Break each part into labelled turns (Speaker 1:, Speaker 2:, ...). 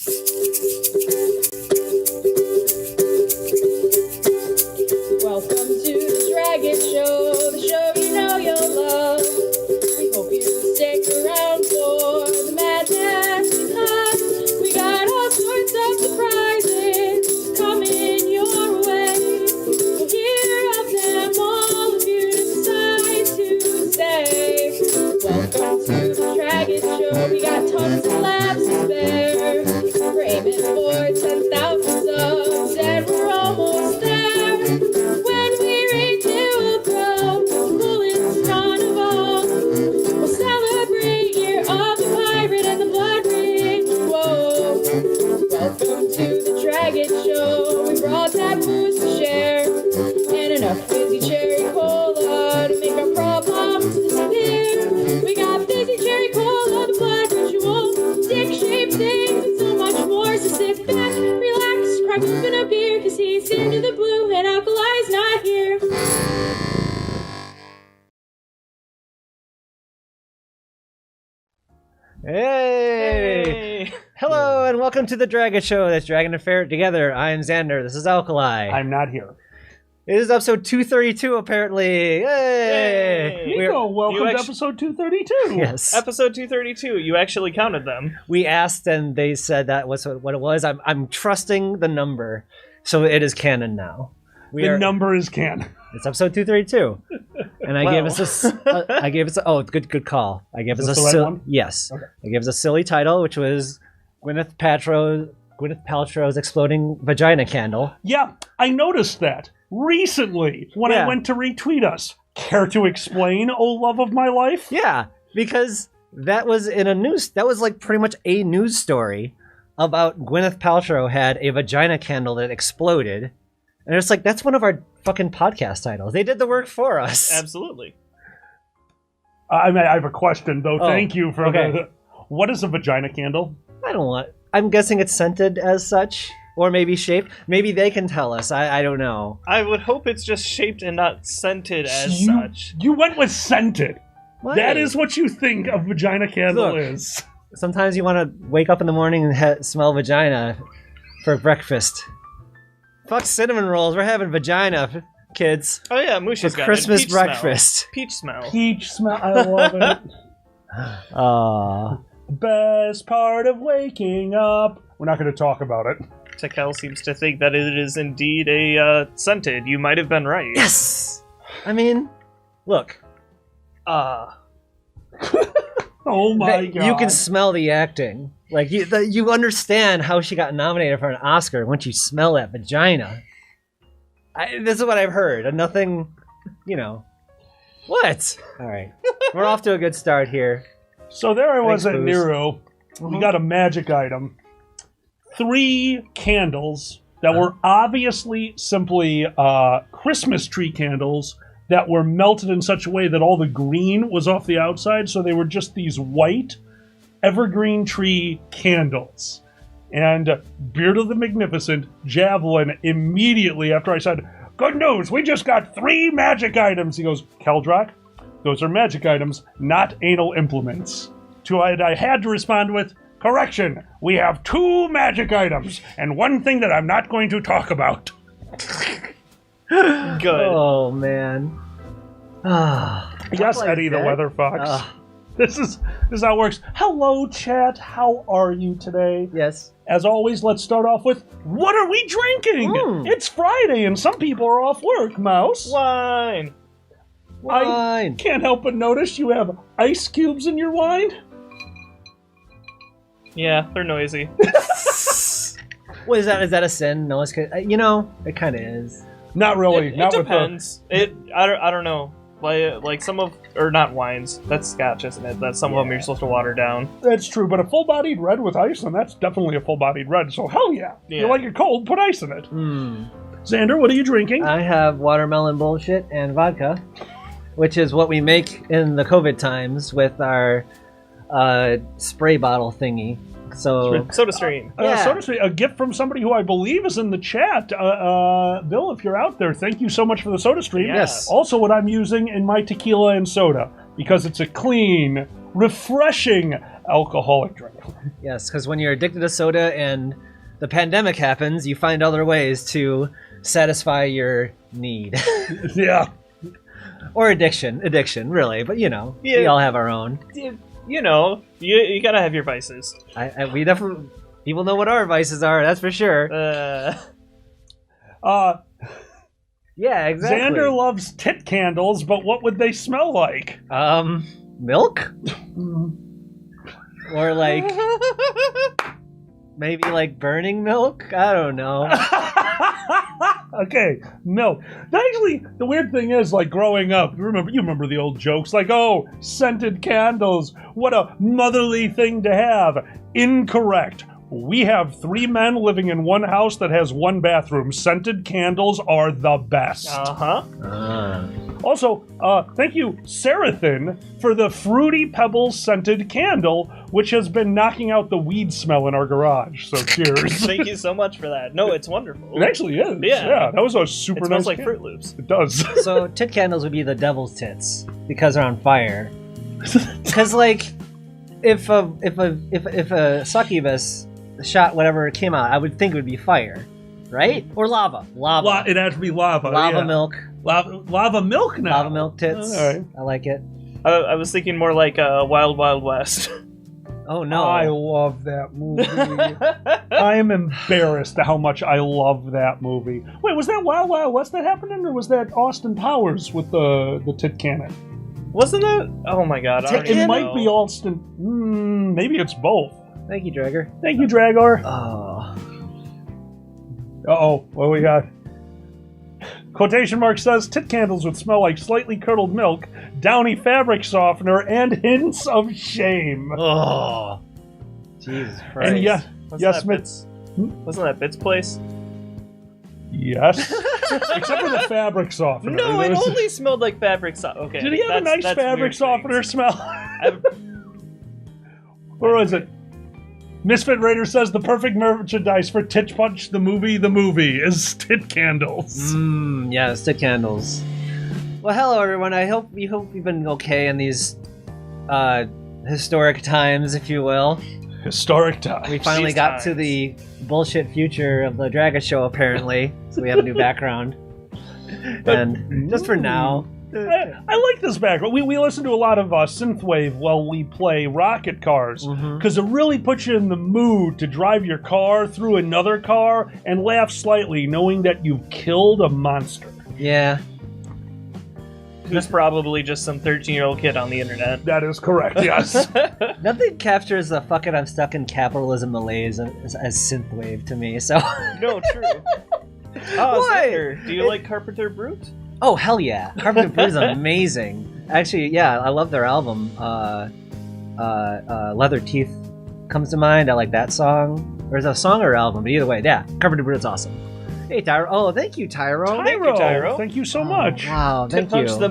Speaker 1: Welcome to the Dragget Show, the show you know you'll love. We hope you stick around for the madness because we got all sorts of surprises coming your way. We'll hear of them all if you decide to stay. Welcome to the Dragget Show, we got tons of laughs to spare. We're aiming for 10,000 subs and we're almost there. When we reach you, bro, coolest carnival. We'll celebrate year of the pirate and the blood ritual. Welcome to the Dragget Show. We brought that booze to share and enough fizzy cherry cola to make our problems disappear. We got fizzy cherry cola, the blood ritual, dick-shaped things, and so much more. So sit back, relax, crack open a beer, cause he's into the blue and Alkali's not here.
Speaker 2: Hey! Hello and welcome to the Dragget Show. That's Dragon and Ferret together. I am Xander. This is Alkali.
Speaker 3: I'm not here.
Speaker 2: It is episode 232 apparently. Yay!
Speaker 3: Nico, welcome to episode 232.
Speaker 2: Yes.
Speaker 4: Episode 232. You actually counted them.
Speaker 2: We asked and they said that was what it was. I'm trusting the number, so it is canon now.
Speaker 3: Number is canon.
Speaker 2: It's episode 232, and I gave us a good call. I gave us a silly yes. Okay. I gave us a silly title, which was Gwynyth Paltrow's exploding vagina candle.
Speaker 3: Yeah, I noticed that recently when I went to retweet us. Care to explain, oh love of my life?
Speaker 2: Yeah, because that was in a news. That was like pretty much a news story about Gwynyth Paltrow had a vagina candle that exploded. And it's like, that's one of our fucking podcast titles. They did the work for us.
Speaker 4: Absolutely.
Speaker 3: I have a question, though. Oh, thank you for what is a vagina candle?
Speaker 2: I'm guessing it's scented as such. Or maybe shaped. Maybe they can tell us. I don't know.
Speaker 4: I would hope it's just shaped and not scented as such.
Speaker 3: You went with scented.
Speaker 2: What?
Speaker 3: That is what you think a vagina candle is.
Speaker 2: Sometimes you want to wake up in the morning and smell vagina for breakfast. Fuck cinnamon rolls. We're having vagina, kids.
Speaker 4: Oh yeah, Mushi's got
Speaker 2: Christmas
Speaker 4: peach
Speaker 2: breakfast.
Speaker 4: Smell. Peach smell.
Speaker 3: Peach smell. I love it. Best part of waking up. We're not going to talk about it.
Speaker 4: Takel seems to think that it is indeed a scented. You might have been right.
Speaker 2: Yes. I mean, look.
Speaker 3: Oh my god.
Speaker 2: You can smell the acting. Like, you understand how she got nominated for an Oscar once you smell that vagina. This is what I've heard. And nothing, What? All right. We're off to a good start here.
Speaker 3: So there I was at Nero. We got a magic item. 3 candles that were obviously simply Christmas tree candles that were melted in such a way that all the green was off the outside, so they were just these white evergreen tree candles. And Beard of the Magnificent, Javelin, immediately after I said, "Good news, we just got 3 magic items," he goes, "Keldrock, those are magic items, not anal implements." To it I had to respond with, "Correction, we have 2 magic items, and 1 thing that I'm not going to talk about."
Speaker 4: Good.
Speaker 2: Oh, man.
Speaker 3: Yes, Eddie the Weather Fox. This is how it works. Hello, chat. How are you today?
Speaker 2: Yes.
Speaker 3: As always, let's start off with, what are we drinking? It's Friday, and some people are off work, Mouse.
Speaker 4: Wine.
Speaker 3: I can't help but notice you have ice cubes in your wine.
Speaker 4: Yeah, they're noisy.
Speaker 2: What is that? Is that a sin? No, it kind of is.
Speaker 3: Not really.
Speaker 4: It depends. I don't know. Like some of, or not wines. That's Scotch, isn't it? That some of them you're supposed to water down.
Speaker 3: That's true, but a full-bodied red with ice, and that's definitely a full-bodied red. So hell yeah. You like it cold? Put ice in it. Xander, what are you drinking?
Speaker 2: I have watermelon bullshit and vodka, which is what we make in the COVID times with our spray bottle thingy. So
Speaker 4: SodaStream.
Speaker 3: SodaStream, a gift from somebody who I believe is in the chat. Bill, if you're out there, thank you so much for the SodaStream.
Speaker 2: Yes.
Speaker 3: Also what I'm using in my tequila and soda, because it's a clean, refreshing, alcoholic drink.
Speaker 2: Yes, because when you're addicted to soda and the pandemic happens, you find other ways to satisfy your need.
Speaker 3: Yeah.
Speaker 2: Or addiction, really. But we all have our own.
Speaker 4: You gotta have your vices.
Speaker 2: We definitely, people know what our vices are. That's for sure. Yeah, exactly.
Speaker 3: Xander loves tit candles, but what would they smell like?
Speaker 2: Milk? Or like maybe like burning milk? I don't know.
Speaker 3: Okay, milk. Actually, the weird thing is, like, growing up, you remember the old jokes, like, oh, scented candles, what a motherly thing to have. Incorrect. We have 3 men living in one house that has 1 bathroom. Scented candles are the best. Also, thank you, Serathin, for the Fruity Pebbles scented candle, which has been knocking out the weed smell in our garage. So cheers.
Speaker 4: Thank you so much for that. No, it's wonderful.
Speaker 3: It actually is.
Speaker 4: Yeah.
Speaker 3: That was a super nice.
Speaker 4: It smells like
Speaker 3: candle.
Speaker 4: Fruit Loops.
Speaker 3: It does.
Speaker 2: So tit candles would be the devil's tits because they're on fire. Because like, if a succubus shot whatever came out, I would think it would be fire, right? Or lava.
Speaker 3: It has to be lava.
Speaker 2: Lava milk.
Speaker 3: Lava milk now.
Speaker 2: Lava milk tits.
Speaker 3: All right.
Speaker 2: I like it.
Speaker 4: I was thinking more like Wild Wild West.
Speaker 2: Oh no!
Speaker 3: I love that movie. I am embarrassed at how much I love that movie. Wait, was that Wild Wild West that happened in, or was that Austin Powers with the tit cannon?
Speaker 4: Wasn't it? Oh my god!
Speaker 3: It might be Austin. Maybe it's both.
Speaker 2: Thank you, Draggor.
Speaker 3: Thank you, Draggor.
Speaker 2: Oh.
Speaker 3: Uh-oh, what do we got? Quotation mark says, tit candles would smell like slightly curdled milk, downy fabric softener, and hints of shame.
Speaker 2: Oh. Jesus Christ.
Speaker 3: And yes,
Speaker 4: Wasn't that Bit's place?
Speaker 3: Yes. Except for the fabric softener.
Speaker 4: No, it only smelled like fabric softener. Okay.
Speaker 3: Did he have a nice fabric softener smell? Or was it? Misfit Raider says the perfect merchandise for Tit Punch the movie is tit candles.
Speaker 2: Yes, tit candles. Well, hello everyone. I hope you've been okay in these historic times, if you will.
Speaker 3: Historic times.
Speaker 2: We finally got to the bullshit future of the Dragget show, apparently. So we have a new background. And just for now.
Speaker 3: I like this background. We listen to a lot of synthwave while we play Rocket Cars, because it really puts you in the mood to drive your car through another car and laugh slightly, knowing that you've killed a monster.
Speaker 2: Yeah.
Speaker 4: Who's probably just some 13-year-old kid on the internet.
Speaker 3: That is correct, yes.
Speaker 2: Nothing captures the fuck it, I'm stuck in capitalism malaise as synthwave to me, so...
Speaker 4: No, true. Oh, Xander, do you like Carpenter Brute?
Speaker 2: Oh, hell yeah. Carpenter Brute is amazing. Actually, yeah, I love their album. Leather Teeth comes to mind. I like that song. Or is it a song or album? But either way, yeah, Carpenter Brute's awesome. Hey, Tyro. Oh, thank you, Tyro.
Speaker 4: Thank you, Tyro.
Speaker 3: Thank you so much.
Speaker 2: Wow, thank
Speaker 4: you.
Speaker 2: you.
Speaker 4: Punch the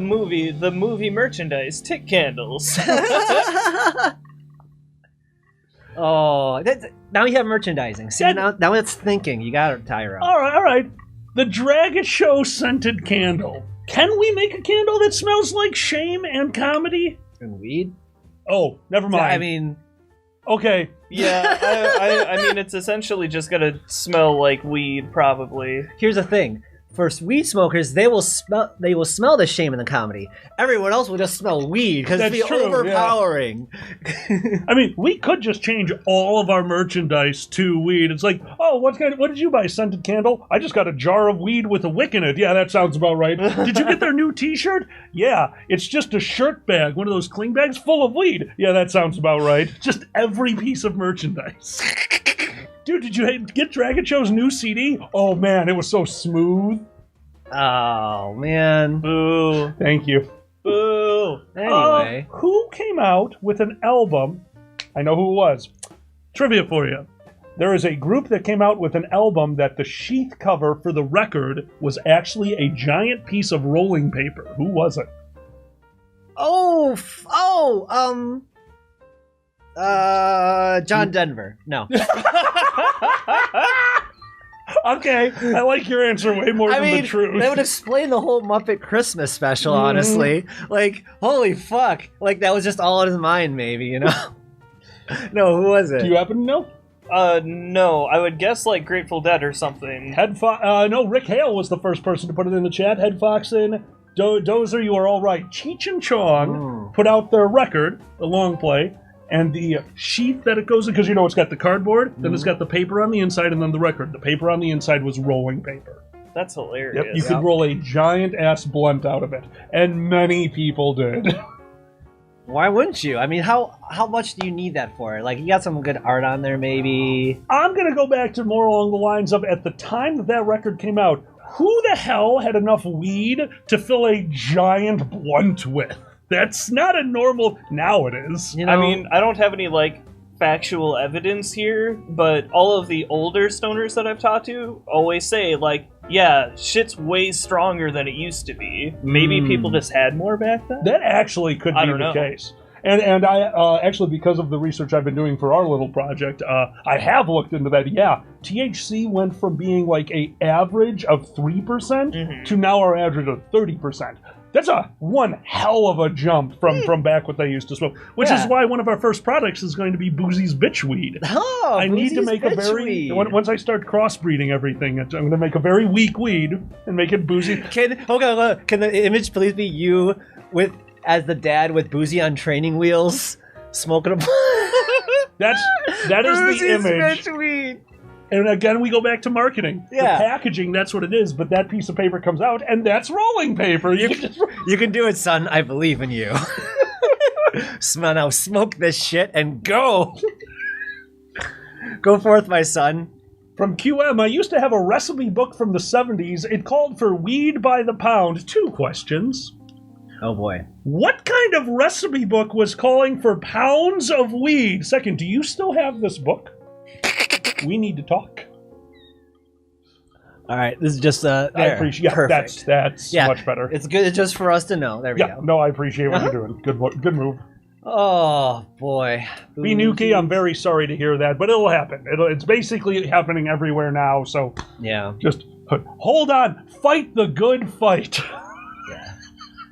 Speaker 4: movie merchandise, tit candles.
Speaker 2: Oh, now you have merchandising. See, now it's thinking. You got it, Tyro.
Speaker 3: All right. The Dragget Show scented candle. Can we make a candle that smells like shame and comedy?
Speaker 2: And weed?
Speaker 3: Oh, never mind.
Speaker 2: I mean...
Speaker 3: Okay.
Speaker 4: Yeah, I mean, it's essentially just gonna smell like weed, probably.
Speaker 2: Here's the thing. For weed smokers, they will smell the shame in the comedy. Everyone else will just smell weed because it'll be overpowering.
Speaker 3: Yeah. I mean, we could just change all of our merchandise to weed. It's like, oh, what did you buy? Scented candle? I just got a jar of weed with a wick in it. Yeah, that sounds about right. Did you get their new T-shirt? Yeah, it's just a shirt bag, one of those cling bags full of weed. Yeah, that sounds about right. Just every piece of merchandise. Dude, did you get Dragget Show's new CD? Oh, man, it was so smooth.
Speaker 2: Oh, man.
Speaker 3: Boo. Thank you.
Speaker 4: Boo.
Speaker 2: Anyway.
Speaker 3: Who came out with an album? I know who it was. Trivia for you. There is a group that came out with an album that the sheath cover for the record was actually a giant piece of rolling paper. Who was it?
Speaker 2: John Denver. No.
Speaker 3: Okay, I like your answer way more than the truth.
Speaker 2: That would explain the whole Muppet Christmas special, honestly. Like, holy fuck. Like, that was just all in his mind, maybe, you know? No, who was it?
Speaker 3: Do you happen to know?
Speaker 4: No, I would guess like Grateful Dead or something.
Speaker 3: No, Rick Hale was the first person to put it in the chat. GreyFoxen, Dozer, you are all right. Cheech and Chong put out their record, the long play, and the sheath that it goes in, because it's got the cardboard, then it's got the paper on the inside, and then the record. The paper on the inside was rolling paper.
Speaker 4: That's hilarious.
Speaker 3: Yep, you could roll a giant-ass blunt out of it, and many people did.
Speaker 2: Why wouldn't you? I mean, how much do you need that for? Like, you got some good art on there, maybe?
Speaker 3: I'm going to go back to more along the lines of, at the time that record came out, who the hell had enough weed to fill a giant blunt with? That's not a normal... Now it is.
Speaker 4: I mean, I don't have any, factual evidence here, but all of the older stoners that I've talked to always say, yeah, shit's way stronger than it used to be. Maybe people just had more back then?
Speaker 3: That actually could be the case. And I actually, because of the research I've been doing for our little project, I have looked into that. Yeah, THC went from being a average of 3% to now our average of 30%. That's one hell of a jump from back what they used to smoke. Which is why one of our first products is going to be Boozy's Bitch Weed.
Speaker 2: Oh,
Speaker 3: I need to make a very... Once I start crossbreeding everything, I'm going to make a very weak weed and make it Boozy.
Speaker 2: Can the image please be you as the dad with Boozy on training wheels, smoking a...
Speaker 3: That is
Speaker 2: Boozy's
Speaker 3: the image.
Speaker 2: Bitch Weed.
Speaker 3: And again, we go back to marketing.
Speaker 2: Yeah.
Speaker 3: The packaging, that's what it is, but that piece of paper comes out, and that's rolling paper.
Speaker 2: You can do it, son. I believe in you. Now smoke this shit and go. Go forth, my son.
Speaker 3: From QM, I used to have a recipe book from the 70s. It called for weed by the pound. 2 questions.
Speaker 2: Oh, boy.
Speaker 3: What kind of recipe book was calling for pounds of weed? Second, do you still have this book? We need to talk.
Speaker 2: All right, this is just there.
Speaker 3: I appreciate. Yeah,
Speaker 2: perfect.
Speaker 3: That's much better.
Speaker 2: It's good just for us to know. There we go.
Speaker 3: No, I appreciate what you're doing. Good move.
Speaker 2: Oh boy,
Speaker 3: Binuki, I'm very sorry to hear that, but it'll happen. It's basically happening everywhere now. So
Speaker 2: yeah,
Speaker 3: just hold on, fight the good fight.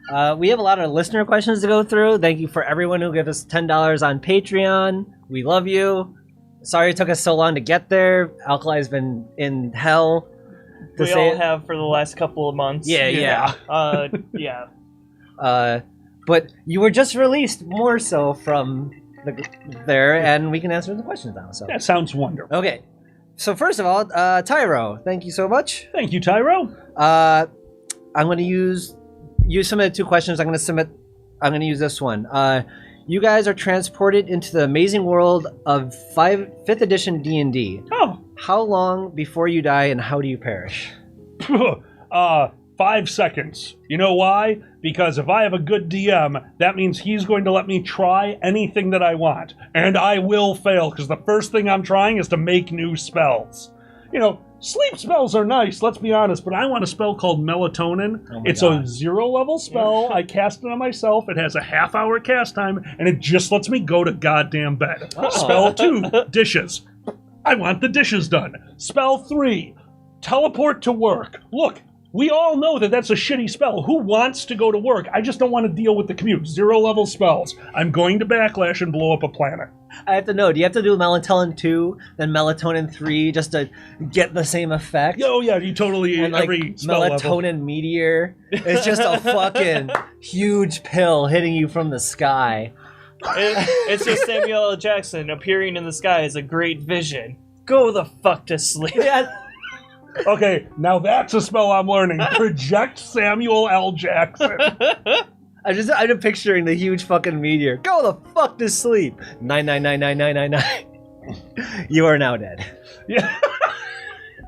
Speaker 2: Yeah. We have a lot of listener questions to go through. Thank you for everyone who gave us $10 on Patreon. We love you. Sorry it took us so long to get there. Alkali's been in hell.
Speaker 4: We all have for the last couple of months.
Speaker 2: Yeah.
Speaker 4: Yeah.
Speaker 2: But you were just released more so from there, and we can answer the questions now. So
Speaker 3: that sounds wonderful.
Speaker 2: Okay. So first of all, Tyro, thank you so much.
Speaker 3: Thank you, Tyro.
Speaker 2: I'm going to use... You submitted 2 questions. I'm going to use this one. You guys are transported into the amazing world of 5th edition D&D.
Speaker 3: Oh.
Speaker 2: How long before you die, and how do you perish?
Speaker 3: 5 seconds. You know why? Because if I have a good DM, that means he's going to let me try anything that I want. And I will fail, because the first thing I'm trying is to make new spells. Sleep spells are nice, let's be honest, but I want a spell called Melatonin. It's a 0-level spell. I cast it on myself. It has a half-hour cast time, and it just lets me go to goddamn bed. Oh. Spell 2, dishes. I want the dishes done. Spell 3, teleport to work. Look, we all know that that's a shitty spell. Who wants to go to work? I just don't want to deal with the commute. 0-level spells. I'm going to backlash and blow up a planet.
Speaker 2: I have to know, do you have to do Melatonin 2, then Melatonin 3, just to get the same effect?
Speaker 3: Oh, yeah, you totally...
Speaker 2: And
Speaker 3: every spell
Speaker 2: Melatonin
Speaker 3: level.
Speaker 2: Meteor. It's just a fucking huge pill hitting you from the sky.
Speaker 4: It's just Samuel L. Jackson appearing in the sky as a great vision. Go the fuck to sleep.
Speaker 3: Okay, now that's a spell I'm learning. Project Samuel L. Jackson.
Speaker 2: I'm picturing the huge fucking meteor. Go the fuck to sleep. 9999999. You are now dead.
Speaker 3: Yeah.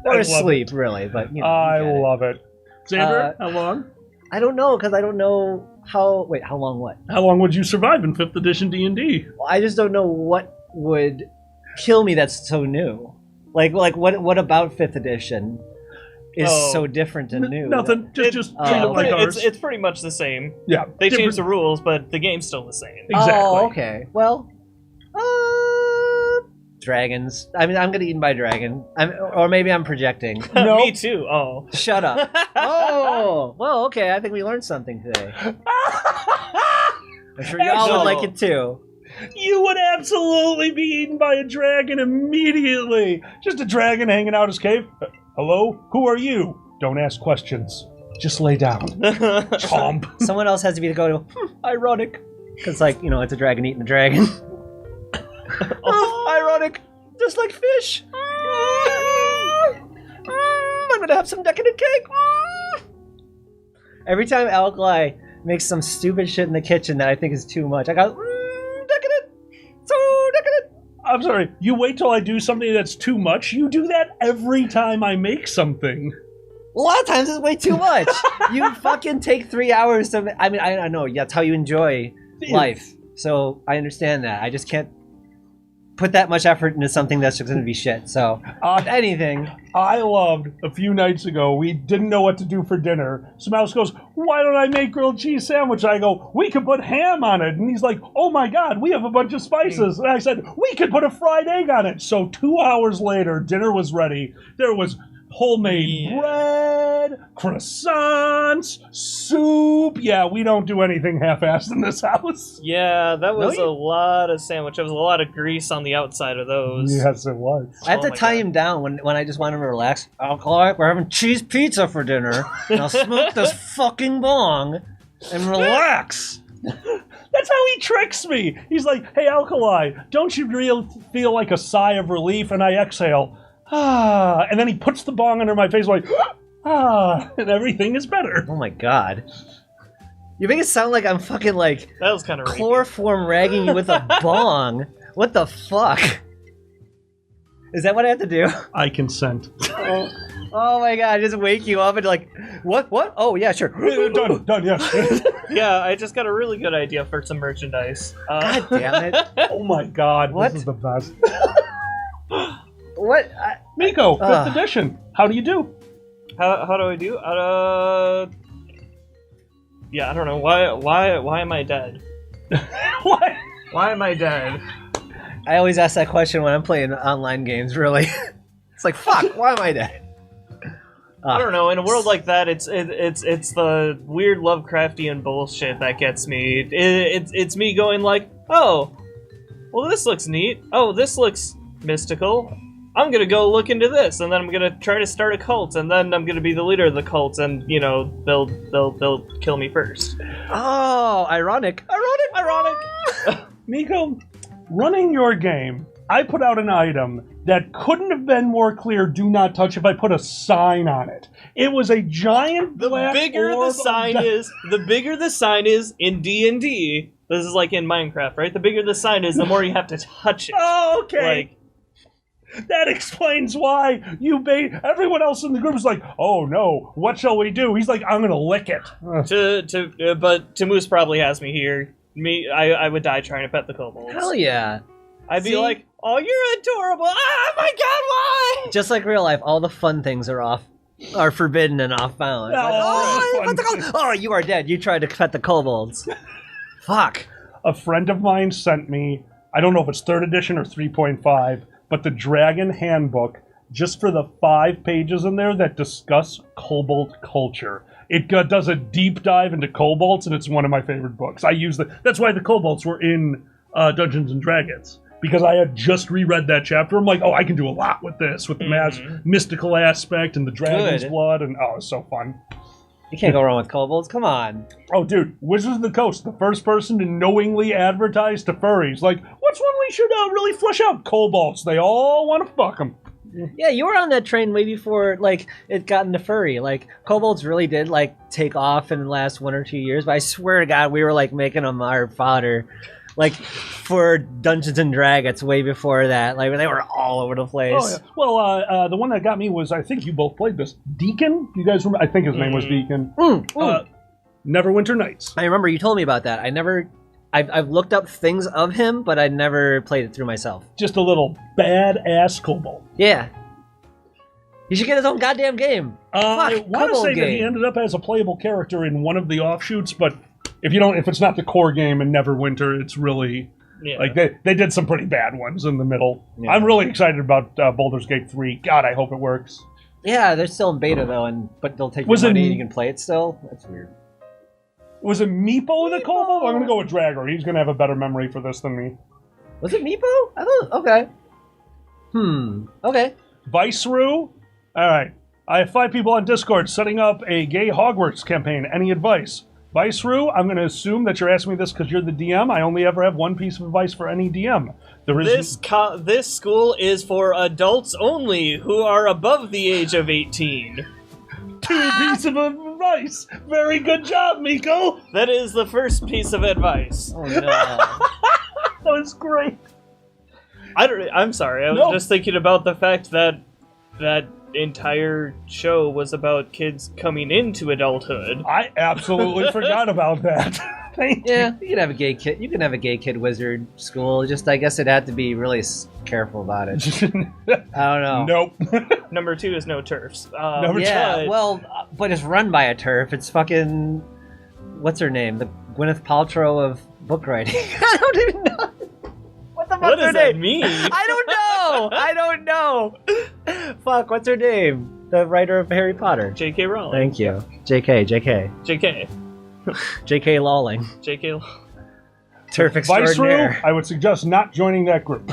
Speaker 2: Or asleep, really, but
Speaker 3: I love it. Xander, how long?
Speaker 2: I don't know, because I don't know how... Wait, how long what?
Speaker 3: How long would you survive in 5th edition D&D?
Speaker 2: Well, I just don't know what would kill me that's so new. Like what about 5th edition is so different and new?
Speaker 3: Nothing. Just treat it like ours.
Speaker 4: It's pretty much the same.
Speaker 3: Yeah.
Speaker 4: They changed the rules, but the game's still the same.
Speaker 3: Exactly.
Speaker 2: Oh, okay. Well, dragons. I mean, I'm gonna eat by dragon. Or maybe I'm projecting.
Speaker 3: No.
Speaker 4: Me too. Oh.
Speaker 2: Shut up. Oh, well, okay. I think we learned something today. I'm sure y'all would like it too.
Speaker 3: You would absolutely be eaten by a dragon immediately. Just a dragon hanging out his cave. Hello? Who are you? Don't ask questions. Just lay down. Chomp.
Speaker 2: Someone else has to be the go-to. Ironic. Because, like, you know, it's a dragon eating a dragon. Ironic. Just like fish. I'm gonna have some decadent cake. Every time Alkali makes some stupid shit in the kitchen that I think is too much, I go, decadent. So decadent.
Speaker 3: I'm sorry. You wait till I do something that's too much? You do that every time I make something.
Speaker 2: A lot of times it's way too much. You fucking take 3 hours to... I mean, I know, that's how you enjoy life. So I understand that. I just can't put that much effort into something that's just going to be shit. So, if anything...
Speaker 3: I loved, a few nights ago, we didn't know what to do for dinner. So Mouse goes, why don't I make grilled cheese sandwich? I go, we could put ham on it. And he's like, oh my God, we have a bunch of spices. And I said, we could put a fried egg on it. So 2 hours later, dinner was ready. There was homemade bread, croissants, soup. Yeah, we don't do anything half-assed in this house.
Speaker 4: Yeah, that was a lot of sandwich. There was a lot of grease on the outside of those.
Speaker 3: Yes, it was.
Speaker 2: I have to tie him down when I just want him to relax. Alkali, we're having cheese pizza for dinner. And I'll smoke this fucking bong and relax.
Speaker 3: That's how he tricks me. He's like, hey, Alkali, don't you feel like a sigh of relief? And I exhale. Ah, and then he puts the bong under my face like, ah, and everything is better.
Speaker 2: Oh my God. You make it sound like I'm fucking like
Speaker 4: that was kind of
Speaker 2: chloroform ragging you with a bong. What the fuck? Is that what I have to do?
Speaker 3: I consent.
Speaker 2: Oh my God, just wake you up and like, what? Oh yeah, sure.
Speaker 3: Done, yes.
Speaker 4: Yeah, I just got a really good idea for some merchandise.
Speaker 2: God damn it.
Speaker 3: Oh my God,
Speaker 2: what?
Speaker 3: This is the best.
Speaker 2: What?
Speaker 3: Miko, 5th edition. How do you do?
Speaker 4: How do I do? Yeah, I don't know. Why am I dead?
Speaker 3: What?
Speaker 4: Why am I dead?
Speaker 2: I always ask that question when I'm playing online games, really. It's like, fuck, why am I dead?
Speaker 4: I don't know. In a world like that, it's the weird Lovecraftian bullshit that gets me. It's me going like, oh, well, this looks neat. Oh, this looks mystical. I'm gonna go look into this, and then I'm gonna try to start a cult, and then I'm gonna be the leader of the cult, and you know they'll kill me first.
Speaker 2: Oh, ironic.
Speaker 3: Miko, running your game, I put out an item that couldn't have been more clear. Do not touch if I put a sign on it. It was a giant.
Speaker 4: The bigger the sign is in D&D. This is like in Minecraft, right? The bigger the sign is, the more you have to touch it.
Speaker 3: Oh, okay.
Speaker 4: Like,
Speaker 3: that explains why everyone else in the group is like, oh no, what shall we do? He's like, I'm gonna lick it.
Speaker 4: But Tamoose probably has me here. I would die trying to pet the kobolds.
Speaker 2: Hell yeah.
Speaker 4: I'd be like, oh, you're adorable. Oh my God, why?
Speaker 2: Just like real life, all the fun things are forbidden and off bounds. Oh, you are dead. You tried to pet the kobolds. Fuck.
Speaker 3: A friend of mine sent me, I don't know if it's 3rd edition or 3.5, but the Dragon Handbook, just for the 5 pages in there that discuss kobold culture. It does a deep dive into kobolds, and it's one of my favorite books. That's why the kobolds were in Dungeons and Dragons, because I had just reread that chapter. I'm like, oh, I can do a lot with this, with the mystical aspect and the dragon's blood, and oh, it's so fun.
Speaker 2: You can't go wrong with kobolds. Come on.
Speaker 3: Oh, dude, Wizards of the Coast, the first person to knowingly advertise to furries. Like, what's one we should really flesh out? Kobolds. They all want to fuck them.
Speaker 2: Yeah, you were on that train way before, like, it got into furry. Like, kobolds really did, like, take off in the last 1 or 2 years, but I swear to God, we were, like, making them our fodder. Like, for Dungeons and Dragons way before that. Like, they were all over the place.
Speaker 3: Oh, yeah. Well, the one that got me was, I think you both played this, Deacon? You guys remember? I think his name was Deacon. Neverwinter Nights.
Speaker 2: I remember you told me about that. I've looked up things of him, but I never played it through myself.
Speaker 3: Just a little badass kobold.
Speaker 2: Yeah. He should get his own goddamn game.
Speaker 3: I want to say that he ended up as a playable character in one of the offshoots, but if it's not the core game in Neverwinter, it's really like they did some pretty bad ones in the middle. Yeah. I'm really excited about Baldur's Gate 3. God, I hope it works.
Speaker 2: Yeah, they're still in beta though, but they'll take your money and you can play it still. That's weird.
Speaker 3: Was it Meepo the kobold? I'm gonna go with Draggor. He's gonna have a better memory for this than me.
Speaker 2: Was it Meepo? I thought. Okay. Okay.
Speaker 3: Viceroy. All right. I have 5 people on Discord setting up a gay Hogwarts campaign. Any advice? Viceroy, I'm going to assume that you're asking me this because you're the DM. I only ever have one piece of advice for any DM. There is
Speaker 4: This school is for adults only who are above the age of 18.
Speaker 3: 2 pieces of advice. Very good job, Miko.
Speaker 4: That is the first piece of advice.
Speaker 2: Oh no.
Speaker 3: That was great.
Speaker 4: I'm sorry. I was just thinking about the fact that that entire show was about kids coming into adulthood.
Speaker 3: I absolutely forgot about that. Thank you.
Speaker 2: You can have a gay kid. You can have a gay kid wizard school. Just I guess it had to be really careful about it. I don't know.
Speaker 3: Nope.
Speaker 4: Number 2 is no TERFs.
Speaker 2: But it's run by a TERF. It's fucking what's her name? The Gwynyth Paltrow of book writing. I don't even know.
Speaker 4: What does that mean?
Speaker 2: I don't know. Fuck, what's her name? The writer of Harry Potter.
Speaker 4: J.K. Rowling.
Speaker 2: Thank you. J.K. J.K. Lawling.
Speaker 4: J.K.
Speaker 2: TERF extraordinaire.
Speaker 3: Viceroy, I would suggest not joining that group.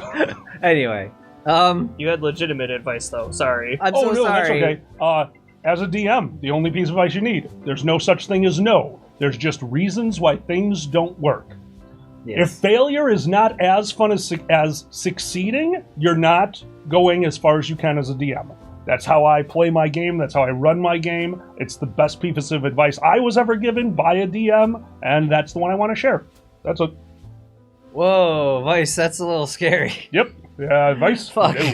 Speaker 2: Anyway.
Speaker 4: You had legitimate advice, though. Sorry.
Speaker 2: I'm so sorry.
Speaker 3: That's okay. As a DM, the only piece of advice you need, there's no such thing as no. There's just reasons why things don't work.
Speaker 2: Yes.
Speaker 3: If failure is not as fun as succeeding, you're not going as far as you can as a DM. That's how I play my game. That's how I run my game. It's the best piece of advice I was ever given by a DM, and that's the one I want to share. That's it.
Speaker 2: Whoa, Vice, that's a little scary.
Speaker 3: Yep. Yeah, advice.
Speaker 2: Fuck.
Speaker 3: No.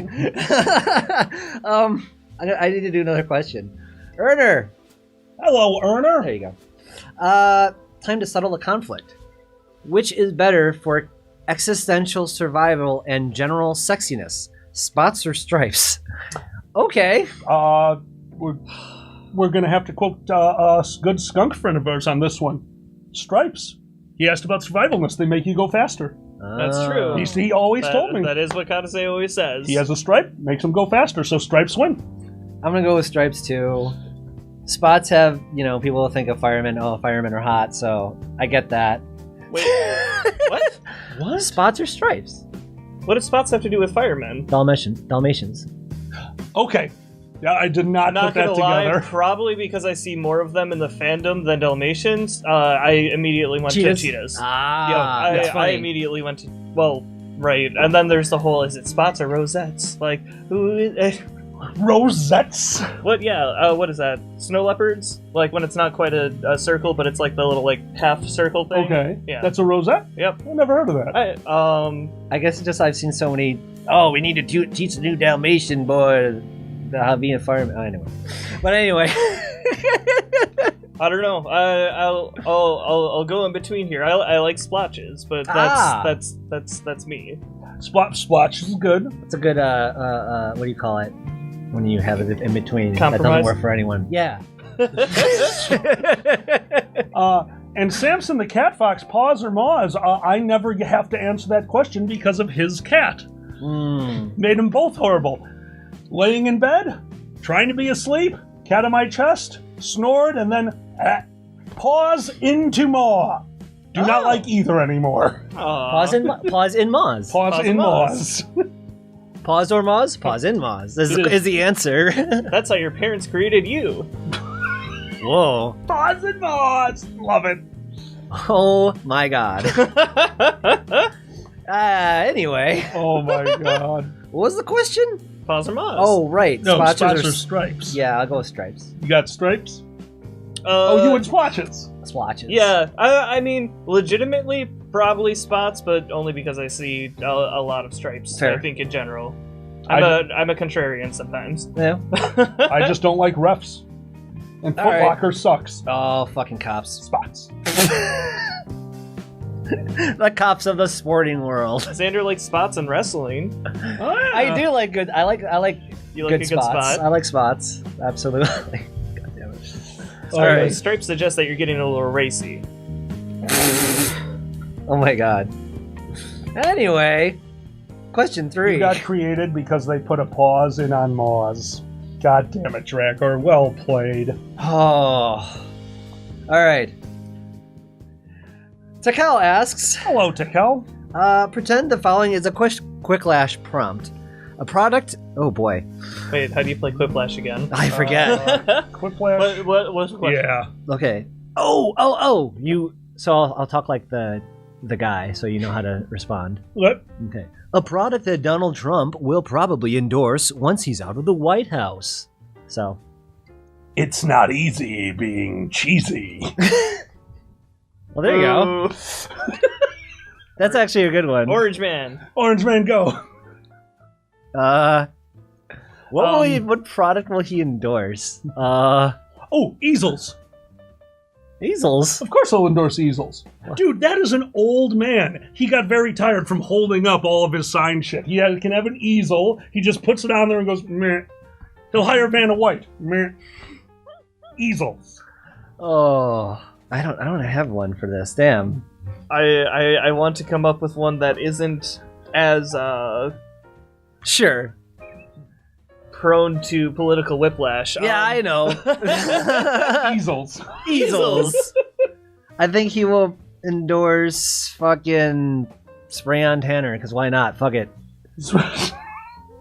Speaker 2: I need to do another question. Ernor.
Speaker 3: Hello, Ernor.
Speaker 2: There you go. Time to settle the conflict. Which is better for existential survival and general sexiness? Spots or stripes? Okay.
Speaker 3: We're going to have to quote a good skunk friend of ours on this one. Stripes. He asked about survivalness. They make you go faster.
Speaker 4: That's true.
Speaker 3: He always told me.
Speaker 4: That is what Kadase always says.
Speaker 3: He has a stripe, makes him go faster, so stripes win.
Speaker 2: I'm going to go with stripes too. Spots have, people think of firemen. Oh, firemen are hot, so I get that.
Speaker 4: Wait, what?
Speaker 2: What? Spots or stripes?
Speaker 4: What do spots have to do with firemen?
Speaker 2: Dalmatians.
Speaker 3: Okay. Yeah, I did not put that together.
Speaker 4: Probably because I see more of them in the fandom than Dalmatians. I immediately went to cheetahs.
Speaker 2: That's funny.
Speaker 4: I immediately went to right, and then there's the whole: is it spots or rosettes? Like, who is?
Speaker 3: Rosettes?
Speaker 4: What? Yeah. What is that? Snow leopards? Like when it's not quite a circle, but it's like the little half circle thing.
Speaker 3: Okay.
Speaker 4: Yeah.
Speaker 3: That's a rosette?
Speaker 4: Yep.
Speaker 3: I've never heard of that.
Speaker 2: I guess it's just I've seen so many. Oh, we need to teach the new Dalmatian boy how to be a fireman. Anyway, but anyway.
Speaker 4: I don't know. I'll go in between here. I like splotches, but that's me.
Speaker 3: Splotch is good.
Speaker 2: It's a good what do you call it when you have it in between?
Speaker 4: Compromise?
Speaker 2: That doesn't work for anyone. Yeah.
Speaker 3: And Samson the cat fox, paws or maws? I never have to answer that question because of his cat. Made them both horrible. Laying in bed, trying to be asleep, cat on my chest, snored, and then paws into maw. Do not like either anymore.
Speaker 2: Paws in maws.
Speaker 3: Paws in maws.
Speaker 2: Paws or maws? Paws in maws is the answer.
Speaker 4: That's how your parents created you.
Speaker 2: Whoa.
Speaker 3: Paws and maws. Love it.
Speaker 2: Oh my god. Anyway.
Speaker 3: Oh my god.
Speaker 2: What was the question?
Speaker 4: Paws or maws?
Speaker 2: Oh, right.
Speaker 3: No, spots
Speaker 2: or
Speaker 3: or stripes.
Speaker 2: Yeah, I'll go with stripes.
Speaker 3: You got stripes? You and splotches.
Speaker 2: Splotches.
Speaker 4: Yeah, I mean, legitimately, probably spots, but only because I see a lot of stripes.
Speaker 2: Fair.
Speaker 4: I think in general, I'm a contrarian sometimes.
Speaker 2: Yeah.
Speaker 3: I just don't like refs. And Foot Locker sucks.
Speaker 2: Oh, fucking cops.
Speaker 3: Spots.
Speaker 2: The cops of the sporting world.
Speaker 4: Xander likes spots in wrestling.
Speaker 3: Oh, yeah.
Speaker 2: I do like good. I like
Speaker 4: You like
Speaker 2: good
Speaker 4: a
Speaker 2: spots.
Speaker 4: good spot?
Speaker 2: I like spots. Absolutely. God damn it.
Speaker 4: So
Speaker 2: Alright.
Speaker 4: Stripes suggest that you're getting a little racy.
Speaker 2: Oh my god. Anyway, question 3.
Speaker 3: You got created because they put a pause in on maws. God damn it, Draggor. Well played.
Speaker 2: Oh. Alright. Takel asks,
Speaker 3: Hello, Takel.
Speaker 2: pretend the following is a quick-lash prompt. A product... Oh, boy.
Speaker 4: Wait, how do you play Quiplash again?
Speaker 2: I forget.
Speaker 3: Quiplash.
Speaker 4: What's the question?
Speaker 3: Yeah.
Speaker 2: Okay. Oh! So I'll talk like the guy, so you know how to respond.
Speaker 3: What?
Speaker 2: Okay. A product that Donald Trump will probably endorse once he's out of the White House. So...
Speaker 3: It's not easy being cheesy.
Speaker 2: Well, there you go. That's actually a good one.
Speaker 4: Orange Man.
Speaker 3: Orange Man, go.
Speaker 2: What product will he endorse?
Speaker 3: Oh, easels.
Speaker 2: Easels?
Speaker 3: Of course he'll endorse easels. Dude, that is an old man. He got very tired from holding up all of his sign shit. He can have an easel. He just puts it on there and goes, meh. He'll hire Vanna White. Meh. Easels.
Speaker 2: Oh, I don't have one for this. Damn.
Speaker 4: I want to come up with one that isn't as
Speaker 2: Sure.
Speaker 4: prone to political whiplash.
Speaker 2: Yeah, I know.
Speaker 3: Easels.
Speaker 2: Easels. I think he will endorse fucking spray on Tanner, because why not? Fuck it.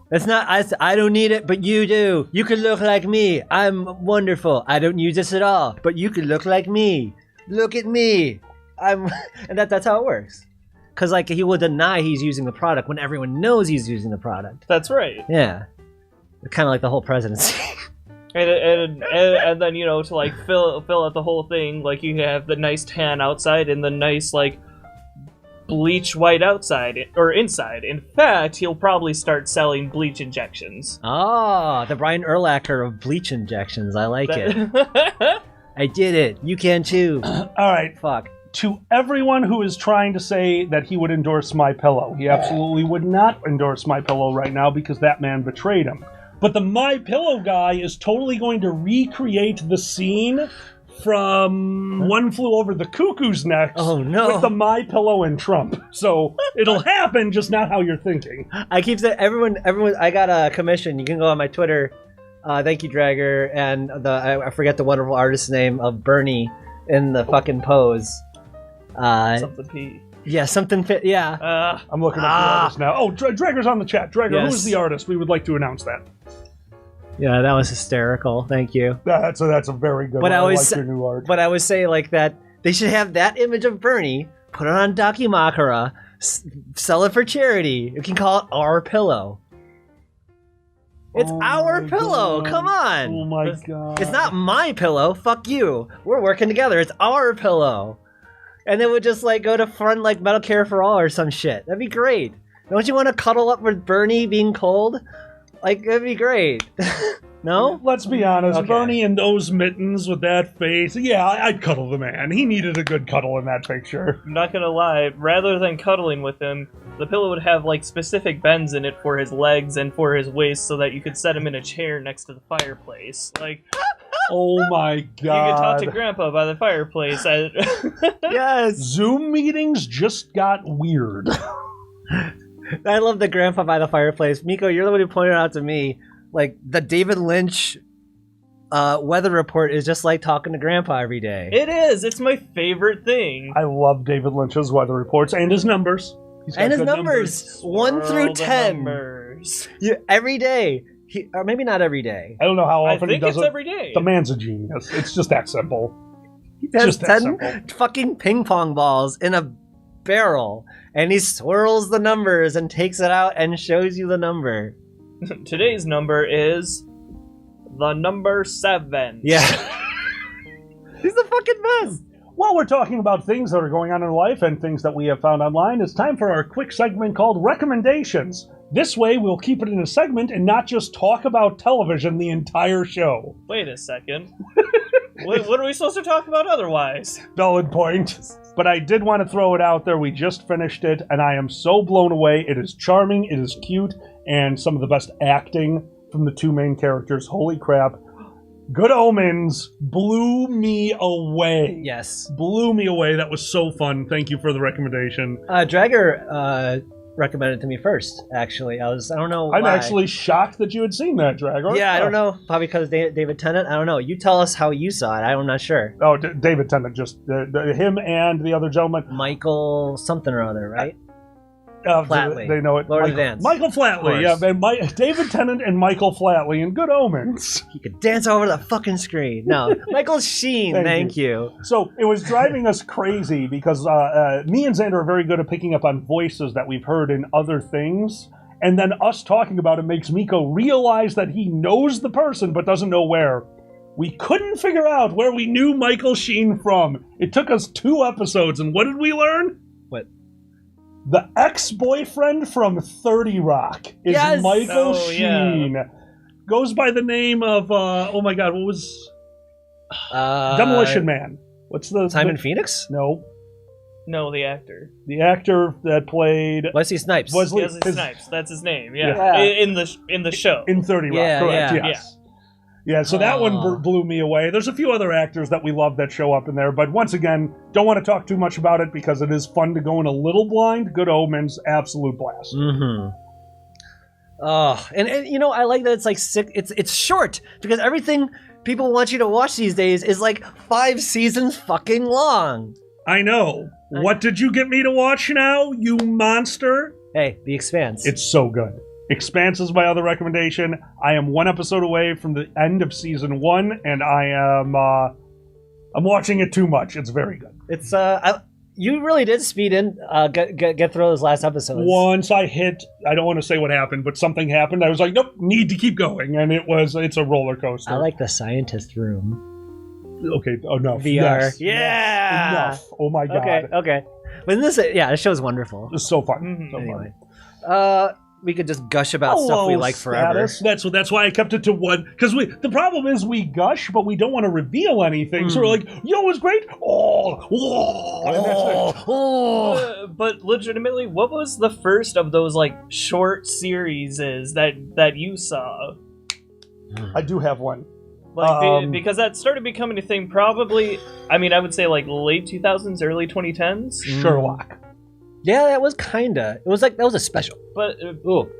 Speaker 2: It's not, I don't need it, but you do. You could look like me. I'm wonderful. I don't use this at all, but you could look like me. Look at me. And that's how it works. Because like he will deny he's using the product when everyone knows he's using the product.
Speaker 4: That's right.
Speaker 2: Yeah. Kind of like the whole presidency.
Speaker 4: And then, you know, to like fill out the whole thing, like you have the nice tan outside and the nice like bleach white outside or inside. In fact, he'll probably start selling bleach injections.
Speaker 2: Oh, the Brian Urlacher of bleach injections. I like it. I did it. You can too.
Speaker 3: All right.
Speaker 2: Fuck.
Speaker 3: To everyone who is trying to say that he would endorse My Pillow, he absolutely would not endorse My Pillow right now because that man betrayed him. But the My Pillow guy is totally going to recreate the scene from One Flew Over the Cuckoo's Nest with the My Pillow and Trump. So it'll happen, just not how you're thinking.
Speaker 2: I keep saying, everyone, I got a commission. You can go on my Twitter. Thank you, Draggor. And I forget the wonderful artist's name of Bernie in the fucking pose.
Speaker 4: Something P.
Speaker 2: Yeah, something fit. Yeah.
Speaker 3: I'm looking at the artist now. Oh, Draggor's on the chat. Draggor,
Speaker 2: Yes.
Speaker 3: who is the artist? We would like to announce that.
Speaker 2: Yeah, that was hysterical. Thank you.
Speaker 3: That's a very good one. I like your new art.
Speaker 2: But I would say like that they should have that image of Bernie, put it on Dakimakura, sell it for charity. You can call it Our Pillow. It's Our Pillow.
Speaker 3: God.
Speaker 2: Come on.
Speaker 3: Oh my god.
Speaker 2: It's not My Pillow. Fuck you. We're working together. It's Our Pillow. And then we'll just like go to fun like Metal Care for All or some shit. That'd be great. Don't you want to cuddle up with Bernie being cold? Like, that'd be great. No?
Speaker 3: Let's be honest.
Speaker 2: Okay.
Speaker 3: Bernie in those mittens with that face. Yeah, I'd cuddle the man. He needed a good cuddle in that picture.
Speaker 4: I'm not gonna lie, rather than cuddling with him, the pillow would have like specific bends in it for his legs and for his waist so that you could set him in a chair next to the fireplace. Like,
Speaker 3: oh my god.
Speaker 4: you could talk to Grandpa by the fireplace.
Speaker 2: Yes.
Speaker 3: Zoom meetings just got weird.
Speaker 2: I love the grandpa by the fireplace. Miko, you're the one who pointed out to me, like, the David Lynch weather report is just like talking to grandpa every day.
Speaker 4: It is. It's my favorite thing.
Speaker 3: I love David Lynch's weather reports and his numbers. He's got
Speaker 2: And his
Speaker 3: good
Speaker 2: numbers, 1 through
Speaker 4: World of
Speaker 2: 10.
Speaker 4: numbers.
Speaker 2: Every day. Or maybe not every day.
Speaker 3: I don't know how
Speaker 4: I
Speaker 3: often he
Speaker 4: think
Speaker 3: does
Speaker 4: it's
Speaker 3: it.
Speaker 4: every day.
Speaker 3: The man's a genius. It's just that simple.
Speaker 2: He has
Speaker 3: Just that
Speaker 2: 10
Speaker 3: simple.
Speaker 2: fucking ping pong balls in a barrel, and he swirls the numbers and takes it out and shows you the number.
Speaker 4: Today's number is the number 7.
Speaker 2: Yeah. He's the fucking best.
Speaker 3: While we're talking about things that are going on in life and things that we have found online, it's time for our quick segment called Recommendations. This way, we'll keep it in a segment and not just talk about television the entire show.
Speaker 4: Wait a second. What are we supposed to talk about otherwise?
Speaker 3: Valid point. But I did want to throw it out there. We just finished it, and I am so blown away. It is charming, it is cute, and some of the best acting from the two main characters. Holy crap. Good Omens blew me away.
Speaker 2: Yes.
Speaker 3: Blew me away. That was so fun. Thank you for the recommendation.
Speaker 2: Draggor recommended it to me first. Actually, I don't know.
Speaker 3: I'm
Speaker 2: why.
Speaker 3: actually shocked that you had seen that, Draggor.
Speaker 2: Yeah, I don't know. Probably because David Tennant. I don't know. You tell us how you saw it. I'm not sure.
Speaker 3: Oh, David Tennant, just him and the other gentleman.
Speaker 2: Michael something or other, right? Flatley.
Speaker 3: They know it.
Speaker 2: Lord of the Dance.
Speaker 3: Michael Flatley, yeah. And David Tennant and Michael Flatley in Good Omens.
Speaker 2: He could dance over the fucking screen. No, Michael Sheen. Thank you.
Speaker 3: So it was driving us crazy because me and Xander are very good at picking up on voices that we've heard in other things. And then us talking about it makes Miko realize that he knows the person but doesn't know where. We couldn't figure out where we knew Michael Sheen from. It took us 2 episodes, and what did we learn?
Speaker 2: What?
Speaker 3: The ex-boyfriend from 30 Rock is Michael Sheen. Yeah. Goes by the name of, oh my god, what was... Demolition Man. What's the...
Speaker 2: Simon Phoenix?
Speaker 3: No.
Speaker 4: No, the actor.
Speaker 3: The actor that played...
Speaker 2: Wesley Snipes.
Speaker 4: Wesley Snipes, that's his name, yeah. In the show.
Speaker 3: In 30 Rock, correct, yes. Yeah, so that one blew me away. There's a few other actors that we love that show up in there, but once again, don't want to talk too much about it because it is fun to go in a little blind. Good Omens, absolute blast.
Speaker 2: Mm-hmm. Oh, and you know, I like that it's like it's short because everything people want you to watch these days is like 5 seasons fucking long.
Speaker 3: I know. What did you get me to watch now, you monster?
Speaker 2: Hey, The Expanse.
Speaker 3: It's so good. Expanse is my other recommendation. I am 1 episode away from the end of season 1, and I'm watching it too much. It's very good.
Speaker 2: It's you really did speed in, get through those last episodes.
Speaker 3: Once I hit, I don't want to say what happened, but something happened. I was like, nope, need to keep going, and it's a roller coaster.
Speaker 2: I like the scientist room.
Speaker 3: Okay, enough.
Speaker 2: VR.
Speaker 3: Yes,
Speaker 2: yeah.
Speaker 3: Enough. Oh my god.
Speaker 2: Okay. But this show's wonderful.
Speaker 3: It's so fun.
Speaker 2: Mm-hmm.
Speaker 3: So
Speaker 2: anyway.
Speaker 3: fun.
Speaker 2: We could just gush about stuff we like forever.
Speaker 3: That's why I kept it to 1. Because the problem is we gush, but we don't want to reveal anything. So we're like, yo, it was great.
Speaker 4: But legitimately, what was the first of those like short series that you saw?
Speaker 3: I do have one.
Speaker 4: Like, because that started becoming a thing probably, I mean, I would say like late 2000s, early 2010s.
Speaker 3: Sherlock.
Speaker 2: Yeah, that was kinda. It was like, that was a special.
Speaker 4: But,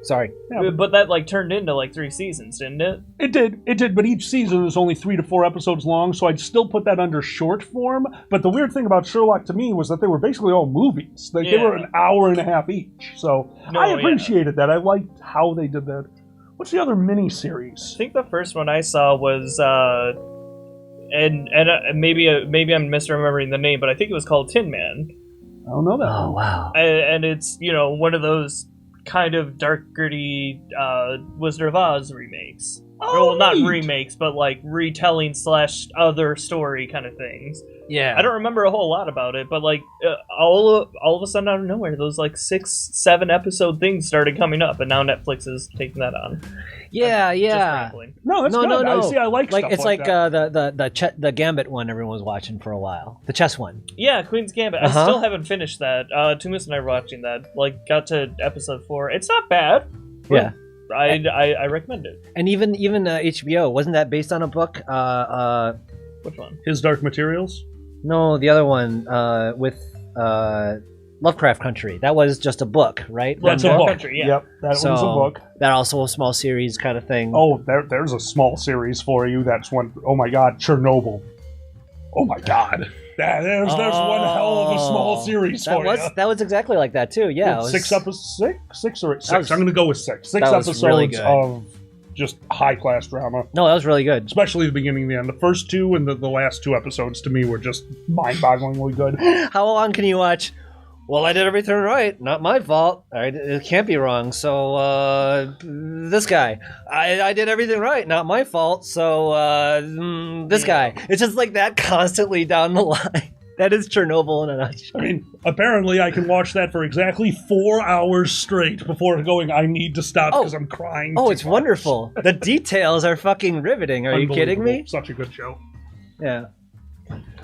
Speaker 2: sorry.
Speaker 3: Yeah,
Speaker 4: but that like turned into like 3 seasons, didn't it?
Speaker 3: It did, but each season was only 3 to 4 episodes long, so I'd still put that under short form. But the weird thing about Sherlock to me was that they were basically all movies. They were an hour and a half each. So I appreciated that. I liked how they did that. What's the other mini-series?
Speaker 4: I think the first one I saw was, and maybe I'm misremembering the name, but I think it was called Tin Man.
Speaker 3: I don't know that.
Speaker 2: Oh, wow.
Speaker 4: And it's, one of those kind of dark, gritty Wizard of Oz remakes.
Speaker 3: Oh,
Speaker 4: well, not remakes, but like retelling / other story kind of things.
Speaker 2: Yeah.
Speaker 4: I don't remember a whole lot about it, but like all of a sudden out of nowhere, those like 6-7 episode things started coming up, and now Netflix is taking that on.
Speaker 2: Yeah.
Speaker 3: No, that's good.
Speaker 2: No.
Speaker 3: I like
Speaker 2: like
Speaker 3: stuff
Speaker 2: it's
Speaker 3: like
Speaker 2: that. the Gambit one everyone was watching for a while. The chess one.
Speaker 4: Yeah, Queen's Gambit. I still haven't finished that. Tumis and I were watching that. Like, got to episode 4. It's not bad.
Speaker 2: Yeah.
Speaker 4: I recommend it.
Speaker 2: And even HBO, wasn't that based on a book?
Speaker 4: Which one?
Speaker 3: His Dark Materials?
Speaker 2: No, the other one with Lovecraft Country. That was just a book, right?
Speaker 3: That's a book.
Speaker 4: Country, yeah.
Speaker 3: Yep, that was a book.
Speaker 2: That also a small series kind of thing.
Speaker 3: Oh, there's a small series for you. That's one. Oh my god, Chernobyl. Oh my god. There's one hell of a small series for you.
Speaker 2: That was exactly like that too. Yeah,
Speaker 3: 6 episodes. 6 or 6. I'm going to go with 6. 6 episodes
Speaker 2: really
Speaker 3: of just high class drama.
Speaker 2: No, that was really good.
Speaker 3: Especially the beginning and the end. The first 2 and the last 2 episodes to me were just mind-bogglingly good.
Speaker 2: How long can you watch? Well, I did everything right. Not my fault. It can't be wrong. So, this guy. I did everything right. Not my fault. So, this guy. It's just like that constantly down the line. That is Chernobyl in a nutshell.
Speaker 3: I mean, apparently I can watch that for exactly 4 hours straight before going, I need to stop because I'm crying.
Speaker 2: Oh, it's wonderful. The details are fucking riveting. Are you kidding me?
Speaker 3: Such a good show.
Speaker 2: Yeah.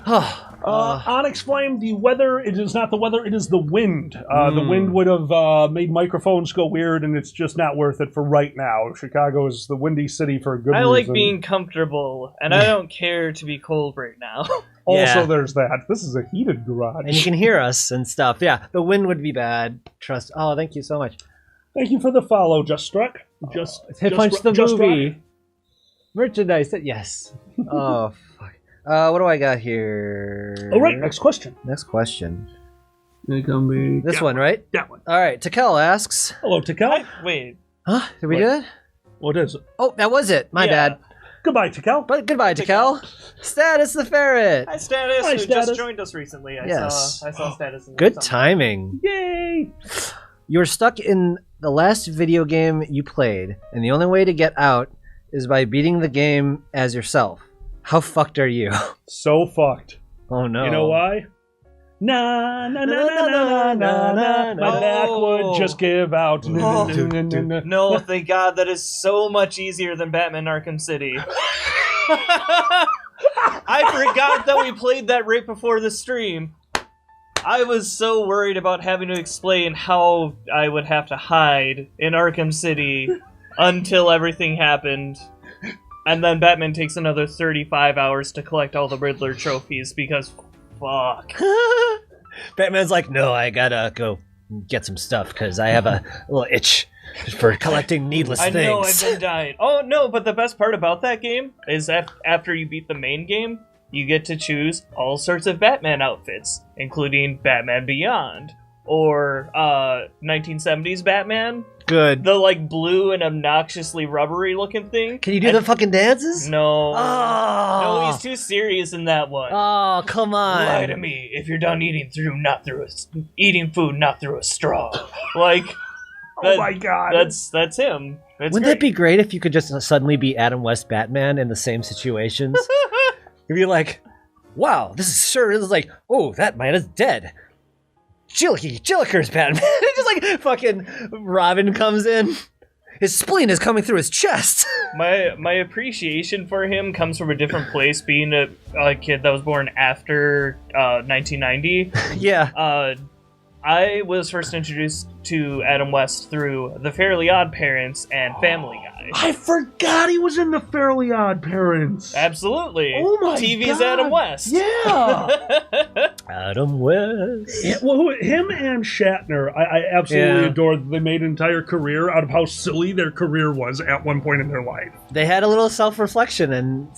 Speaker 3: OnyxFlame, the weather, it is not the weather, it is the wind. The wind would have made microphones go weird, and it's just not worth it for right now. Chicago is the windy city for a good reason.
Speaker 4: I like being comfortable, and I don't care to be cold right now.
Speaker 3: Also, there's that. This is a heated garage.
Speaker 2: And you can hear us and stuff. Yeah, the wind would be bad. Trust. Oh, thank you so much.
Speaker 3: Thank you for the follow, Just Struck.
Speaker 2: Hit punch the movie. Merchandise. Yes. Oh, fuck. What do I got here?
Speaker 3: All right, next question.
Speaker 2: Next question.
Speaker 3: This
Speaker 2: one, right?
Speaker 3: That one.
Speaker 2: All right, Takel asks.
Speaker 3: Hello, Takel.
Speaker 4: Wait.
Speaker 2: Huh? Did we do it?
Speaker 3: What is it?
Speaker 2: Oh, that was it. My bad.
Speaker 3: Goodbye, Takel.
Speaker 2: But goodbye, Takel. Status the Ferret.
Speaker 4: Hi, Status.
Speaker 3: Hi,
Speaker 4: Who
Speaker 3: Status.
Speaker 4: just joined us recently. I saw Status. In
Speaker 2: Good
Speaker 4: something.
Speaker 2: timing.
Speaker 3: Yay!
Speaker 2: You're stuck in the last video game you played, and the only way to get out is by beating the game as yourself. How fucked are you?
Speaker 3: So fucked.
Speaker 2: Oh no.
Speaker 3: You know why? Na na na na na na na. My back would just give out.
Speaker 4: No, thank God. That is so much easier than Batman Arkham City. I forgot that we played that right before the stream. I was so worried about having to explain how I would have to hide in Arkham City until everything happened. And then Batman takes another 35 hours to collect all the Riddler trophies because fuck.
Speaker 2: Batman's like, no, I gotta go get some stuff because I have a little itch for collecting needless things.
Speaker 4: I know, I've been dying. Oh, no, but the best part about that game is that after you beat the main game, you get to choose all sorts of Batman outfits, including Batman Beyond, or 1970s Batman.
Speaker 2: Good.
Speaker 4: The, like, blue and obnoxiously rubbery looking thing.
Speaker 2: Can you do the fucking dances?
Speaker 4: No.
Speaker 2: Oh.
Speaker 4: No, he's too serious in that one.
Speaker 2: Oh, come on.
Speaker 4: Lie to me if you're done eating eating food, not through a straw. Like,
Speaker 3: Oh my God.
Speaker 4: That's him.
Speaker 2: Wouldn't that be great if you could just suddenly be Adam West Batman in the same situations? You'd be like, wow, this is like, oh, that man is dead. Jilliker's Batman. Just like fucking Robin comes in. His spleen is coming through his chest.
Speaker 4: My appreciation for him comes from a different place, being a kid that was born after 1990.
Speaker 2: Yeah.
Speaker 4: I was first introduced to Adam West through The Fairly Odd Parents and Family Guy.
Speaker 3: I forgot he was in The Fairly Odd Parents.
Speaker 4: Absolutely.
Speaker 3: Oh my
Speaker 4: TV's
Speaker 3: God.
Speaker 4: Adam West.
Speaker 3: Yeah.
Speaker 2: Adam West.
Speaker 3: Yeah, well, him and Shatner, I absolutely adore that they made an entire career out of how silly their career was at one point in their life.
Speaker 2: They had a little self-reflection and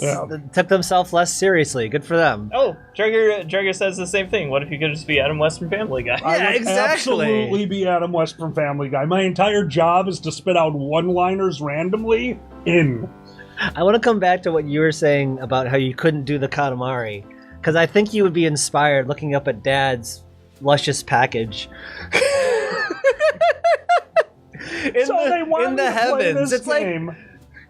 Speaker 2: took themselves less seriously. Good for them.
Speaker 4: Oh, Draggor says the same thing. What if you could just be Adam West from Family Guy?
Speaker 3: I would absolutely be Adam West from Family Guy. My entire job is to spit out one-liners randomly in.
Speaker 2: I want to come back to what you were saying about how you couldn't do the Katamari. Because I think you would be inspired looking up at Dad's luscious package. in the heavens. It's
Speaker 3: game.
Speaker 2: Like,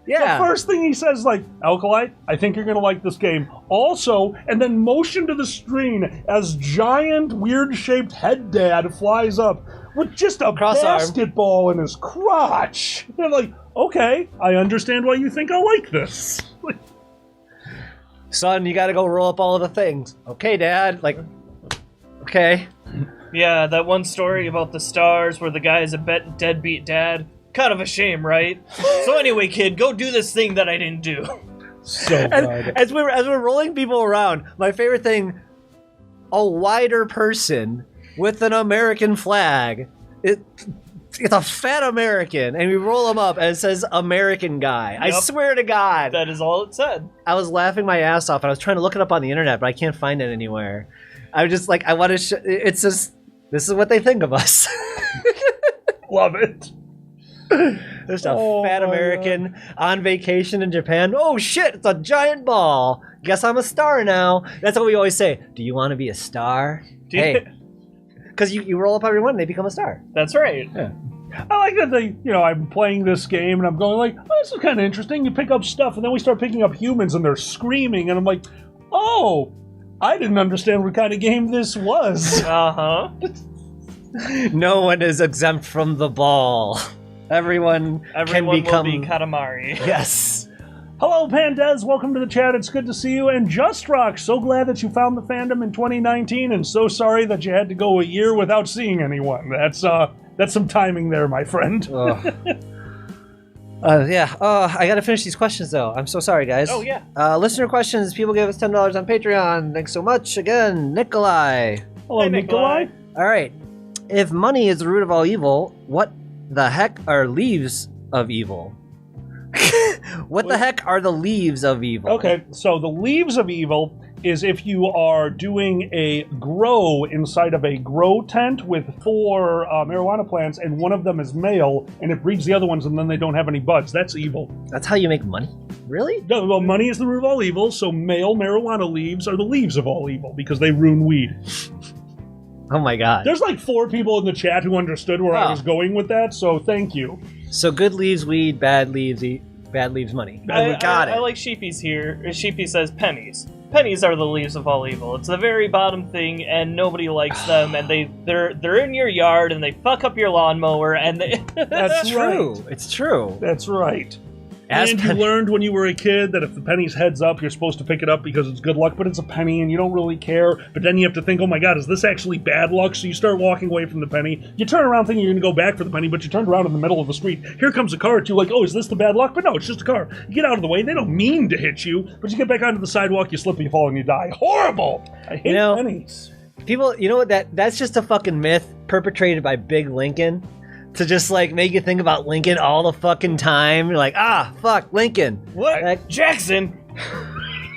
Speaker 2: yeah.
Speaker 3: The first thing he says is like, Alkali, I think you're going to like this game. Also, and then motion to the screen as giant, weird-shaped head dad flies up with just a basketball in his crotch. And I'm like, okay, I understand why you think I like this.
Speaker 2: Son, you got to go roll up all of the things. Okay, Dad. Like, okay.
Speaker 4: Yeah, that one story about the stars where the guy is a deadbeat dad. Kind of a shame, right? So anyway, kid, go do this thing that I didn't do.
Speaker 3: So good.
Speaker 2: As we're rolling people around, my favorite thing, a wider person with an American flag. It's a fat American, and we roll him up, and it says American guy. Yep. I swear to God.
Speaker 4: That is all it said.
Speaker 2: I was laughing my ass off, and I was trying to look it up on the internet, but I can't find it anywhere. I was just like, I want to it's just, this is what they think of us.
Speaker 3: Love it.
Speaker 2: There's a fat American on vacation in Japan. Oh shit, it's a giant ball. Guess I'm a star now. That's what we always say. Do you want to be a star? Hey. Because you roll up everyone and they become a star.
Speaker 4: That's right.
Speaker 3: Yeah. I like that I'm playing this game and I'm going like, oh, this is kind of interesting. You pick up stuff and then we start picking up humans and they're screaming and I'm like, oh, I didn't understand what kind of game this was.
Speaker 4: Uh-huh.
Speaker 2: No one is exempt from the ball. Everyone can become...
Speaker 4: will be Katamari.
Speaker 2: Yes.
Speaker 3: Hello, Pandez. Welcome to the chat. It's good to see you. And Just Rock, so glad that you found the fandom in 2019, and so sorry that you had to go a year without seeing anyone. That's some timing there, my friend.
Speaker 2: I gotta finish these questions though. I'm so sorry, guys.
Speaker 4: Oh yeah.
Speaker 2: Listener questions. People gave us $10 on Patreon. Thanks so much. Again, Nicolai.
Speaker 3: Hello,
Speaker 4: Hi,
Speaker 3: Nicolai.
Speaker 2: All right. If money is the root of all evil, what the heck are leaves of evil? What the heck are the leaves of evil?
Speaker 3: Okay, so the leaves of evil is if you are doing a grow inside of a grow tent with 4 marijuana plants, and one of them is male, and it breeds the other ones, and then they don't have any buds. That's evil.
Speaker 2: That's how you make money? Really?
Speaker 3: No, well, money is the root of all evil, so male marijuana leaves are the leaves of all evil, because they ruin weed.
Speaker 2: Oh my god.
Speaker 3: There's like 4 people in the chat who understood where I was going with that, so thank you.
Speaker 2: So good leaves weed, bad leaves money. Got it.
Speaker 4: I like Sheepy's here. Sheepy says pennies. Pennies are the leaves of all evil. It's the very bottom thing, and nobody likes them. And they're in your yard, and they fuck up your lawnmower. And they
Speaker 3: That's
Speaker 2: true.
Speaker 3: right.
Speaker 2: It's true.
Speaker 3: That's right.
Speaker 2: As
Speaker 3: and you learned when you were a kid that if the penny's heads up, you're supposed to pick it up because it's good luck, but it's a penny and you don't really care. But then you have to think, oh my god, is this actually bad luck? So you start walking away from the penny. You turn around thinking you're going to go back for the penny, but you turned around in the middle of the street. Here comes a car or two, like, oh, is this the bad luck? But no, it's just a car. You get out of the way. They don't mean to hit you, but you get back onto the sidewalk, you slip, you fall, and you die. Horrible! I hate pennies.
Speaker 2: People, you know what? That's just a fucking myth perpetrated by Big Lincoln. To just like make you think about Lincoln all the fucking time. You're like, fuck, Lincoln.
Speaker 4: What?
Speaker 2: Like,
Speaker 4: Jackson!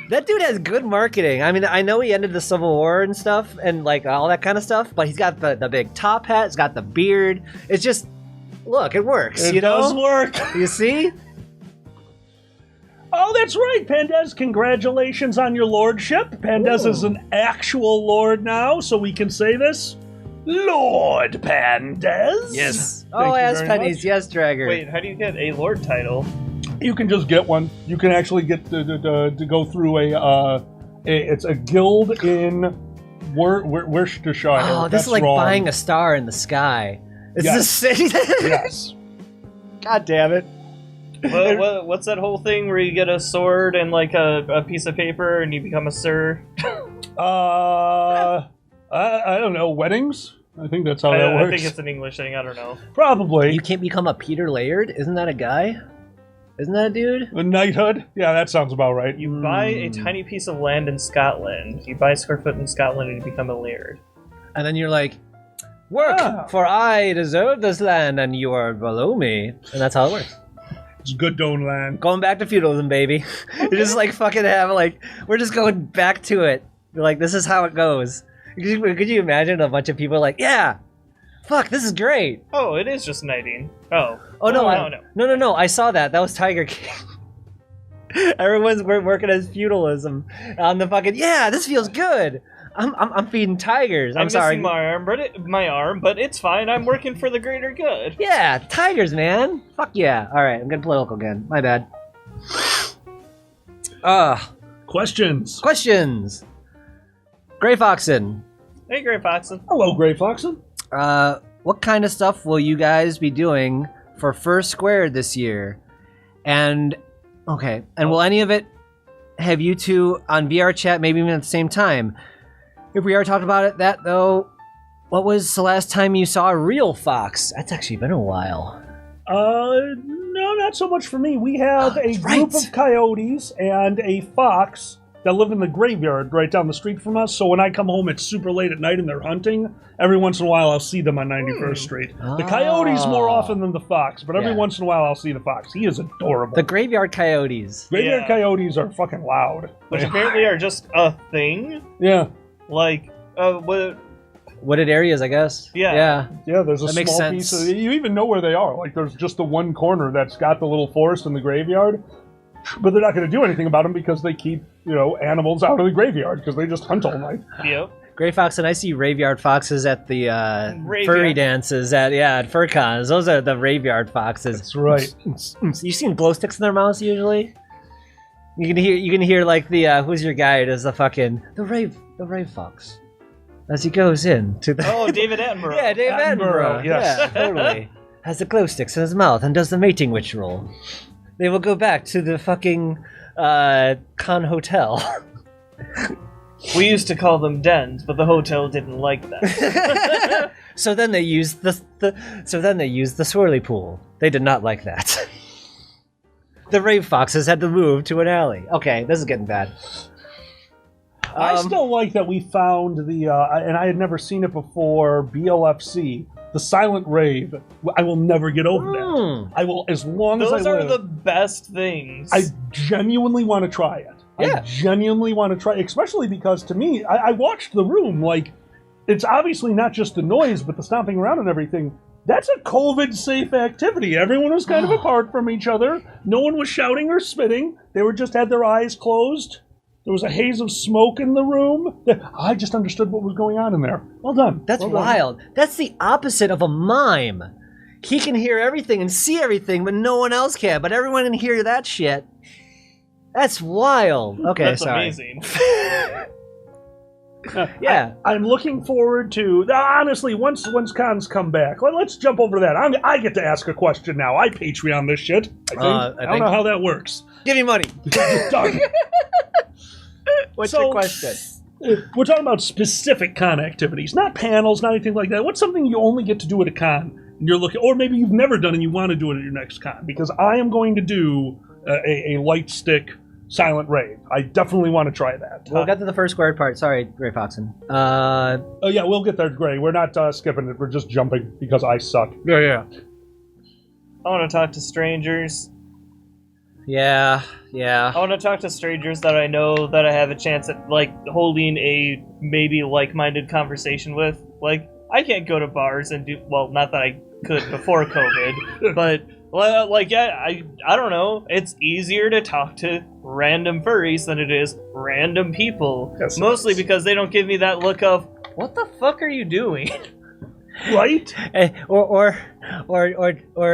Speaker 2: That dude has good marketing. I mean, I know he ended the Civil War and stuff and like all that kind of stuff, but he's got the big top hat, he's got the beard. It's just, look, it works,
Speaker 3: It
Speaker 2: you know?
Speaker 3: does work.
Speaker 2: You see?
Speaker 3: Oh, that's right, Pandez. Congratulations on your lordship. Pandez is an actual lord now, so we can say this. Lord Pandez.
Speaker 2: Yes.
Speaker 3: Thank you
Speaker 2: Ass
Speaker 3: very
Speaker 2: pennies,
Speaker 3: much.
Speaker 2: yes, Draggor.
Speaker 4: Wait, how do you get a lord title?
Speaker 3: You can just get one. You can actually get to go through it's a guild in Worcestershire.
Speaker 2: Oh, this is like buying a star in the sky. It's the city.
Speaker 3: Yes.
Speaker 2: God damn it.
Speaker 4: What's that whole thing where you get a sword and like a piece of paper and you become a sir?
Speaker 3: I don't know. Weddings? I think that's how that works.
Speaker 4: I think it's an English thing. I don't know.
Speaker 3: Probably.
Speaker 2: You can't become a Peter Laird? Isn't that a guy? Isn't that a dude?
Speaker 3: A knighthood? Yeah, that sounds about right.
Speaker 4: You buy a tiny piece of land in Scotland. You buy a square foot in Scotland and you become a laird.
Speaker 2: And then you're like, work, for I deserve this land and you are below me. And that's how it works.
Speaker 3: It's good don't land.
Speaker 2: Going back to feudalism, baby. You just like fucking have like, we're just going back to it. You're like, this is how it goes. Could you imagine a bunch of people like, yeah, fuck, this is great.
Speaker 4: Oh, it is just knighting. Oh
Speaker 2: No. I saw that. That was Tiger King. Everyone's working as feudalism on the fucking. Yeah, this feels good. I'm feeding tigers. I'm sorry.
Speaker 4: Missing my arm, but it's fine. I'm working for the greater good.
Speaker 2: Yeah, tigers, man. Fuck yeah. All right, I'm getting political again. My bad.
Speaker 3: Questions.
Speaker 2: GreyFoxen.
Speaker 4: Hey, GreyFoxen.
Speaker 3: Hello, GreyFoxen.
Speaker 2: What kind of stuff will you guys be doing for First Squared this year? And will any of it have you two on VR chat, maybe even at the same time? If we are talking about it, that though, what was the last time you saw a real fox? That's actually been a while.
Speaker 3: No, not so much for me. We have a group of coyotes and a fox that live in the graveyard right down the street from us. So when I come home, it's super late at night and they're hunting. Every once in a while, I'll see them on 91st Street. The coyotes more often than the fox, but every once in a while, I'll see the fox. He is adorable.
Speaker 2: The graveyard coyotes.
Speaker 3: Graveyard coyotes are fucking loud.
Speaker 4: Which apparently are just a thing.
Speaker 3: Yeah.
Speaker 4: Like,
Speaker 2: wooded areas, I guess.
Speaker 4: Yeah.
Speaker 3: Yeah, there's a
Speaker 2: that makes
Speaker 3: small
Speaker 2: sense.
Speaker 3: piece of, you even know where they are. Like, there's just the one corner that's got the little forest in the graveyard. But they're not going to do anything about them because they keep, animals out of the graveyard because they just hunt all night.
Speaker 4: Yep.
Speaker 2: GreyFoxen, I see raveyard foxes at the furry dances at FurCons. Those are the raveyard foxes.
Speaker 3: That's right.
Speaker 2: You seen glow sticks in their mouths usually? You can hear like the who's your guy? Does the fucking the rave fox as he goes in to the
Speaker 4: David Attenborough.
Speaker 2: Yeah, David Attenborough.
Speaker 3: Yes.
Speaker 2: Yeah, totally. Has the glow sticks in his mouth and does the mating ritual. They will go back to the fucking con hotel.
Speaker 4: We used to call them dens, but the hotel didn't like that.
Speaker 2: So then they used the swirly pool. They did not like that. The rave foxes had to move to an alley. Okay, this is getting bad.
Speaker 3: I still like that we found the, and I had never seen it before, BLFC, the silent rave. I will never get over that. I will, as long as I live.
Speaker 4: Those are the best things.
Speaker 3: I genuinely want to try it.
Speaker 2: Yeah.
Speaker 3: I genuinely want to try it, especially because to me, I watched the room, like, it's obviously not just the noise, but the stomping around and everything. That's a COVID-safe activity. Everyone was kind of apart from each other. No one was shouting or spitting. They were just had their eyes closed. There was a haze of smoke in the room. I just understood what was going on in there. Well done.
Speaker 2: That's
Speaker 3: well done.
Speaker 2: wild. That's the opposite of a mime. He can hear everything and see everything, but no one else can. But everyone can hear that shit. That's wild. Okay,
Speaker 4: That's
Speaker 2: sorry.
Speaker 4: amazing.
Speaker 2: Yeah.
Speaker 3: I'm looking forward to, honestly, once cons come back, let's jump over to that. I get to ask a question now. I Patreon this shit, I think. I don't know how that works.
Speaker 2: Give me money.
Speaker 3: Done.
Speaker 2: What's your question?
Speaker 3: We're talking about specific con activities, not panels, not anything like that. What's something you only get to do at a con, and you're looking, or maybe you've never done and you want to do it at your next con? Because I am going to do a light stick silent rave. I definitely want to try that.
Speaker 2: We'll get to the first squared part. Sorry, GreyFoxen.
Speaker 3: Oh yeah, we'll get there, Grey. We're not skipping it. We're just jumping because I suck.
Speaker 2: Yeah.
Speaker 4: I want to talk to strangers.
Speaker 2: Yeah.
Speaker 4: I want to talk to strangers that I know that I have a chance at, like, holding a maybe like-minded conversation with. Like, I can't go to bars and do, well, not that I could before COVID, but, like, yeah, I don't know. It's easier to talk to random furries than it is random people.
Speaker 3: Yes,
Speaker 4: Mostly because they don't give me that look of, what the fuck are you doing?
Speaker 3: Right?
Speaker 2: Or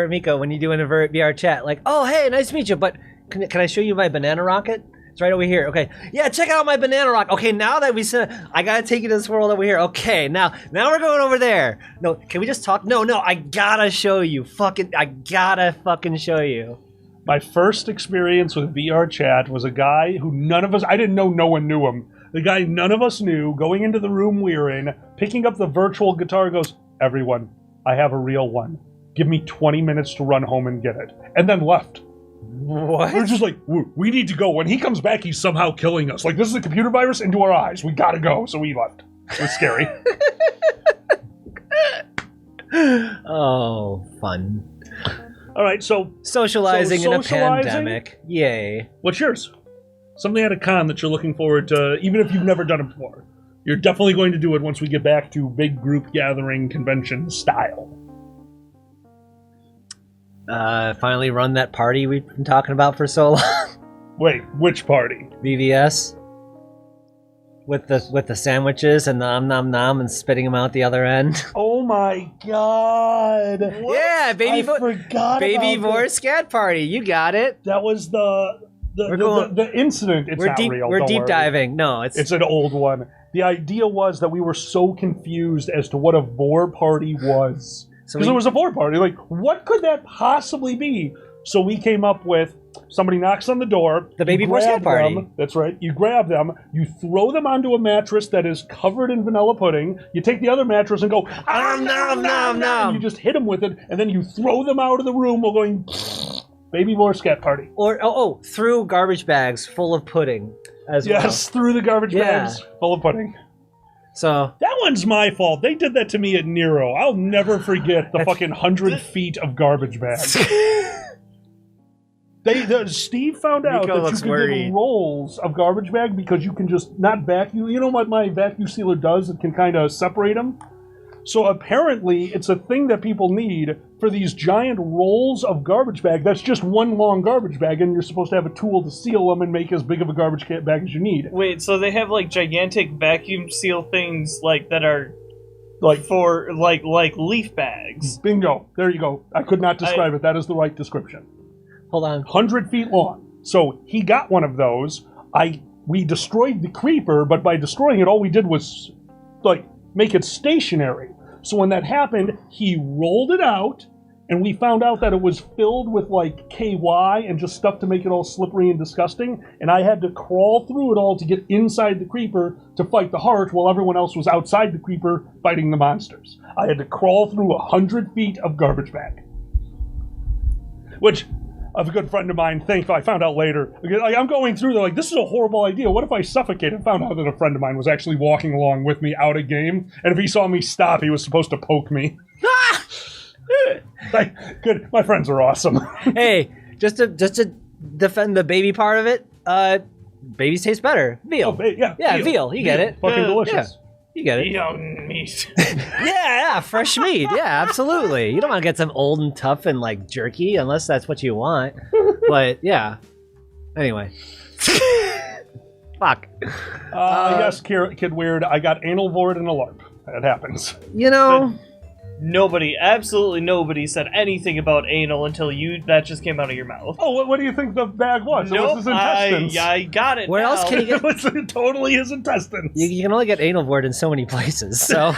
Speaker 2: Miko, when you do an avert VR chat, like, oh, hey, nice to meet you, but can I show you my banana rocket? It's right over here. Okay. Yeah, check out my banana rocket. Okay, now that we said, I gotta take you to this world over here. Okay, now we're going over there. No, can we just talk? No, I gotta show you. I gotta fucking show you.
Speaker 3: My first experience with VR chat was a guy who I didn't know no one knew him. The guy none of us knew, going into the room we were in, picking up the virtual guitar, goes, everyone, I have a real one. Give me 20 minutes to run home and get it. And then left.
Speaker 2: What?
Speaker 3: We're just like, we need to go. When he comes back, he's somehow killing us. Like, this is a computer virus into our eyes. We gotta go. So we left. It was scary.
Speaker 2: Oh, fun.
Speaker 3: All right, so...
Speaker 2: Socializing in a pandemic. Yay.
Speaker 3: What's yours? Something at a con that you're looking forward to, even if you've never done it before. You're definitely going to do it once we get back to big group gathering convention style.
Speaker 2: Finally run that party we've been talking about for so long.
Speaker 3: Wait, which party?
Speaker 2: VVS. With the sandwiches and the nom and spitting them out the other end.
Speaker 3: Oh my god!
Speaker 2: What? Yeah,
Speaker 3: I forgot
Speaker 2: baby
Speaker 3: about
Speaker 2: Vore
Speaker 3: that.
Speaker 2: Scat party. You got it.
Speaker 3: That was the incident. It's not real.
Speaker 2: We're
Speaker 3: don't
Speaker 2: deep
Speaker 3: worry.
Speaker 2: diving. No, it's
Speaker 3: an old one. The idea was that we were so confused as to what a Vore party was. Because it was a Vore party. Like, what could that possibly be? So we came up with, somebody knocks on the door.
Speaker 2: The baby Vore Scat party.
Speaker 3: That's right. You grab them, you throw them onto a mattress that is covered in vanilla pudding. You take the other mattress and go, nom. You just hit them with it, and then you throw them out of the room while going, baby Vore Scat party.
Speaker 2: Or through garbage bags full of pudding as well.
Speaker 3: Yes, through the garbage bags full of pudding.
Speaker 2: So
Speaker 3: that one's my fault. They did that to me at Nero. I'll never forget the fucking 100 feet of garbage bags. Steve found out that you can get rolls of garbage bag because you can just not vacuum. You know what my vacuum sealer does? It can kind of separate them. So apparently, it's a thing that people need for these giant rolls of garbage bag. That's just one long garbage bag, and you're supposed to have a tool to seal them and make as big of a garbage bag as you need.
Speaker 4: Wait, so they have like gigantic vacuum seal things like that are
Speaker 3: like
Speaker 4: for like leaf bags.
Speaker 3: Bingo! There you go. I could not describe it. That is the right description.
Speaker 2: Hold on.
Speaker 3: 100 feet long. So he got one of those. We destroyed the creeper, but by destroying it, all we did was like make it stationary. So when that happened, he rolled it out, and we found out that it was filled with like KY and just stuff to make it all slippery and disgusting, and I had to crawl through it all to get inside the creeper to fight the heart while everyone else was outside the creeper fighting the monsters. I had to crawl through 100 feet of garbage bag. Which, a good friend of mine, I found out later, like, I'm going through, they're like, this is a horrible idea, what if I suffocate? And found out that a friend of mine was actually walking along with me out of game, and if he saw me stop, he was supposed to poke me. Like, good, my friends are awesome.
Speaker 2: Hey, just to defend the baby part of it, babies taste better. Veal.
Speaker 3: Yeah,
Speaker 2: veal. You get it.
Speaker 3: Fucking delicious.
Speaker 2: Yeah. You get it.
Speaker 4: Young meat.
Speaker 2: Yeah, fresh meat. Yeah, absolutely. You don't want to get some old and tough and like jerky unless that's what you want. But yeah. Anyway. Fuck.
Speaker 3: Yes, Kid Weird, I got anal vored in a LARP. That happens.
Speaker 2: You know...
Speaker 4: Absolutely nobody said anything about anal until that just came out of your mouth.
Speaker 3: Oh, what do you think the bag was?
Speaker 4: Nope,
Speaker 3: it was his intestines.
Speaker 4: I got it.
Speaker 2: Where
Speaker 4: now.
Speaker 2: else can you get...
Speaker 3: It was totally his intestines.
Speaker 2: You can only get anal vored in so many places, so...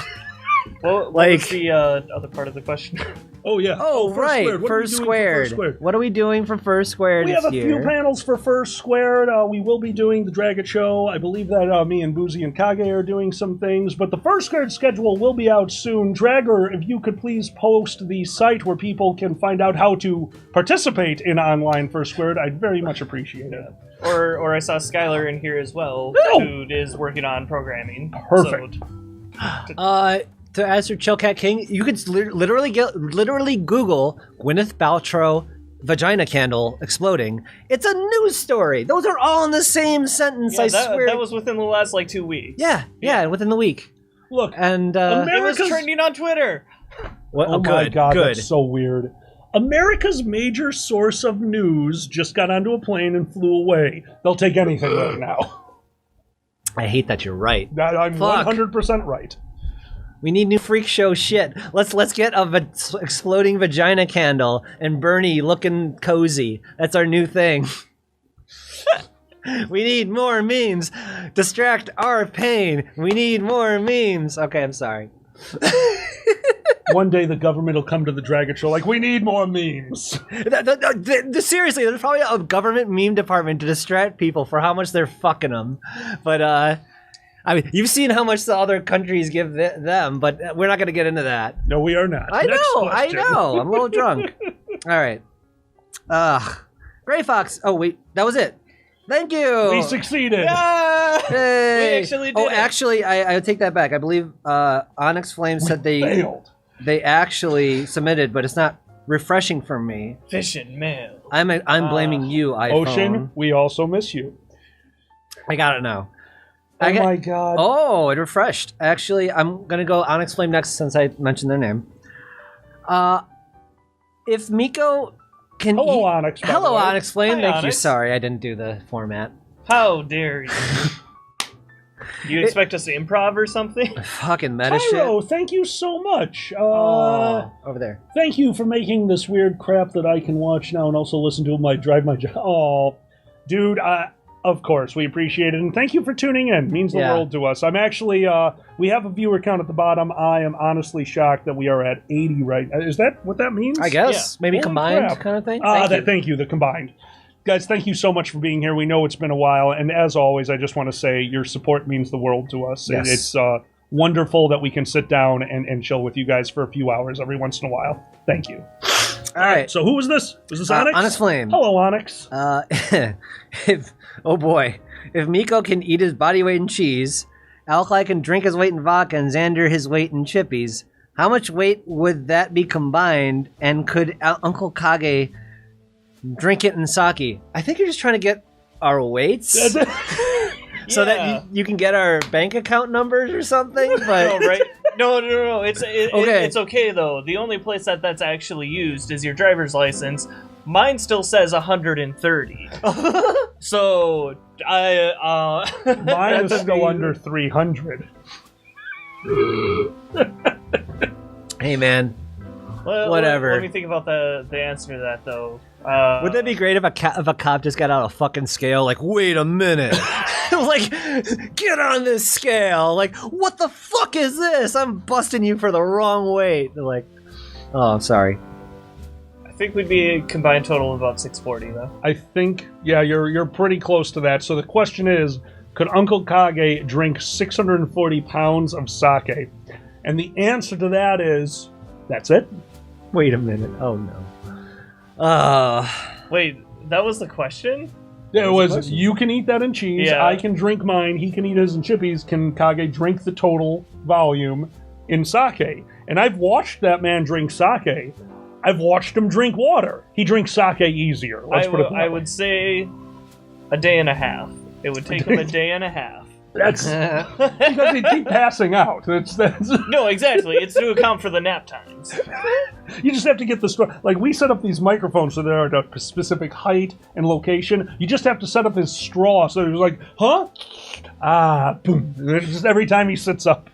Speaker 4: What
Speaker 2: like
Speaker 4: was the other part of the question?
Speaker 3: Oh, yeah.
Speaker 2: Oh, right. First Squared. What are we doing for First Squared
Speaker 3: this year? We have a few panels for First Squared. We will be doing the Dragget show. I believe that me and Boozy and Kage are doing some things, but the First Squared schedule will be out soon. Draggor, if you could please post the site where people can find out how to participate in online First Squared, I'd very much appreciate it.
Speaker 4: Or I saw Skylar in here as well, who is working on programming.
Speaker 3: Perfect.
Speaker 4: So,
Speaker 2: to answer Chillcat King, you could literally Google Gwynyth Paltrow vagina candle exploding. It's a news story. Those are all in the same sentence.
Speaker 4: yeah,
Speaker 2: I swear.
Speaker 4: That was within the last 2 weeks.
Speaker 2: Yeah, within the week.
Speaker 3: Look,
Speaker 2: and
Speaker 4: it was trending on Twitter.
Speaker 2: What?
Speaker 3: Oh my god,
Speaker 2: good.
Speaker 3: That's so weird. America's major source of news just got onto a plane and flew away. They'll take anything right now.
Speaker 2: I hate that you're right.
Speaker 3: I'm 100% right.
Speaker 2: We need new freak show shit. Let's get a exploding vagina candle and Bernie looking cozy. That's our new thing. We need more memes. Distract our pain. We need more memes. Okay, I'm sorry.
Speaker 3: One day the government will come to the Dragget show like, we need more memes.
Speaker 2: Seriously, there's probably a government meme department to distract people for how much they're fucking them. But, I mean, you've seen how much the other countries give them, but we're not going to get into that.
Speaker 3: No, we are not.
Speaker 2: I know. I'm a little drunk. All right. GreyFoxen. Oh, wait. That was it. Thank you.
Speaker 3: We succeeded.
Speaker 4: Yeah!
Speaker 2: Hey.
Speaker 4: We actually did
Speaker 2: Oh,
Speaker 4: it.
Speaker 2: actually, I take that back. I believe OnyxFlame said
Speaker 3: failed.
Speaker 2: They actually submitted, but it's not refreshing for me.
Speaker 4: Fishing mail.
Speaker 2: I'm blaming you, iPhone.
Speaker 3: Ocean, we also miss you.
Speaker 2: I got it now.
Speaker 3: Oh my god.
Speaker 2: Oh, it refreshed. Actually, I'm going to go OnyxFlame next since I mentioned their name. If Miko can
Speaker 3: Hello, Onyx.
Speaker 2: Hello, OnyxFlame.
Speaker 4: Hi,
Speaker 2: Thank you.
Speaker 4: Onyx.
Speaker 2: Sorry, I didn't do the format.
Speaker 4: How dare you? You expect us to improv or something?
Speaker 2: Fucking meta
Speaker 3: Tyro,
Speaker 2: shit.
Speaker 3: thank you so much.
Speaker 2: Over there.
Speaker 3: Thank you for making this weird crap that I can watch now and also listen to my drive my job. Oh, dude, of course, we appreciate it. And thank you for tuning in. It means the world to us. I'm actually, we have a viewer count at the bottom. I am honestly shocked that we are at 80 right now. Is that what that means?
Speaker 2: I guess.
Speaker 4: Yeah.
Speaker 2: Maybe
Speaker 3: Holy
Speaker 2: combined
Speaker 3: crap.
Speaker 2: kind of thing.
Speaker 3: Thank you, the combined. Guys, thank you so much for being here. We know it's been a while. And as always, I just want to say your support means the world to us.
Speaker 2: Yes.
Speaker 3: It's wonderful that we can sit down and chill with you guys for a few hours every once in a while. Thank you.
Speaker 2: All right.
Speaker 3: So who was this? Was this Onyx?
Speaker 2: OnyxFlame.
Speaker 3: Hello, Onyx.
Speaker 2: Oh boy. If Miko can eat his body weight in cheese, Nicolai can drink his weight in vodka, and Xander his weight in chippies, how much weight would that be combined, and could Uncle Kage drink it in sake? I think you're just trying to get our weights so that you can get our bank account numbers or something. But
Speaker 4: No, right? No. It's okay though. The only place that's actually used is your driver's license. Mine still says 130. So
Speaker 3: Mine is still under 300.
Speaker 2: hey, man,
Speaker 4: well,
Speaker 2: whatever.
Speaker 4: Let me think about the answer to that though.
Speaker 2: Would that be great if a cop just got out a fucking scale? Like, wait a minute. Like, get on this scale. Like, what the fuck is this? I'm busting you for the wrong weight. They're like, oh, I'm sorry.
Speaker 4: think we'd be a combined total of about 640, though.
Speaker 3: I think, yeah, you're pretty close to that. So the question is, could Uncle Kage drink 640 pounds of sake? And the answer to that is, that's it.
Speaker 2: Wait a minute. Oh, no.
Speaker 4: Wait, that was the question?
Speaker 3: Yeah, it was, you can eat that in cheese,
Speaker 4: Yeah.
Speaker 3: I can drink mine, he can eat his in chippies, can Kage drink the total volume in sake? And I've watched that man drink sake. I've watched him drink water. He drinks sake easier. Let's put it that way.
Speaker 4: I would say a day and a half. It would take him a day and a half.
Speaker 3: That's because he'd keep passing out. That's
Speaker 4: No, exactly. It's to account for the nap times.
Speaker 3: You just have to get the straw. Like, we set up these microphones so they're at a specific height and location. You just have to set up his straw so he was like, huh? Ah, boom. Just every time he sits up.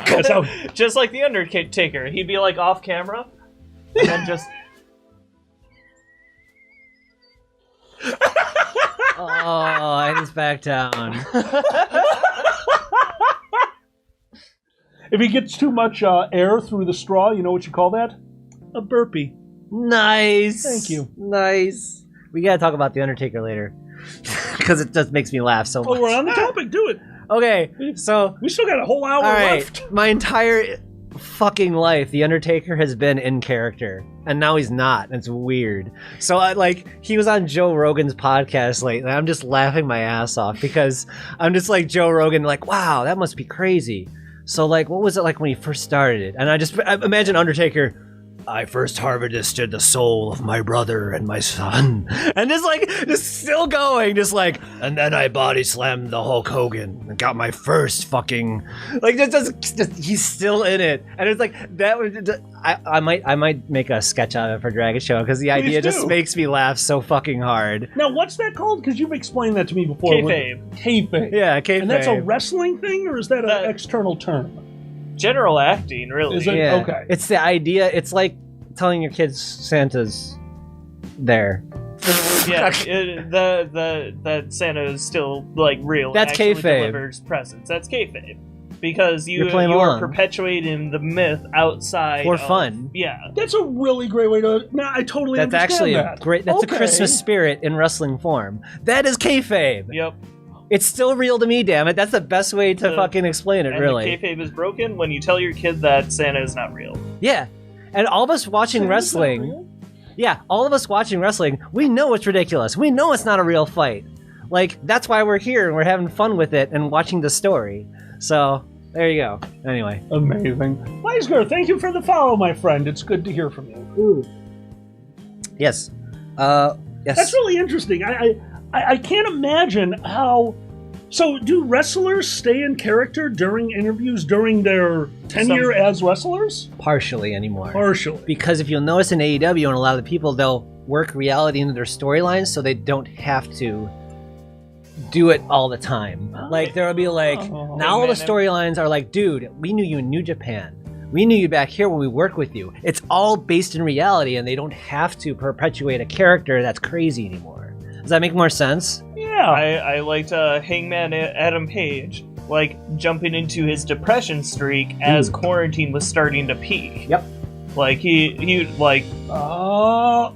Speaker 3: That's how.
Speaker 4: Just like the Undertaker. He'd be like off camera, and then just...
Speaker 2: Oh, and he's back down.
Speaker 3: If he gets too much air through the straw, you know what you call that? A burpee.
Speaker 2: Nice.
Speaker 3: Thank you.
Speaker 2: Nice. We gotta talk about the Undertaker later. Because it just makes me laugh so much.
Speaker 3: Oh, we're on the topic. Do it.
Speaker 2: Okay, so...
Speaker 3: We still got a whole hour left.
Speaker 2: My entire fucking life, the Undertaker has been in character. And now he's not. It's weird. So, he was on Joe Rogan's podcast lately. I'm just laughing my ass off because I'm just like Joe Rogan, like, wow, that must be crazy. So, what was it like when he first started? And I imagine Undertaker, I first harvested the soul of my brother and my son. And just still going, and then I body slammed the Hulk Hogan and got my first fucking, just he's still in it. And it's that would, I might make a sketch out of it for Dragget Show, because the idea just makes me laugh so fucking hard.
Speaker 3: Now, what's that called? Because you've explained that to me before.
Speaker 4: Kayfabe.
Speaker 3: Kayfabe.
Speaker 2: Yeah, kayfabe.
Speaker 3: And that's a wrestling thing, or is that an external term?
Speaker 4: General acting, really.
Speaker 3: Is it?
Speaker 2: Yeah.
Speaker 3: Okay.
Speaker 2: It's the idea. It's like telling your kids Santa's there.
Speaker 4: Yeah, that Santa is still real.
Speaker 2: That's
Speaker 4: actually
Speaker 2: kayfabe.
Speaker 4: Delivers presents. That's kayfabe. Because you
Speaker 2: playing
Speaker 4: are
Speaker 2: along.
Speaker 4: perpetuating the myth outside
Speaker 2: For
Speaker 4: of-
Speaker 2: fun.
Speaker 4: Yeah.
Speaker 3: That's a really great way to. No, I totally
Speaker 2: That's
Speaker 3: understand
Speaker 2: actually
Speaker 3: that.
Speaker 2: great. That's
Speaker 3: Okay.
Speaker 2: a Christmas spirit in wrestling form. That is kayfabe.
Speaker 4: Yep.
Speaker 2: It's still real to me, damn it. That's the best way to fucking explain it,
Speaker 4: And
Speaker 2: really.
Speaker 4: the kayfabe is broken when you tell your kid that Santa is not real.
Speaker 2: Yeah. And all of us watching wrestling, all of us watching wrestling, we know it's ridiculous. We know it's not a real fight. That's why we're here and we're having fun with it and watching the story. So, there you go. Anyway.
Speaker 3: Amazing. Weisger, thank you for the follow, my friend. It's good to hear from you.
Speaker 2: Ooh. Yes. Yes.
Speaker 3: That's really interesting. I can't imagine how. So, do wrestlers stay in character during interviews during their tenure as wrestlers?
Speaker 2: Partially anymore.
Speaker 3: Partially.
Speaker 2: Because if you'll notice in AEW and a lot of the people, they'll work reality into their storylines so they don't have to do it all the time. There'll be now all the storylines are dude, we knew you in New Japan. We knew you back here when we worked with you. It's all based in reality and they don't have to perpetuate a character that's crazy anymore. Does that make more sense?
Speaker 3: Yeah.
Speaker 4: I liked Hangman Adam Page, jumping into his depression streak as quarantine was starting to peak.
Speaker 2: Yep.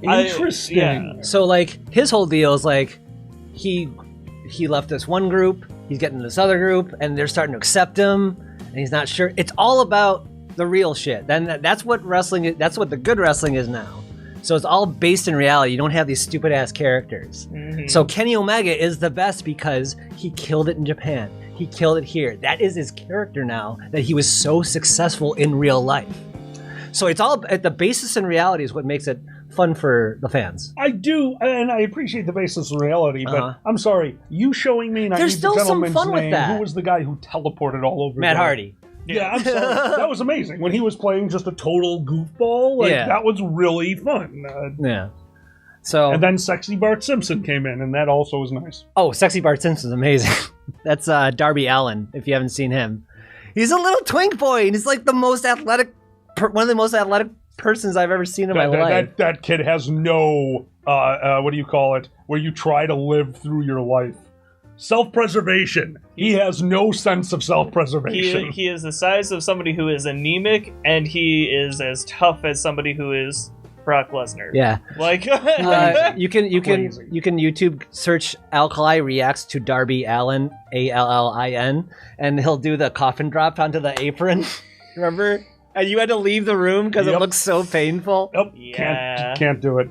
Speaker 3: Interesting.
Speaker 4: Yeah.
Speaker 2: So his whole deal is he left this one group, he's getting this other group, and they're starting to accept him, and he's not sure. It's all about the real shit. Then that's what wrestling is. That's what the good wrestling is now. So it's all based in reality. You don't have these stupid ass characters.
Speaker 4: Mm-hmm.
Speaker 2: So Kenny Omega is the best because he killed it in Japan. He killed it here. That is his character now, that he was so successful in real life. So it's all at the basis in reality is what makes it fun for the fans.
Speaker 3: I do, and I appreciate the basis of reality, but I'm sorry, you showing me, and I
Speaker 2: There's
Speaker 3: need
Speaker 2: still
Speaker 3: the
Speaker 2: some
Speaker 3: gentleman's
Speaker 2: fun with
Speaker 3: name,
Speaker 2: that.
Speaker 3: who was the guy who teleported all over
Speaker 2: Matt
Speaker 3: there?
Speaker 2: Hardy.
Speaker 3: Yeah, I'm sorry. That was amazing. When he was playing just a total goofball, that was really fun.
Speaker 2: Yeah. So
Speaker 3: and then Sexy Bart Simpson came in, and that also was nice.
Speaker 2: Oh, Sexy Bart Simpson's amazing. That's Darby Allin, if you haven't seen him. He's a little twink boy, and he's the most athletic, one of the most athletic persons I've ever seen in my life.
Speaker 3: That kid has no, what do you call it, where you try to live through your life. Self-preservation. He has no sense of self-preservation.
Speaker 4: He is the size of somebody who is anemic, and he is as tough as somebody who is Brock Lesnar.
Speaker 2: Yeah.
Speaker 4: Like
Speaker 2: You can
Speaker 3: Crazy.
Speaker 2: YouTube search Alkali reacts to Darby Allin, Allin, and he'll do the coffin drop onto the apron. Remember? And you had to leave the room because it
Speaker 3: Yep.
Speaker 2: looks so painful.
Speaker 3: Nope,
Speaker 4: Yeah.
Speaker 3: can't do it.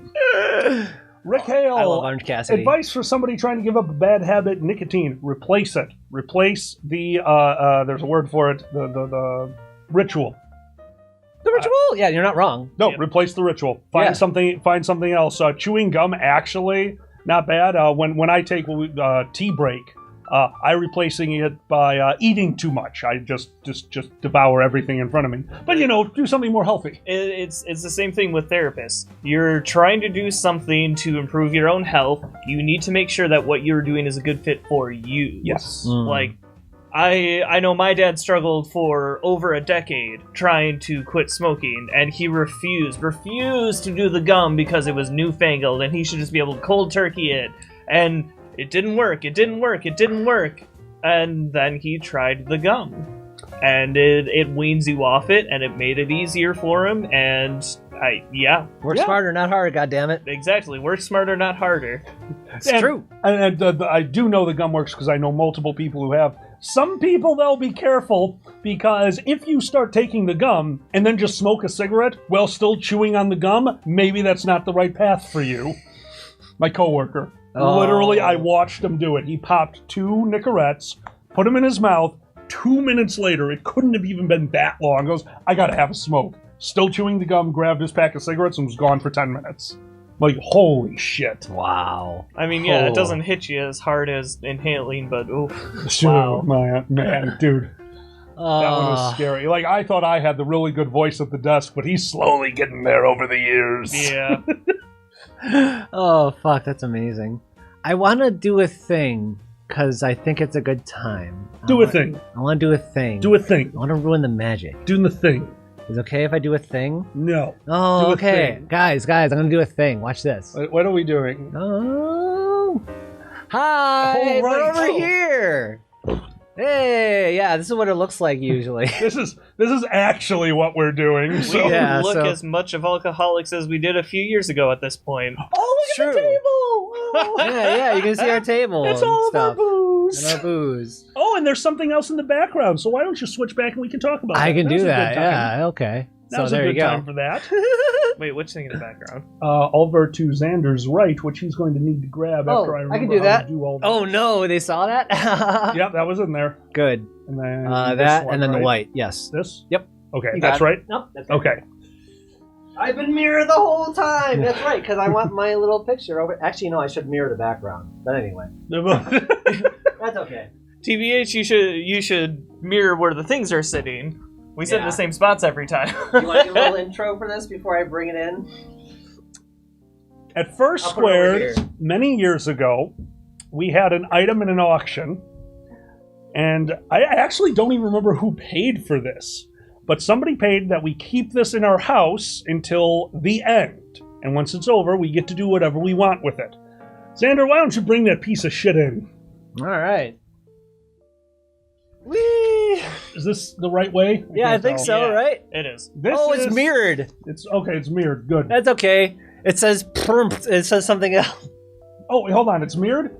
Speaker 3: Rick Hale.
Speaker 2: I love Orange Cassidy.
Speaker 3: Advice for somebody trying to give up a bad habit: nicotine. Replace it. Replace the. There's a word for it. The ritual.
Speaker 2: The ritual? Yeah, you're not wrong.
Speaker 3: No,
Speaker 4: Yeah.
Speaker 3: replace the ritual. Find something. Find something else. Chewing gum actually not bad. When I take tea break, I replacing it by eating too much. I just devour everything in front of me. But do something more healthy.
Speaker 4: It's the same thing with therapists. You're trying to do something to improve your own health. You need to make sure that what you're doing is a good fit for you.
Speaker 3: Yes.
Speaker 4: Like, I know my dad struggled for over a decade trying to quit smoking, and he refused to do the gum because it was newfangled, and he should just be able to cold turkey it. And it didn't work. And then he tried the gum. And it weans you off it, and it made it easier for him, and
Speaker 2: Work smarter, not harder, goddammit.
Speaker 4: exactly. Work smarter, not harder.
Speaker 2: It's true.
Speaker 3: And I do know the gum works because I know multiple people who have. Some people, though, be careful, because if you start taking the gum and then just smoke a cigarette while still chewing on the gum, maybe that's not the right path for you. My coworker.
Speaker 2: Oh.
Speaker 3: Literally, I watched him do it. He popped 2 Nicorettes, put them in his mouth. 2 minutes later, it couldn't have even been that long. Goes, I gotta have a smoke. Still chewing the gum, grabbed his pack of cigarettes, and was gone for 10 minutes. Like, holy shit.
Speaker 2: Wow.
Speaker 4: I mean, yeah,
Speaker 2: Oh.
Speaker 4: it doesn't hit you as hard as inhaling, but oof.
Speaker 3: Oh,
Speaker 4: Wow.
Speaker 3: man, dude. That one was scary. Like, I thought I had the really good voice at the desk, but he's slowly getting there over the years.
Speaker 4: Yeah.
Speaker 2: Oh, fuck, that's amazing. I want to do a thing because I think it's a good time.
Speaker 3: Do a thing.
Speaker 2: I want to do a thing.
Speaker 3: Do a thing.
Speaker 2: I want to ruin the magic.
Speaker 3: Do the thing.
Speaker 2: Is it okay if I do a thing?
Speaker 3: No.
Speaker 2: Oh,
Speaker 3: Do a
Speaker 2: okay.
Speaker 3: thing.
Speaker 2: Guys, I'm going to do a thing. Watch this.
Speaker 3: What are we doing?
Speaker 2: Oh. Hi,
Speaker 3: Oh, right.
Speaker 2: we're over
Speaker 3: Oh.
Speaker 2: here. Hey, yeah, this is what it looks like usually.
Speaker 3: This is actually what we're doing.
Speaker 4: We
Speaker 3: So.
Speaker 2: Yeah,
Speaker 4: look
Speaker 2: so-
Speaker 4: as much of alcoholics as we did a few years ago at this point.
Speaker 3: Oh, look at the
Speaker 2: True.
Speaker 3: table! Oh.
Speaker 2: Yeah, you can see our table
Speaker 3: It's
Speaker 2: and
Speaker 3: all of our
Speaker 2: stuff.
Speaker 3: booze.
Speaker 2: And our booze.
Speaker 3: Oh, and there's something else in the background. So why don't you switch back and we can talk about
Speaker 2: I
Speaker 3: that?
Speaker 2: can
Speaker 3: Now's
Speaker 2: do
Speaker 3: a good
Speaker 2: that.
Speaker 3: time.
Speaker 2: Yeah, okay. So
Speaker 3: Now's
Speaker 2: there
Speaker 3: a
Speaker 2: you
Speaker 3: good
Speaker 2: go.
Speaker 3: time for that.
Speaker 4: Wait, which thing in the background?
Speaker 3: Over to Xander's right, which he's going to need to grab
Speaker 2: Oh,
Speaker 3: after I remember
Speaker 2: I can do
Speaker 3: how
Speaker 2: that.
Speaker 3: to do all
Speaker 2: Oh no, they saw that?
Speaker 3: Yep, that was in there.
Speaker 2: Good.
Speaker 3: And then this
Speaker 2: That
Speaker 3: one,
Speaker 2: and then the
Speaker 3: right?
Speaker 2: white. Yes.
Speaker 3: This?
Speaker 2: Yep.
Speaker 3: Okay,
Speaker 2: You
Speaker 3: that's
Speaker 2: got it.
Speaker 3: right?
Speaker 2: Nope. That's
Speaker 3: Okay.
Speaker 2: I've been mirrored the whole time. That's right, because I want my little picture over. Actually, no, I should mirror the background. But anyway, that's okay.
Speaker 4: TBH, you should mirror where the things are sitting. We sit in
Speaker 2: Yeah.
Speaker 4: the same spots every time.
Speaker 2: You want to do a little intro for this before I bring it in?
Speaker 3: At First
Speaker 2: I'll put it over
Speaker 3: Squared,
Speaker 2: here.
Speaker 3: many years ago, we had an item in an auction, and I actually don't even remember who paid for this, but somebody paid that we keep this in our house until the end, and once it's over, we get to do whatever we want with it. Xander, why don't you bring that piece of shit in?
Speaker 2: All right. Whee!
Speaker 3: Is this the right way?
Speaker 2: Yeah, I
Speaker 3: can't
Speaker 2: think
Speaker 3: tell.
Speaker 2: so,
Speaker 4: Yeah.
Speaker 2: right?
Speaker 4: It is.
Speaker 3: This
Speaker 2: Oh, it's
Speaker 3: is-
Speaker 2: mirrored.
Speaker 3: It's okay. It's mirrored. Good.
Speaker 2: That's okay. It says prompt. It says something else.
Speaker 3: Oh, wait, hold on. It's mirrored.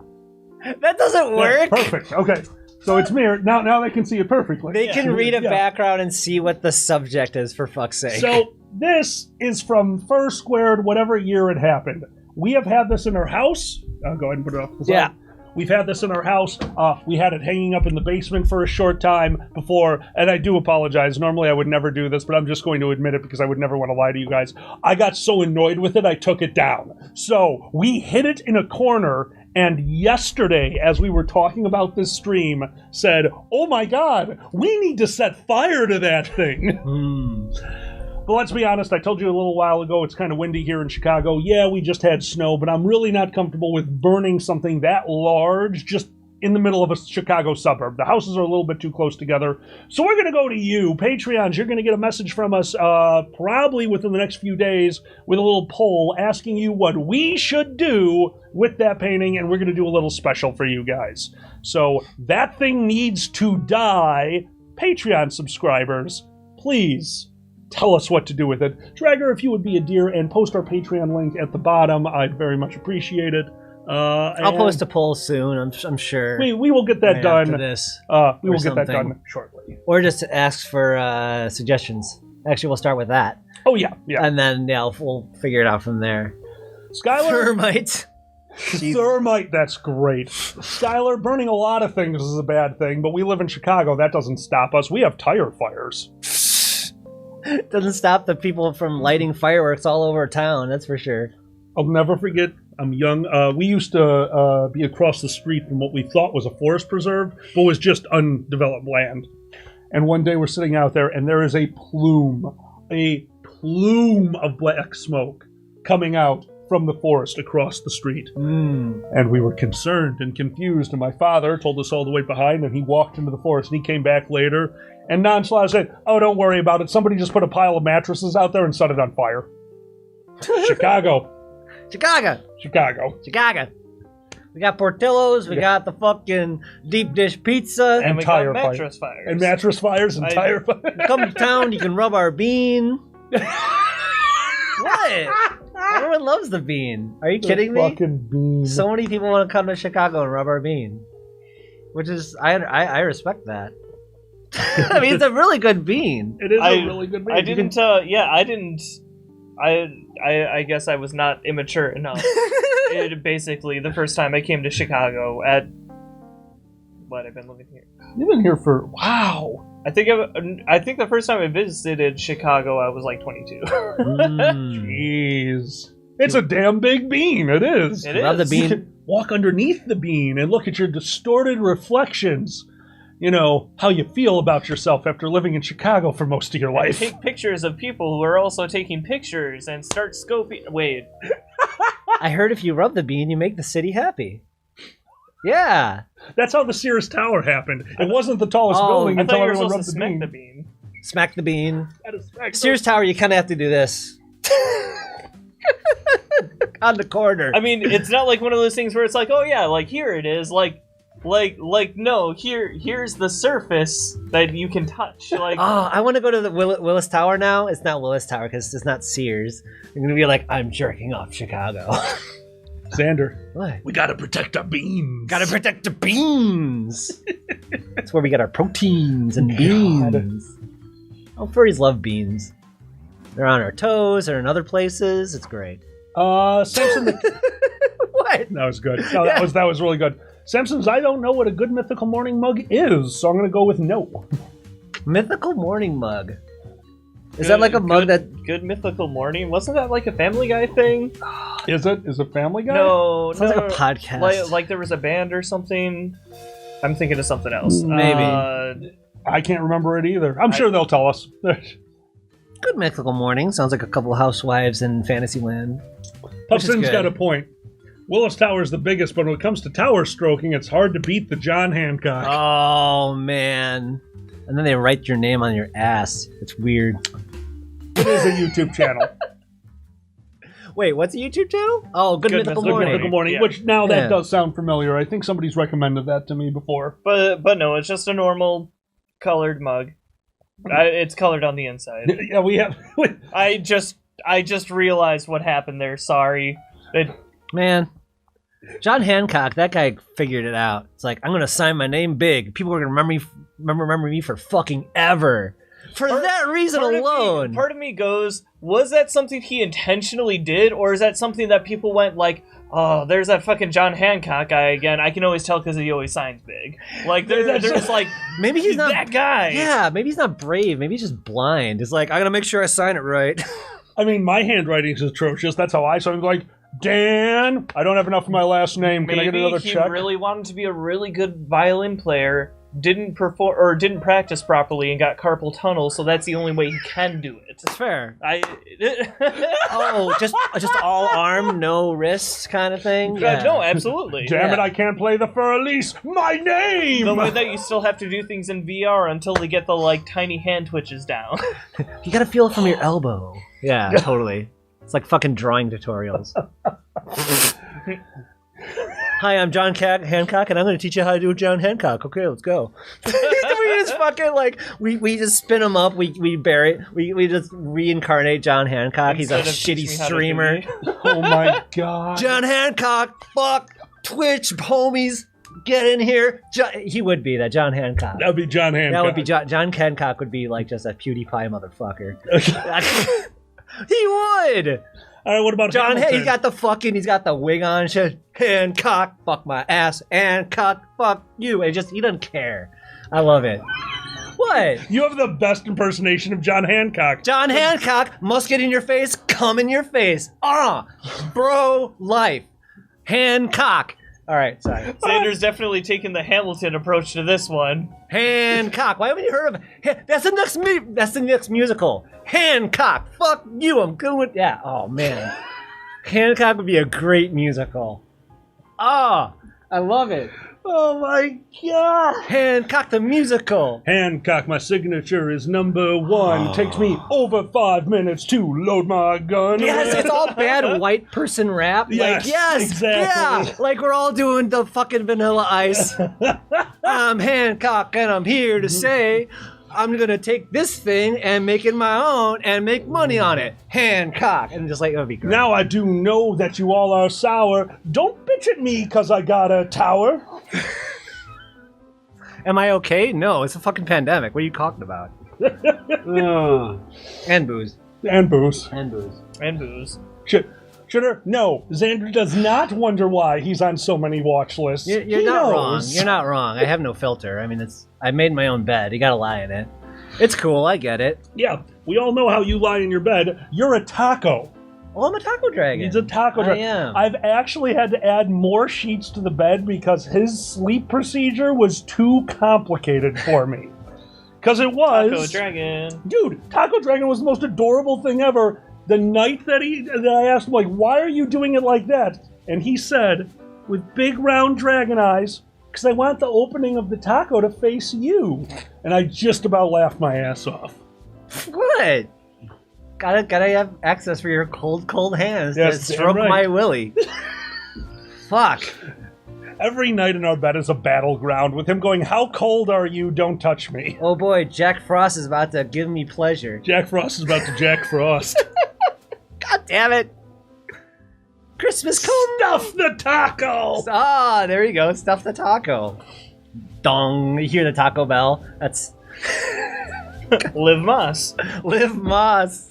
Speaker 2: That doesn't
Speaker 3: Yeah,
Speaker 2: work.
Speaker 3: perfect. Okay. So it's mirrored. Now they can see it perfectly.
Speaker 2: They can read a
Speaker 3: Yeah.
Speaker 2: background and see what the subject is, for fuck's sake.
Speaker 3: So this is from First Squared, whatever year it happened. We have had this in our house. I'll go ahead and put it off the side.
Speaker 2: Yeah.
Speaker 3: We've had this in our house. We had it hanging up in the basement for a short time before, and I do apologize. Normally I would never do this, but I'm just going to admit it because I would never want to lie to you guys. I got so annoyed with it, I took it down. So we hid it in a corner, and yesterday, as we were talking about this stream, said, oh my god, we need to set fire to that thing. But let's be honest, I told you a little while ago it's kind of windy here in Chicago. Yeah, we just had snow, but I'm really not comfortable with burning something that large just in the middle of a Chicago suburb. The houses are a little bit too close together. So we're going to go to you, Patreons. You're going to get a message from us probably within the next few days with a little poll asking you what we should do with that painting, and we're going to do a little special for you guys. So that thing needs to die. Patreon subscribers, please tell us what to do with it. Draggor, if you would be a dear and post our Patreon link at the bottom, I'd very much appreciate it.
Speaker 2: I'll post a poll soon. I'm sure.
Speaker 3: We will get that done.
Speaker 2: After this,
Speaker 3: we will get that done shortly.
Speaker 2: Or just ask for suggestions. Actually, we'll start with that.
Speaker 3: Oh yeah.
Speaker 2: And then we'll figure it out from there.
Speaker 3: Skylar,
Speaker 2: Thermite.
Speaker 3: Thermite, that's great. Skylar, burning a lot of things is a bad thing, but we live in Chicago. That doesn't stop us. We have tire fires.
Speaker 2: Doesn't stop the people from lighting fireworks all over town. That's for sure.
Speaker 3: I'll never forget. I'm young. We used to be across the street from what we thought was a forest preserve, but was just undeveloped land. And one day we're sitting out there, and there is a plume of black smoke coming out from the forest across the street. And we were concerned and confused, and my father told us all to wait behind, and he walked into the forest, and he came back later, and nonchalant said, "Oh, don't worry about it. Somebody just put a pile of mattresses out there and set it on fire." Chicago. We got Portillo's, we got the fucking deep dish pizza. And
Speaker 4: we
Speaker 3: tire
Speaker 4: got mattress fires.
Speaker 3: And mattress fires and tire fires.
Speaker 2: Come to town, you can rub our bean. What? Everyone loves the bean. Are you kidding me?
Speaker 3: Fucking bean.
Speaker 2: So many people want to come to Chicago and rub our bean. Which is, I respect that. I mean, it's a really good bean.
Speaker 3: It is a really good bean.
Speaker 4: I guess I was not immature enough. Basically, the first time I came to Chicago I've been living here.
Speaker 3: You've been here for, wow.
Speaker 4: I think the first time I visited Chicago, I was like 22.
Speaker 3: Jeez. It's a damn big bean. It is.
Speaker 2: Rub the bean.
Speaker 3: You can walk underneath the bean and look at your distorted reflections. You know, how you feel about yourself after living in Chicago for most of your life.
Speaker 4: Take pictures of people who are also taking pictures and start scoping. Wait.
Speaker 2: I heard if you rub the bean, you make the city happy. Yeah.
Speaker 3: That's how the Sears Tower happened. It wasn't the tallest building until everyone rubbed the bean.
Speaker 2: Smack the bean. Sears Tower, you kind of have to do this. On the corner.
Speaker 4: I mean, it's not like one of those things where it's like, oh yeah, like here it is, no, here's the surface that you can touch. Like,
Speaker 2: I want to go to the Willis Tower now. It's not Willis Tower because it's not Sears. I'm gonna be like, I'm jerking off Chicago.
Speaker 3: Xander,
Speaker 2: what?
Speaker 3: We gotta protect our beans.
Speaker 2: Gotta protect the beans. That's where we get our proteins and beans. Oh, furries love beans. They're on our toes. They're in other places. It's great.
Speaker 3: Samson.
Speaker 2: What?
Speaker 3: That was good. No, that was really good. Samson's, I don't know what a good mythical morning mug is, so I'm going to go with no.
Speaker 2: Mythical morning mug. Is that like a mug that...
Speaker 4: Good mythical morning? Wasn't that like a Family Guy thing?
Speaker 3: Is it? Is it Family Guy?
Speaker 4: No.
Speaker 2: Sounds like a podcast.
Speaker 4: Like there was a band or something? I'm thinking of something else.
Speaker 2: Maybe.
Speaker 3: I can't remember it either. I'm sure they'll tell us.
Speaker 2: Good mythical morning. Sounds like a couple of housewives in Fantasyland.
Speaker 3: Puffson's got a point. Willis Tower is the biggest, but when it comes to tower stroking, it's hard to beat the John Hancock.
Speaker 2: Oh, man. And then they write your name on your ass. It's weird.
Speaker 3: It is a YouTube channel.
Speaker 2: Wait, what's a YouTube channel? Oh, Good Mythical Morning.
Speaker 3: Mythical Morning,
Speaker 4: yeah.
Speaker 3: Which now that does sound familiar. I think somebody's recommended that to me before.
Speaker 4: But no, it's just a normal colored mug. It's colored on the inside.
Speaker 3: Yeah, we have...
Speaker 4: I just realized what happened there. Sorry.
Speaker 2: Man, John Hancock, that guy figured it out. It's like, I'm going to sign my name big. People are going to remember me for fucking ever. For that reason alone.
Speaker 4: Part of me goes, was that something he intentionally did, or is that something that people went like, oh, there's that fucking John Hancock guy again. I can always tell because he always signs big. Like, there's like,
Speaker 2: maybe he's not
Speaker 4: that guy.
Speaker 2: Yeah, maybe he's not brave. Maybe he's just blind. It's like, I got to make sure I sign it right.
Speaker 3: I mean, my handwriting is atrocious. That's how I sign. Like, Dan, I don't have enough of my last name. Can I get another check?
Speaker 4: Maybe he really wanted to be a really good violin player, didn't perform or didn't practice properly, and got carpal tunnel. So that's the only way he can do it.
Speaker 2: It's fair. Just all arm, no wrist kind of thing.
Speaker 4: Yeah. No, absolutely.
Speaker 3: Damn it! I can't play the Furry. My name.
Speaker 4: The way that you still have to do things in VR until they get the tiny hand twitches down.
Speaker 2: You gotta feel it from your elbow. Yeah, totally. It's like fucking drawing tutorials. Hi, I'm John Hancock, and I'm going to teach you how to do John Hancock. Okay, let's go. We just fucking like we just spin him up. We bury. We just reincarnate John Hancock. He's a
Speaker 4: Instead of
Speaker 2: shitty
Speaker 4: teach me how to
Speaker 2: streamer.
Speaker 4: be.
Speaker 3: Oh my god.
Speaker 2: John Hancock. Fuck Twitch homies. Get in here. He would be that John Hancock.
Speaker 3: That would be John Hancock.
Speaker 2: That would be John Hancock. Would be like just a PewDiePie motherfucker. He would.
Speaker 3: All right, what about
Speaker 2: John?
Speaker 3: Hamilton?
Speaker 2: He's got the wig on. Shit. Hancock, fuck my ass. Hancock, fuck you. And he doesn't care. I love it. What?
Speaker 3: You have the best impersonation of John Hancock.
Speaker 2: John Hancock, must get in your face, come in your face. Bro, life. Hancock. All right, sorry.
Speaker 4: Xander's definitely taking the Hamilton approach to this one.
Speaker 2: Hancock. Why haven't you heard of it? That's the next musical. Hancock. Fuck you. I'm good with that. Oh man, Hancock would be a great musical. I love it.
Speaker 3: Oh my god.
Speaker 2: Hancock the musical.
Speaker 3: Hancock, my signature is number 1. Takes me over 5 minutes to load my gun.
Speaker 2: Yes, it's all bad white person rap.
Speaker 3: Yes,
Speaker 2: like, yes,
Speaker 3: exactly.
Speaker 2: yeah. Like we're all doing the fucking Vanilla Ice. I'm Hancock and I'm here to say I'm gonna take this thing and make it my own and make money on it. Hancock. And just like, it would be great.
Speaker 3: Now I do know that you all are sour. Don't bitch at me because I got a tower.
Speaker 2: Am I okay? No, it's a fucking pandemic. What are you talking about? And booze.
Speaker 3: And booze.
Speaker 2: And booze.
Speaker 4: And booze.
Speaker 3: Shooter, no. Xander does not wonder why he's on so many watch lists.
Speaker 2: You're
Speaker 3: He
Speaker 2: not
Speaker 3: knows.
Speaker 2: wrong. You're not wrong. I have no filter. I mean, I made my own bed. You gotta lie in it. It's cool. I get it.
Speaker 3: Yeah, we all know how you lie in your bed. You're a taco.
Speaker 2: Oh, I'm a taco dragon.
Speaker 3: He's a taco dragon.
Speaker 2: I am.
Speaker 3: I've actually had to add more sheets to the bed because his sleep procedure was too complicated for me. Because it was...
Speaker 4: Taco Dragon.
Speaker 3: Dude, Taco Dragon was the most adorable thing ever. The night that I asked him, like, why are you doing it like that? And he said, with big round dragon eyes, because I want the opening of the taco to face you. And I just about laughed my ass off.
Speaker 2: What? Gotta have access for your cold hands
Speaker 3: Yes,
Speaker 2: to stroke
Speaker 3: right.
Speaker 2: my willy. Fuck.
Speaker 3: Every night in our bed is a battleground with him going, how cold are you? Don't touch me.
Speaker 2: Oh boy, Jack Frost is about to give me pleasure.
Speaker 3: Jack Frost is about to Jack Frost.
Speaker 2: God damn it. Christmas cone.
Speaker 3: Stuff the taco!
Speaker 2: There you go. Stuff the taco. Dong. You hear the Taco Bell? That's
Speaker 4: Live Moss.
Speaker 2: Live Moss.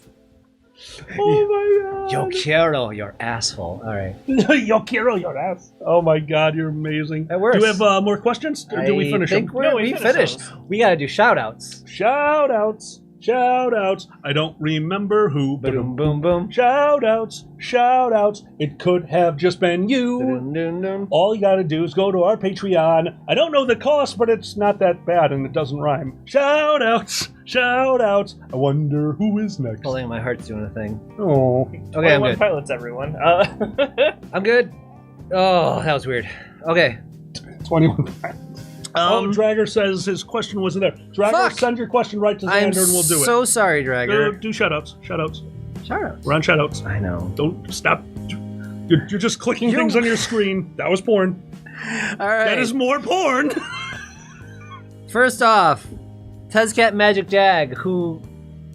Speaker 3: Oh my god.
Speaker 2: Yo quiero your asshole. All right.
Speaker 3: Yo quiero your ass. Oh my god, you're amazing.
Speaker 2: That works.
Speaker 3: Do we have more questions? Or do we finish them?
Speaker 4: No,
Speaker 2: we
Speaker 4: we
Speaker 2: finished.
Speaker 4: finished
Speaker 2: We gotta do shout outs.
Speaker 3: Shout outs. Shout outs. I don't remember who, but
Speaker 2: Boom, boom, boom.
Speaker 3: shout outs. Shout outs. It could have just been you.
Speaker 2: Dun, dun, dun.
Speaker 3: All you gotta do is go to our Patreon. I don't know the cost, but it's not that bad and it doesn't rhyme. Shout outs. Shout outs. I wonder who is next.
Speaker 2: Holding my heart's doing a thing.
Speaker 3: Oh.
Speaker 2: Okay, I'm
Speaker 4: 21
Speaker 2: good.
Speaker 4: pilots, everyone.
Speaker 2: I'm good. Oh, that was weird. Okay.
Speaker 3: 21 times. Dragger says his question wasn't there. Dragger,
Speaker 2: Fuck.
Speaker 3: send your question right to
Speaker 2: I'm
Speaker 3: Xander and we'll do it.
Speaker 2: so sorry, Dragger.
Speaker 3: Do shoutouts. Shoutouts.
Speaker 2: Shout outs.
Speaker 3: We're on shoutouts.
Speaker 2: I know.
Speaker 3: Don't stop. You're just clicking things on your screen. That was porn.
Speaker 2: All right.
Speaker 3: That is more porn.
Speaker 2: First off, Tezcat MagicJag, who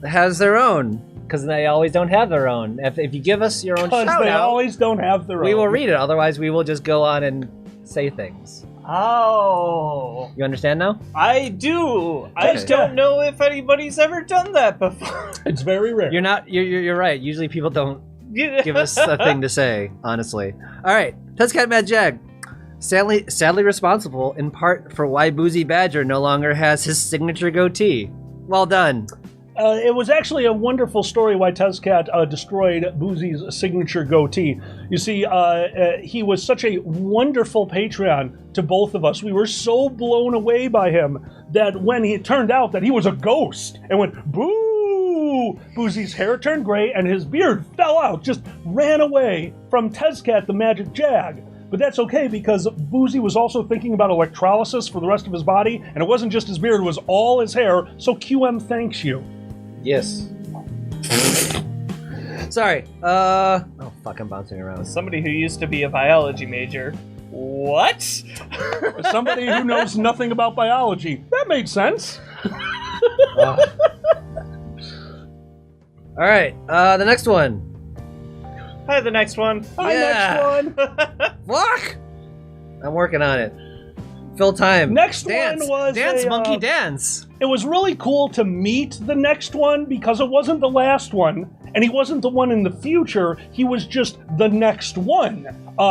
Speaker 2: has their own, because they always don't have their own. If you give us your own
Speaker 3: Because
Speaker 2: shout
Speaker 3: they
Speaker 2: out,
Speaker 3: always don't have their
Speaker 2: we
Speaker 3: own.
Speaker 2: will read it. Otherwise, we will just go on and say things.
Speaker 4: Oh.
Speaker 2: You understand now?
Speaker 4: I do. I
Speaker 2: Okay.
Speaker 4: don't know if anybody's ever done that before.
Speaker 3: It's very rare.
Speaker 2: You're not. You're right. Usually people don't give us a thing to say. Honestly. All right. Tezcat MagicJag. Sadly responsible in part for why Boozy Badger no longer has his signature goatee. Well done.
Speaker 3: It was actually a wonderful story why Tezcat destroyed Boozy's signature goatee. You see, he was such a wonderful Patreon to both of us. We were so blown away by him that when it turned out that he was a ghost and went, boo! Boozy's hair turned gray and his beard fell out, just ran away from Tezcat the MagicJag. But that's okay because Boozy was also thinking about electrolysis for the rest of his body, and it wasn't just his beard, it was all his hair, so QM thanks you.
Speaker 2: Yes. Sorry. Oh fuck, I'm bouncing around.
Speaker 4: Somebody who used to be a biology major. What?
Speaker 3: As somebody who knows nothing about biology, that made sense.
Speaker 2: All right, the next one.
Speaker 4: Hi, the next one.
Speaker 3: Hi,
Speaker 2: Yeah.
Speaker 3: next one.
Speaker 2: Fuck! I'm working on it. Fill time.
Speaker 3: Next
Speaker 2: Dance.
Speaker 3: one was
Speaker 2: Dance,
Speaker 3: a,
Speaker 2: monkey, dance.
Speaker 3: It was really cool to meet the next one because it wasn't the last one, and he wasn't the one in the future. He was just the next one,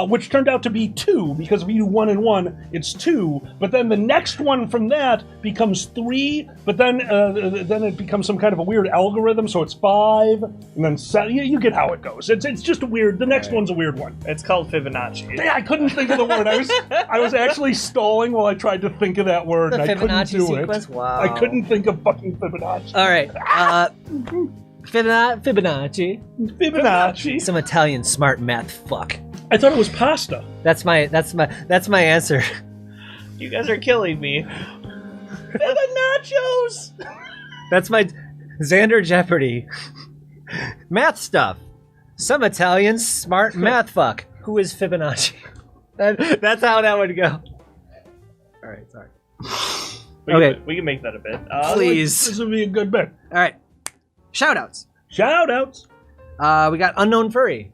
Speaker 3: which turned out to be 2, because if you do 1 and 1, it's 2. But then the next one from that becomes 3, but then it becomes some kind of a weird algorithm, so it's 5, and then 7. You get how it goes. It's just a weird. The next one's a weird one.
Speaker 4: It's called Fibonacci.
Speaker 3: Yeah, I couldn't think of the word. I was actually stalling while I tried to think of that word,
Speaker 2: The
Speaker 3: and I couldn't
Speaker 2: Fibonacci
Speaker 3: do
Speaker 2: sequence?
Speaker 3: it.
Speaker 2: Wow.
Speaker 3: I couldn't think of fucking Fibonacci.
Speaker 2: All right. Fibonacci.
Speaker 3: Fibonacci.
Speaker 2: Some Italian smart math fuck.
Speaker 3: I thought it was pasta.
Speaker 2: That's my answer.
Speaker 4: You guys are killing me.
Speaker 3: Fibonaccios.
Speaker 2: That's my Xander Jeopardy. Math stuff. Some Italian smart math fuck. Who is Fibonacci? That's how that would go. All right, sorry.
Speaker 4: We can make that a bit.
Speaker 2: Please.
Speaker 3: This would be a good bit.
Speaker 2: All right. Shoutouts.
Speaker 3: Shout-outs.
Speaker 2: We got Unknown Furry.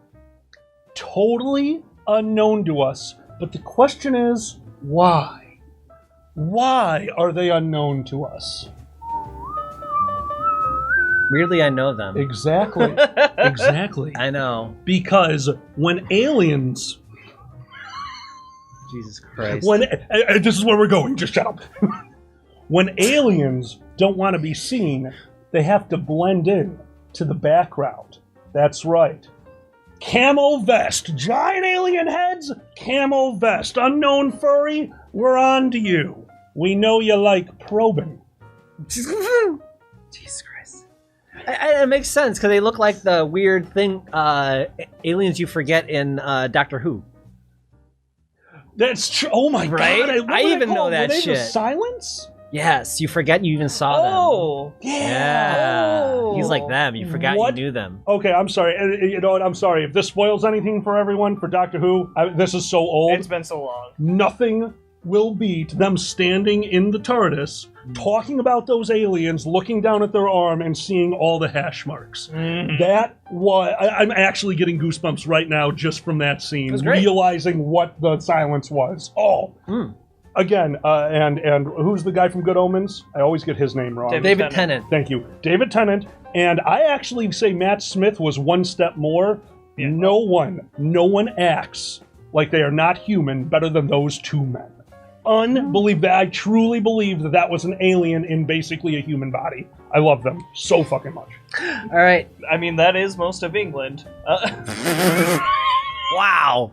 Speaker 3: Totally unknown to us, but the question is, why? Why are they unknown to us?
Speaker 2: Weirdly, I know them.
Speaker 3: Exactly. Exactly.
Speaker 2: I know.
Speaker 3: Because when aliens...
Speaker 2: Jesus Christ.
Speaker 3: This is where we're going, just shut up. When aliens don't want to be seen, they have to blend in to the background. That's right. Camo vest. Giant alien heads, camo vest. Unknown Furry, we're on to you. We know you like probing.
Speaker 2: Jesus Christ. It makes sense, because they look like the weird thing, aliens you forget in Doctor Who.
Speaker 3: That's true. Oh my
Speaker 2: Right?
Speaker 3: god. What
Speaker 2: I
Speaker 3: were they
Speaker 2: even know
Speaker 3: called?
Speaker 2: that
Speaker 3: Were they the
Speaker 2: shit.
Speaker 3: Silence?
Speaker 2: Yes, you forget you even saw them.
Speaker 4: Oh,
Speaker 2: Yeah.
Speaker 4: Oh.
Speaker 2: He's like them. You forgot
Speaker 3: What?
Speaker 2: you knew them.
Speaker 3: Okay, I'm sorry. You know what? I'm sorry. If this spoils anything for everyone, for Doctor Who, this is so old.
Speaker 4: it's been so long.
Speaker 3: Nothing will beat them standing in the TARDIS, talking about those aliens, looking down at their arm, and seeing all the hash marks.
Speaker 4: Mhm.
Speaker 3: That was... I'm actually getting goosebumps right now just from that scene,
Speaker 2: was great.
Speaker 3: realizing what the silence was. Oh! Again, and who's the guy from Good Omens? I always get his name wrong.
Speaker 2: David Tennant.
Speaker 3: Thank you. David Tennant. And I actually say Matt Smith was one step more.
Speaker 4: Yeah.
Speaker 3: No one acts like they are not human better than those two men. Unbelievable. I truly believe that was an alien in basically a human body. I love them so fucking much.
Speaker 2: All right.
Speaker 4: I mean, that is most of England.
Speaker 2: Wow.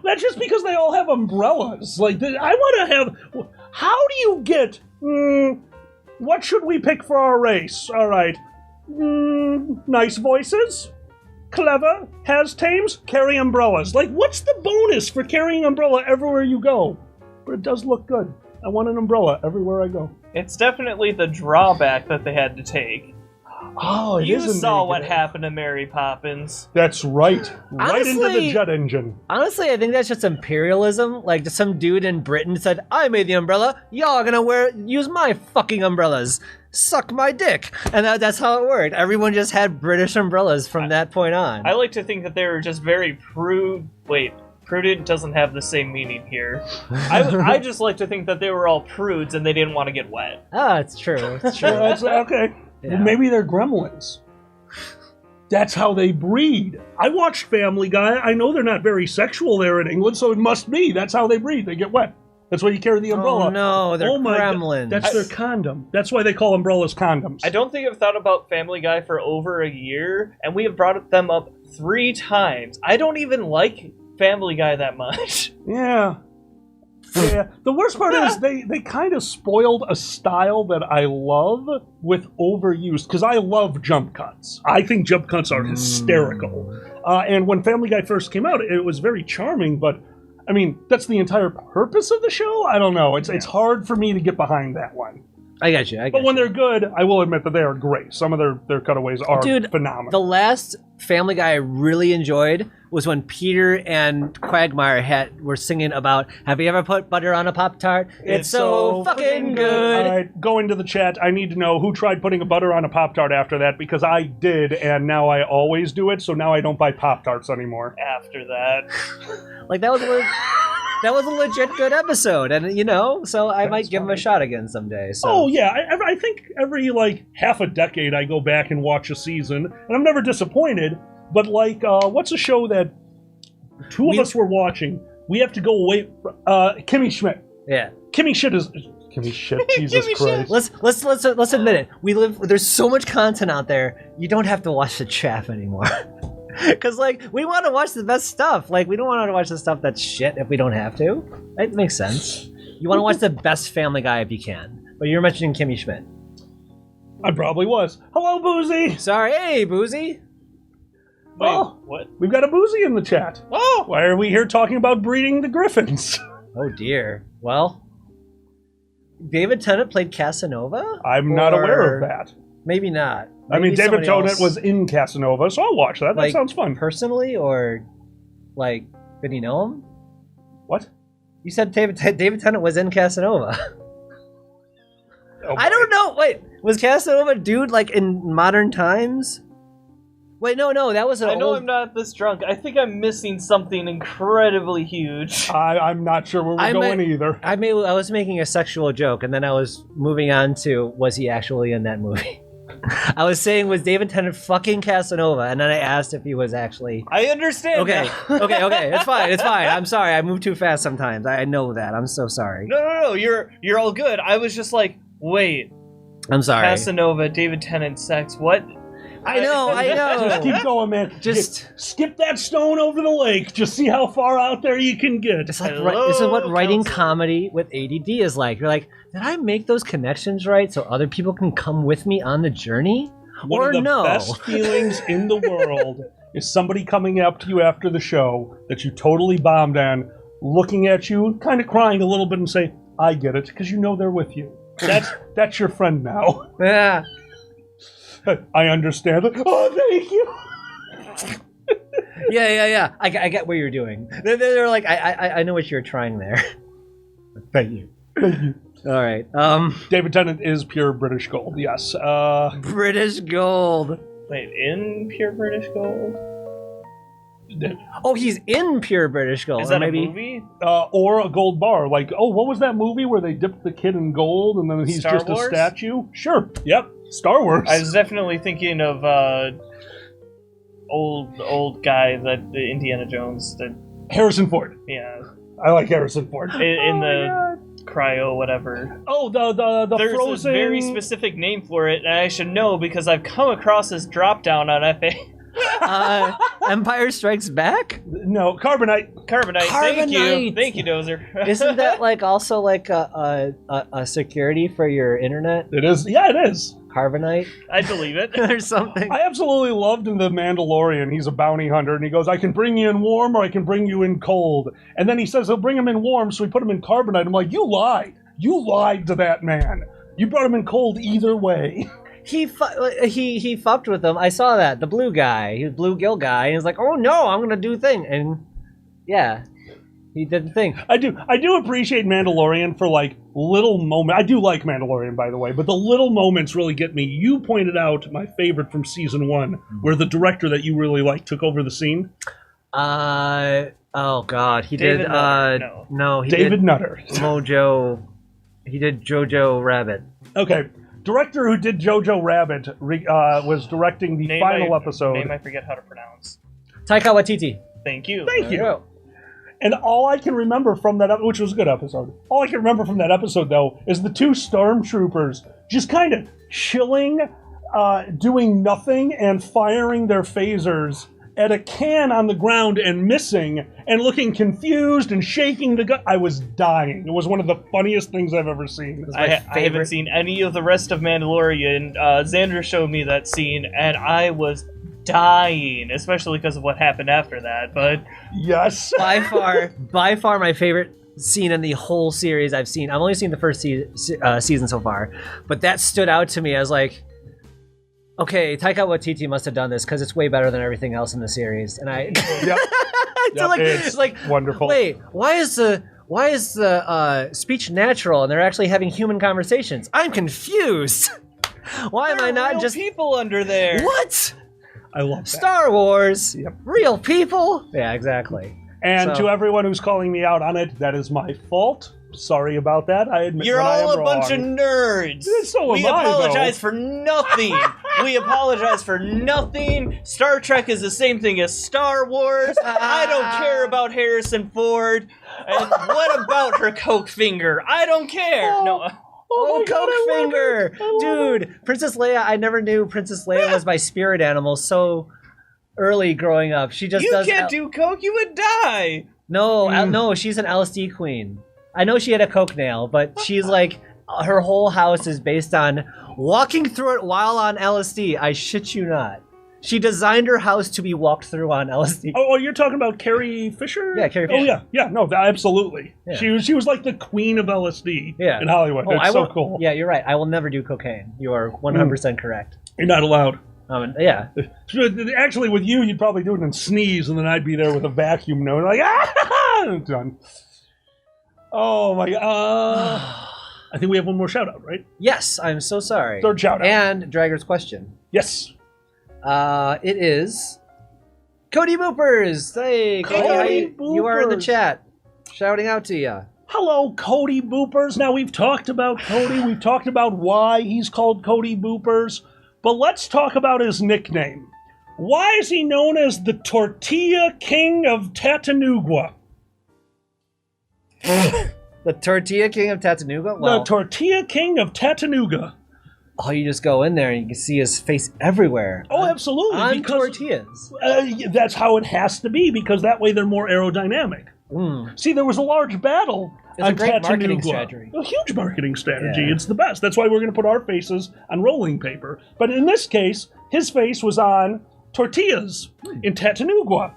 Speaker 3: That's just because they all have umbrellas. Like, I want to have... How do you get... what should we pick for our race? All right. Nice voices. Clever. Has tames. Carry umbrellas. Like, what's the bonus for carrying umbrella everywhere you go? But it does look good. I want an umbrella everywhere I go.
Speaker 4: It's definitely the drawback that they had to take.
Speaker 3: Oh, it
Speaker 4: You
Speaker 3: is a
Speaker 4: saw what
Speaker 3: negative.
Speaker 4: happened to Mary Poppins.
Speaker 3: That's right. Right into the
Speaker 2: Honestly-
Speaker 3: jet engine.
Speaker 2: Honestly, I think that's just imperialism. Like, just some dude in Britain said, I made the umbrella. Y'all gonna use my fucking umbrellas. Suck my dick. And that's how it worked. Everyone just had British umbrellas from that point on.
Speaker 4: I like to think that they were just very prudent doesn't have the same meaning here. I just like to think that they were all prudes and they didn't want to get wet.
Speaker 2: Ah, it's true. It's true.
Speaker 3: That's okay.
Speaker 2: Yeah.
Speaker 3: Well, maybe they're gremlins. That's how they breed. I watched Family Guy. I know they're not very sexual there in England, so it must be. That's how they breed. They get wet. That's why you carry the umbrella.
Speaker 2: Oh no, they're
Speaker 3: my God.
Speaker 2: gremlins.
Speaker 3: That's their condom. That's why they call umbrellas condoms.
Speaker 4: I don't think I've thought about Family Guy for over a year, and we have brought them up 3 times. I don't even like Family Guy that much.
Speaker 3: Yeah. Yeah. The worst part is they kind of spoiled a style that I love with overuse, because I love jump cuts. I think jump cuts are hysterical. And when Family Guy first came out, it was very charming, but I mean, that's the entire purpose of the show? I don't know. It's hard for me to get behind that one.
Speaker 2: I got you.
Speaker 3: But when they're good, I will admit that they are great. Some of their cutaways are phenomenal.
Speaker 2: The last Family Guy I really enjoyed was when Peter and Quagmire were singing about, have you ever put butter on a Pop-Tart? It's so fucking good.
Speaker 3: All right, go into the chat. I need to know who tried putting a butter on a Pop-Tart after that, because I did, and now I always do it, so now I don't buy Pop-Tarts anymore.
Speaker 4: After that.
Speaker 2: Like, that was a legit good episode, and, you know, so I might give him a shot again someday. So.
Speaker 3: Oh, yeah. I think every, like, half a decade I go back and watch a season, and I'm never disappointed, but, like, what's a show that two of us were watching? We have to go away. Kimmy Schmidt.
Speaker 2: Yeah.
Speaker 3: Kimmy Schmidt. Jesus Christ.
Speaker 2: Let's admit it. There's so much content out there. You don't have to watch the chaff anymore. Because, like, we want to watch the best stuff. Like, we don't want to watch the stuff that's shit if we don't have to. It makes sense. You want to watch the best Family Guy if you can. But you're mentioning Kimmy Schmidt.
Speaker 3: I probably was. Hello, Boozy.
Speaker 2: Sorry. Hey, Boozy.
Speaker 4: Wait,
Speaker 3: Oh,
Speaker 4: what?
Speaker 3: we've got a Boozy in the chat.
Speaker 4: Oh!
Speaker 3: Why are we here talking about breeding the Griffins?
Speaker 2: Oh, dear. Well, David Tennant played Casanova?
Speaker 3: I'm not aware of that.
Speaker 2: Maybe not.
Speaker 3: I mean,
Speaker 2: Maybe
Speaker 3: David
Speaker 2: somebody
Speaker 3: Tennant
Speaker 2: else.
Speaker 3: was in Casanova, so I'll watch that. That
Speaker 2: Like,
Speaker 3: sounds fun.
Speaker 2: Personally, or, like, did he know him?
Speaker 3: What?
Speaker 2: You said David Tennant was in Casanova.
Speaker 3: Oh,
Speaker 2: I don't know. Wait, was Casanova a dude, like, in modern times? Wait, no, that was an
Speaker 4: I know
Speaker 2: old...
Speaker 4: I'm not this drunk. I think I'm missing something incredibly huge.
Speaker 3: I'm not sure where we're going either.
Speaker 2: I was making a sexual joke, and then I was moving on to, was he actually in that movie? I was saying, was David Tennant fucking Casanova? And then I asked if he was actually...
Speaker 4: I understand.
Speaker 2: Okay,
Speaker 4: now.
Speaker 2: okay, it's fine. I'm sorry, I move too fast sometimes. I know that. I'm so sorry.
Speaker 4: No, you're all good. I was just like, wait,
Speaker 2: I'm sorry.
Speaker 4: Casanova, David Tennant, sex, what?
Speaker 2: I know.
Speaker 3: Just keep going, man.
Speaker 2: Just
Speaker 3: skip that stone over the lake. Just see how far out there you can get.
Speaker 2: It's like
Speaker 4: Hello,
Speaker 2: this is what writing
Speaker 4: counselor.
Speaker 2: comedy with ADD is like. You're like, did I make those connections right so other people can come with me on the journey?
Speaker 3: One
Speaker 2: or
Speaker 3: of the
Speaker 2: no?
Speaker 3: best feelings in the world is somebody coming up to you after the show that you totally bombed on, looking at you, kind of crying a little bit, and say, "I get it," because you know they're with you. That's your friend now.
Speaker 2: Yeah.
Speaker 3: I understand. Oh, thank you.
Speaker 2: Yeah. I get what you're doing. They're like, I know what you're trying there.
Speaker 3: Thank you.
Speaker 2: All right.
Speaker 3: David Tennant is pure British gold. Yes.
Speaker 2: British gold.
Speaker 4: Wait, in pure British gold?
Speaker 2: Oh, he's in pure British gold.
Speaker 4: Is that
Speaker 2: maybe...
Speaker 4: a movie?
Speaker 3: Or a gold bar. Like, what was that movie where they dipped the kid in gold and then he's
Speaker 4: Star
Speaker 3: just
Speaker 4: Wars?
Speaker 3: a statue? Sure. Yep. Star Wars.
Speaker 4: I was definitely thinking of old guy that the Indiana Jones that
Speaker 3: Harrison Ford.
Speaker 4: yeah
Speaker 3: I like Harrison Ford.
Speaker 4: in the cryo whatever.
Speaker 3: Oh, the
Speaker 4: There's
Speaker 3: frozen.
Speaker 4: a very specific name for it, and I should know because I've come across this drop down on FA.
Speaker 2: Empire Strikes Back?
Speaker 3: No, Carbonite.
Speaker 4: Carbonite.
Speaker 2: Carbonite.
Speaker 4: Thank you, Dozer.
Speaker 2: Isn't that like also like a security for your internet?
Speaker 3: It is. Yeah, it is.
Speaker 2: Carbonite
Speaker 4: I believe it.
Speaker 2: or something?
Speaker 3: I absolutely loved in The Mandalorian. He's a bounty hunter, and he goes, "I can bring you in warm, or I can bring you in cold." And then he says he'll bring him in warm, so we put him in Carbonite. I'm like, you lied. You lied to that man. You brought him in cold either way.
Speaker 2: He fucked with them. I saw that. The blue guy, he was blue gill guy, and he's like, "Oh no, I'm gonna do a thing," and yeah, he did the thing.
Speaker 3: I do appreciate Mandalorian for like little moments. I do like Mandalorian, by the way, but the little moments really get me. You pointed out my favorite from season 1, where the director that you really like took over the scene.
Speaker 2: Oh god, he
Speaker 4: David
Speaker 2: did.
Speaker 4: Nutter,
Speaker 2: no, he
Speaker 3: David
Speaker 2: did
Speaker 3: Nutter.
Speaker 2: Mojo. He did Jojo Rabbit.
Speaker 3: Okay, director who did Jojo Rabbit was directing the final episode.
Speaker 4: Name I forget how to pronounce.
Speaker 2: Taika Waititi.
Speaker 4: Thank you.
Speaker 3: Thank you.
Speaker 2: Oh.
Speaker 3: And all I can remember from that, which was a good episode, all I can remember from that episode, though, is the two stormtroopers just kind of chilling, doing nothing, and firing their phasers at a can on the ground and missing, and looking confused and shaking the gun. I was dying. It was one of the funniest things I've ever seen.
Speaker 4: I haven't seen any of the rest of Mandalorian. Xander showed me that scene, and I was dying, especially because of what happened after that. But
Speaker 3: Yes.
Speaker 2: By far my favorite scene in the whole series I've seen. I've only seen the first season so far, but that stood out to me as like, Okay, Taika Waititi must have done this because it's way better than everything else in the series, and I.
Speaker 3: Yep.
Speaker 2: It's like
Speaker 3: wonderful.
Speaker 2: Wait, why is the speech natural and they're actually having human conversations? I'm confused. Why am I not
Speaker 4: real
Speaker 2: just
Speaker 4: people under there?
Speaker 2: What?
Speaker 3: I love that.
Speaker 2: Star Wars.
Speaker 3: Yep.
Speaker 2: Real people. Yeah, exactly.
Speaker 3: And
Speaker 2: So-
Speaker 3: to everyone who's calling me out on it, that is my fault. Sorry about that. I admit
Speaker 4: You're
Speaker 3: when I
Speaker 4: all
Speaker 3: am
Speaker 4: a bunch of
Speaker 3: wrong.
Speaker 4: nerds.
Speaker 3: So
Speaker 4: We
Speaker 3: am I,
Speaker 4: apologize
Speaker 3: though.
Speaker 4: for nothing. We apologize for nothing. Star Trek is the same thing as Star Wars. I don't care about Harrison Ford. And what about her coke finger? I don't care. No.
Speaker 2: Oh,
Speaker 3: my God, I love
Speaker 2: Coke
Speaker 3: it.
Speaker 2: Finger!
Speaker 3: I love
Speaker 2: Dude, Princess Leia, I never knew Princess Leia was my spirit animal so early growing up. She just
Speaker 4: You
Speaker 2: does...
Speaker 4: can't do coke. You would die.
Speaker 2: No, no, she's an LSD queen. I know she had a coke nail, but she's like... Her whole house is based on walking through it while on LSD. I shit you not. She designed her house to be walked through on LSD.
Speaker 3: Oh, you're talking about Carrie Fisher?
Speaker 2: Yeah, Carrie Fisher.
Speaker 3: Oh, yeah. Yeah, no, absolutely.
Speaker 2: Yeah.
Speaker 3: She was like the queen of LSD
Speaker 2: Yeah.
Speaker 3: in Hollywood.
Speaker 2: Oh,
Speaker 3: It's
Speaker 2: I
Speaker 3: so
Speaker 2: will,
Speaker 3: cool.
Speaker 2: Yeah, you're right. I will never do cocaine. You are 100% correct.
Speaker 3: You're not allowed.
Speaker 2: Yeah.
Speaker 3: Actually, with you, you'd probably do it and sneeze, and then I'd be there with a vacuum nose, like, ah, done. Oh, my God. I think we have one more shout-out, right?
Speaker 2: Yes, I'm so sorry.
Speaker 3: Third shout-out.
Speaker 2: And Dragger's question.
Speaker 3: Yes.
Speaker 2: It is Cody Boopers. Hey, Cody,
Speaker 3: Cody
Speaker 2: you are in the
Speaker 3: Boopers.
Speaker 2: chat. Shouting out to you.
Speaker 3: Hello, Cody Boopers. Now, we've talked about Cody. We've talked about why he's called Cody Boopers. But let's talk about his nickname. Why is he known as the Tortilla King of Chattanooga?
Speaker 2: The Tortilla King of Chattanooga? Well,
Speaker 3: The Tortilla King of Chattanooga.
Speaker 2: you just go in there and you can see his face everywhere.
Speaker 3: Oh, absolutely.
Speaker 2: On
Speaker 3: because,
Speaker 2: tortillas.
Speaker 3: that's how it has to be, because that way they're more aerodynamic.
Speaker 2: Mm.
Speaker 3: See, there was a large battle
Speaker 2: It's a
Speaker 3: on
Speaker 2: great marketing
Speaker 3: Chattanooga.
Speaker 2: strategy.
Speaker 3: A huge marketing strategy.
Speaker 2: Yeah.
Speaker 3: It's the best. That's why we're going to put our faces on rolling paper. But in this case, his face was on tortillas in Chattanooga.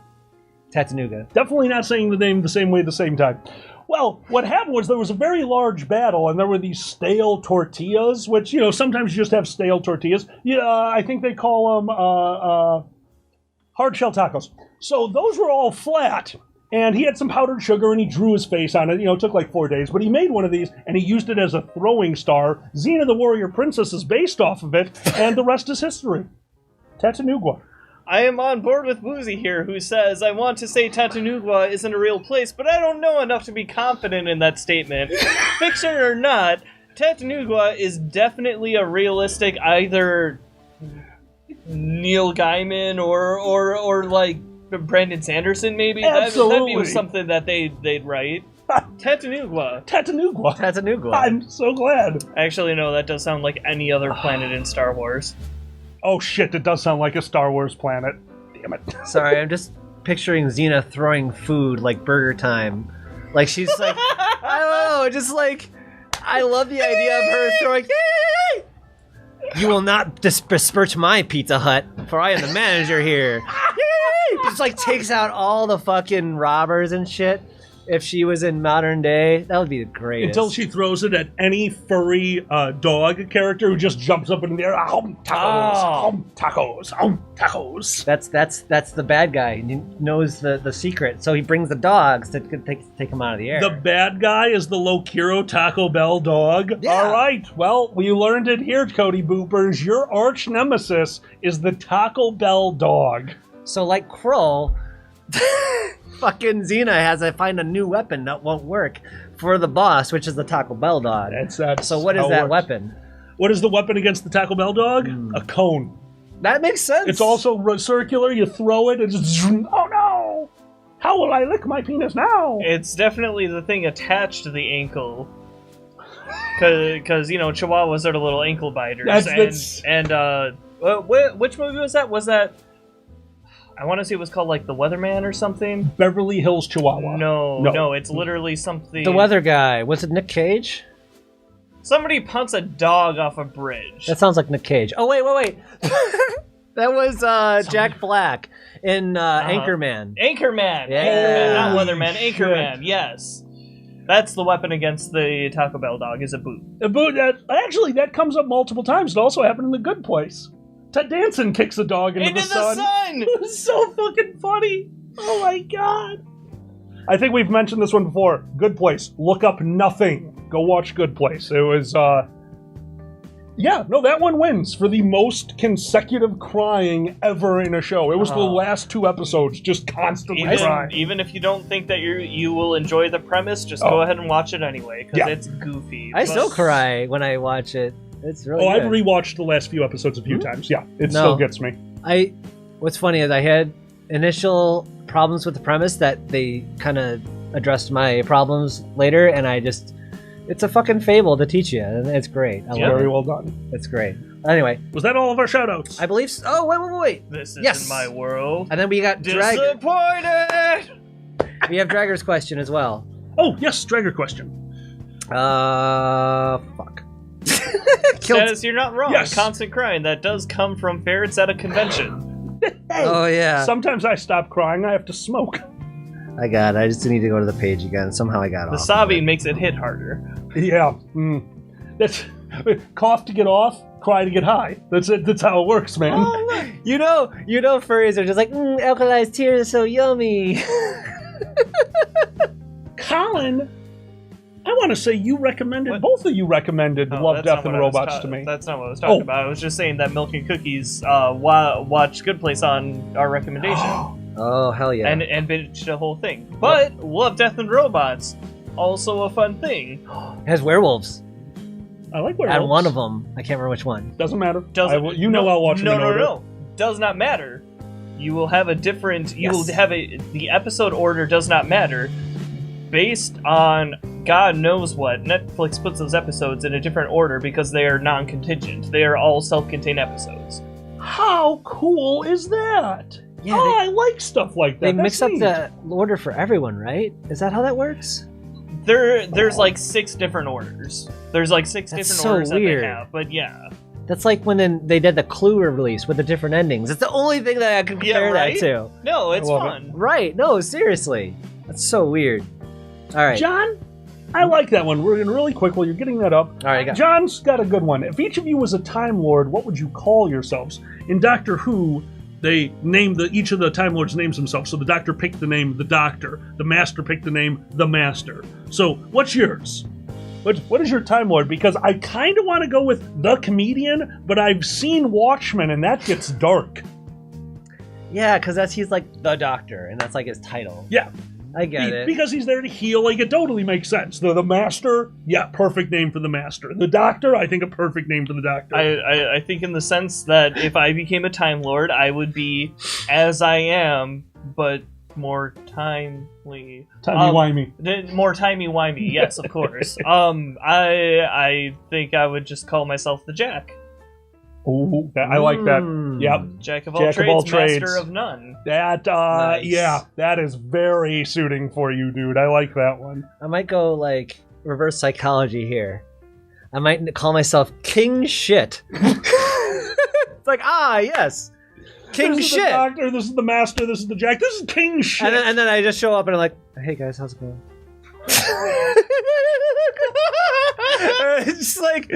Speaker 2: Chattanooga.
Speaker 3: Definitely not saying the name the same way the same time. Well, what happened was there was a very large battle, and there were these stale tortillas, which, sometimes you just have stale tortillas. Yeah, I think they call them hard shell tacos. So those were all flat, and he had some powdered sugar, and he drew his face on it. It took like 4 days, but he made one of these, and he used it as a throwing star. Xena the Warrior Princess is based off of it, and the rest is history. Chattanooga.
Speaker 4: I am on board with Woozy here, who says, I want to say Chattanooga isn't a real place, but I don't know enough to be confident in that statement. Fiction or not, Chattanooga is definitely a realistic either Neil Gaiman or like Brandon Sanderson, maybe.
Speaker 3: Absolutely.
Speaker 4: That'd be something that they'd write. Chattanooga.
Speaker 3: Chattanooga.
Speaker 2: Chattanooga.
Speaker 3: I'm so glad.
Speaker 4: Actually, no, that does sound like any other planet in Star Wars.
Speaker 3: Oh shit, it does sound like a Star Wars planet. Damn it.
Speaker 2: Sorry, I'm just picturing Xena throwing food like Burger Time. Like she's like, I don't know, just like, I love the idea of her throwing, "Yay! You will not besmirch my Pizza Hut, for I am the manager here." Yay! Just like takes out all the fucking robbers and shit. If she was in modern day, that would be the greatest.
Speaker 3: Until she throws it at any furry dog character who just jumps up in the air. Tacos, tacos, tacos.
Speaker 2: That's the bad guy. He knows the secret, so he brings the dogs to take him out of the air.
Speaker 3: The bad guy is the Lokiro Taco Bell dog.
Speaker 2: Yeah.
Speaker 3: All right. Well, we learned it here, Cody Boopers. Your arch nemesis is the Taco Bell dog.
Speaker 2: So like Krull, fucking Xena has to find a new weapon that won't work for the boss, which is the Taco Bell dog.
Speaker 3: That's
Speaker 2: So what is
Speaker 3: how it
Speaker 2: that
Speaker 3: works.
Speaker 2: weapon?
Speaker 3: What is the weapon against the Taco Bell dog? A cone.
Speaker 2: That makes sense.
Speaker 3: It's also circular. You throw it, and just, oh no! How will I lick my penis now?
Speaker 4: It's definitely the thing attached to the ankle. Because Chihuahuas are the little ankle biters. Which movie was that? Was that... I want to say it was called, like, The Weatherman or something?
Speaker 3: Beverly Hills Chihuahua.
Speaker 4: No, it's literally something...
Speaker 2: the weather guy. Was it Nick Cage?
Speaker 4: Somebody punts a dog off a bridge.
Speaker 2: That sounds like Nick Cage. Oh, wait. That was Jack Black in Anchorman.
Speaker 4: Anchorman!
Speaker 2: Yeah.
Speaker 4: Anchorman, not Weatherman.
Speaker 3: Holy
Speaker 4: Anchorman,
Speaker 3: shit.
Speaker 4: yes. That's the weapon against the Taco Bell dog, is a boot.
Speaker 3: But actually, that comes up multiple times. It also happened in The Good Place. Ted Danson kicks a dog into the sun. It was so fucking funny. Oh my god. I think we've mentioned this one before. Good Place. Look up nothing. Go watch Good Place. It was, yeah, no, that one wins for the most consecutive crying ever in a show. It was the last 2 episodes just constantly crying.
Speaker 4: Even if you don't think that you will enjoy the premise, just go ahead and watch it anyway, because it's goofy.
Speaker 2: I still cry when I watch it. It's really good.
Speaker 3: I've rewatched the last few episodes a few times. Yeah, it still gets me.
Speaker 2: What's funny is I had initial problems with the premise that they kind of addressed my problems later, and it's a fucking fable to teach you, and it's great. I love
Speaker 3: Very
Speaker 2: it.
Speaker 3: well done.
Speaker 2: It's great. Anyway.
Speaker 3: Was that all of our shout-outs?
Speaker 2: I believe so. Oh, wait.
Speaker 4: This isn't my world.
Speaker 2: And then we got Dragger.
Speaker 4: Disappointed!
Speaker 2: We have Dragger's question as well.
Speaker 3: Oh, yes, Dragger question.
Speaker 2: Fuck.
Speaker 4: Says you're not wrong.
Speaker 3: Yes.
Speaker 4: Constant crying. That does come from ferrets at a convention.
Speaker 3: Hey,
Speaker 2: oh, yeah.
Speaker 3: Sometimes I stop crying. I have to smoke.
Speaker 2: I just need to go to the page again. Somehow I got
Speaker 4: The
Speaker 2: off.
Speaker 4: sobbing makes it hit harder.
Speaker 3: Yeah. That's cough to get off, cry to get high. That's it. That's how it works, man.
Speaker 2: Oh, you know, furries are just like, alkalized tears are so yummy.
Speaker 3: Colin, I want to say you recommended, both of you recommended Love, Death, and Robots to me.
Speaker 4: That's not what I was talking about. I was just saying that Milk and Cookies watch Good Place on our recommendation.
Speaker 2: Oh, hell yeah.
Speaker 4: And binge the whole thing. But Love, Death, and Robots, also a fun thing.
Speaker 2: It has werewolves.
Speaker 3: I like werewolves.
Speaker 2: And one of them, I can't remember which one.
Speaker 3: Doesn't matter.
Speaker 4: I'll watch them in order.
Speaker 3: No.
Speaker 4: Does not matter. You will have a different... You will have the episode order does not matter. Based on God knows what, Netflix puts those episodes in a different order because they are non-contingent. They are all self-contained episodes.
Speaker 3: How cool is that?
Speaker 2: Yeah,
Speaker 3: I like stuff like that.
Speaker 2: They mix up the order for everyone, right? Is that how that works?
Speaker 4: There's like 6 different orders. There's like 6 different
Speaker 2: so
Speaker 4: orders
Speaker 2: weird.
Speaker 4: that they have, but yeah.
Speaker 2: That's like when they did the Clue release with the different endings. It's the only thing that I can compare that to.
Speaker 4: No, it's fun.
Speaker 2: Right, no, seriously. That's so weird. All right.
Speaker 3: John, I like that one. We're going really quick while you're getting that up.
Speaker 2: All right,
Speaker 3: John's got a good one. If each of you was a Time Lord, what would you call yourselves? In Doctor Who, they named each of the Time Lords names themselves. So the Doctor picked the name the Doctor. The Master picked the name the Master. So what's yours? What is your Time Lord? Because I kind of want to go with the Comedian, but I've seen Watchmen, and that gets dark.
Speaker 2: Yeah, because he's like the Doctor, and that's like his title.
Speaker 3: Yeah.
Speaker 2: I get it.
Speaker 3: Because he's there to heal, like, it totally makes sense. The Master, yeah, perfect name for the Master. The Doctor, I think a perfect name for the Doctor.
Speaker 4: I think in the sense that if I became a Time Lord, I would be as I am, but more timely.
Speaker 3: Timey-wimey.
Speaker 4: More timey-wimey, yes, of course. I think I would just call myself the Jack.
Speaker 3: Oh, I like that. Yep.
Speaker 4: Jack of all trades, master of none.
Speaker 3: That,
Speaker 2: Nice.
Speaker 3: Yeah, that is very suiting for you, dude. I like that one.
Speaker 2: I might go, like, reverse psychology here. I might call myself King Shit. It's like, yes. King
Speaker 3: This is
Speaker 2: Shit.
Speaker 3: the Doctor, this is the Master, this is the Jack, this is King Shit.
Speaker 2: And then I just show up and I'm like, hey guys, how's it going? It's just like,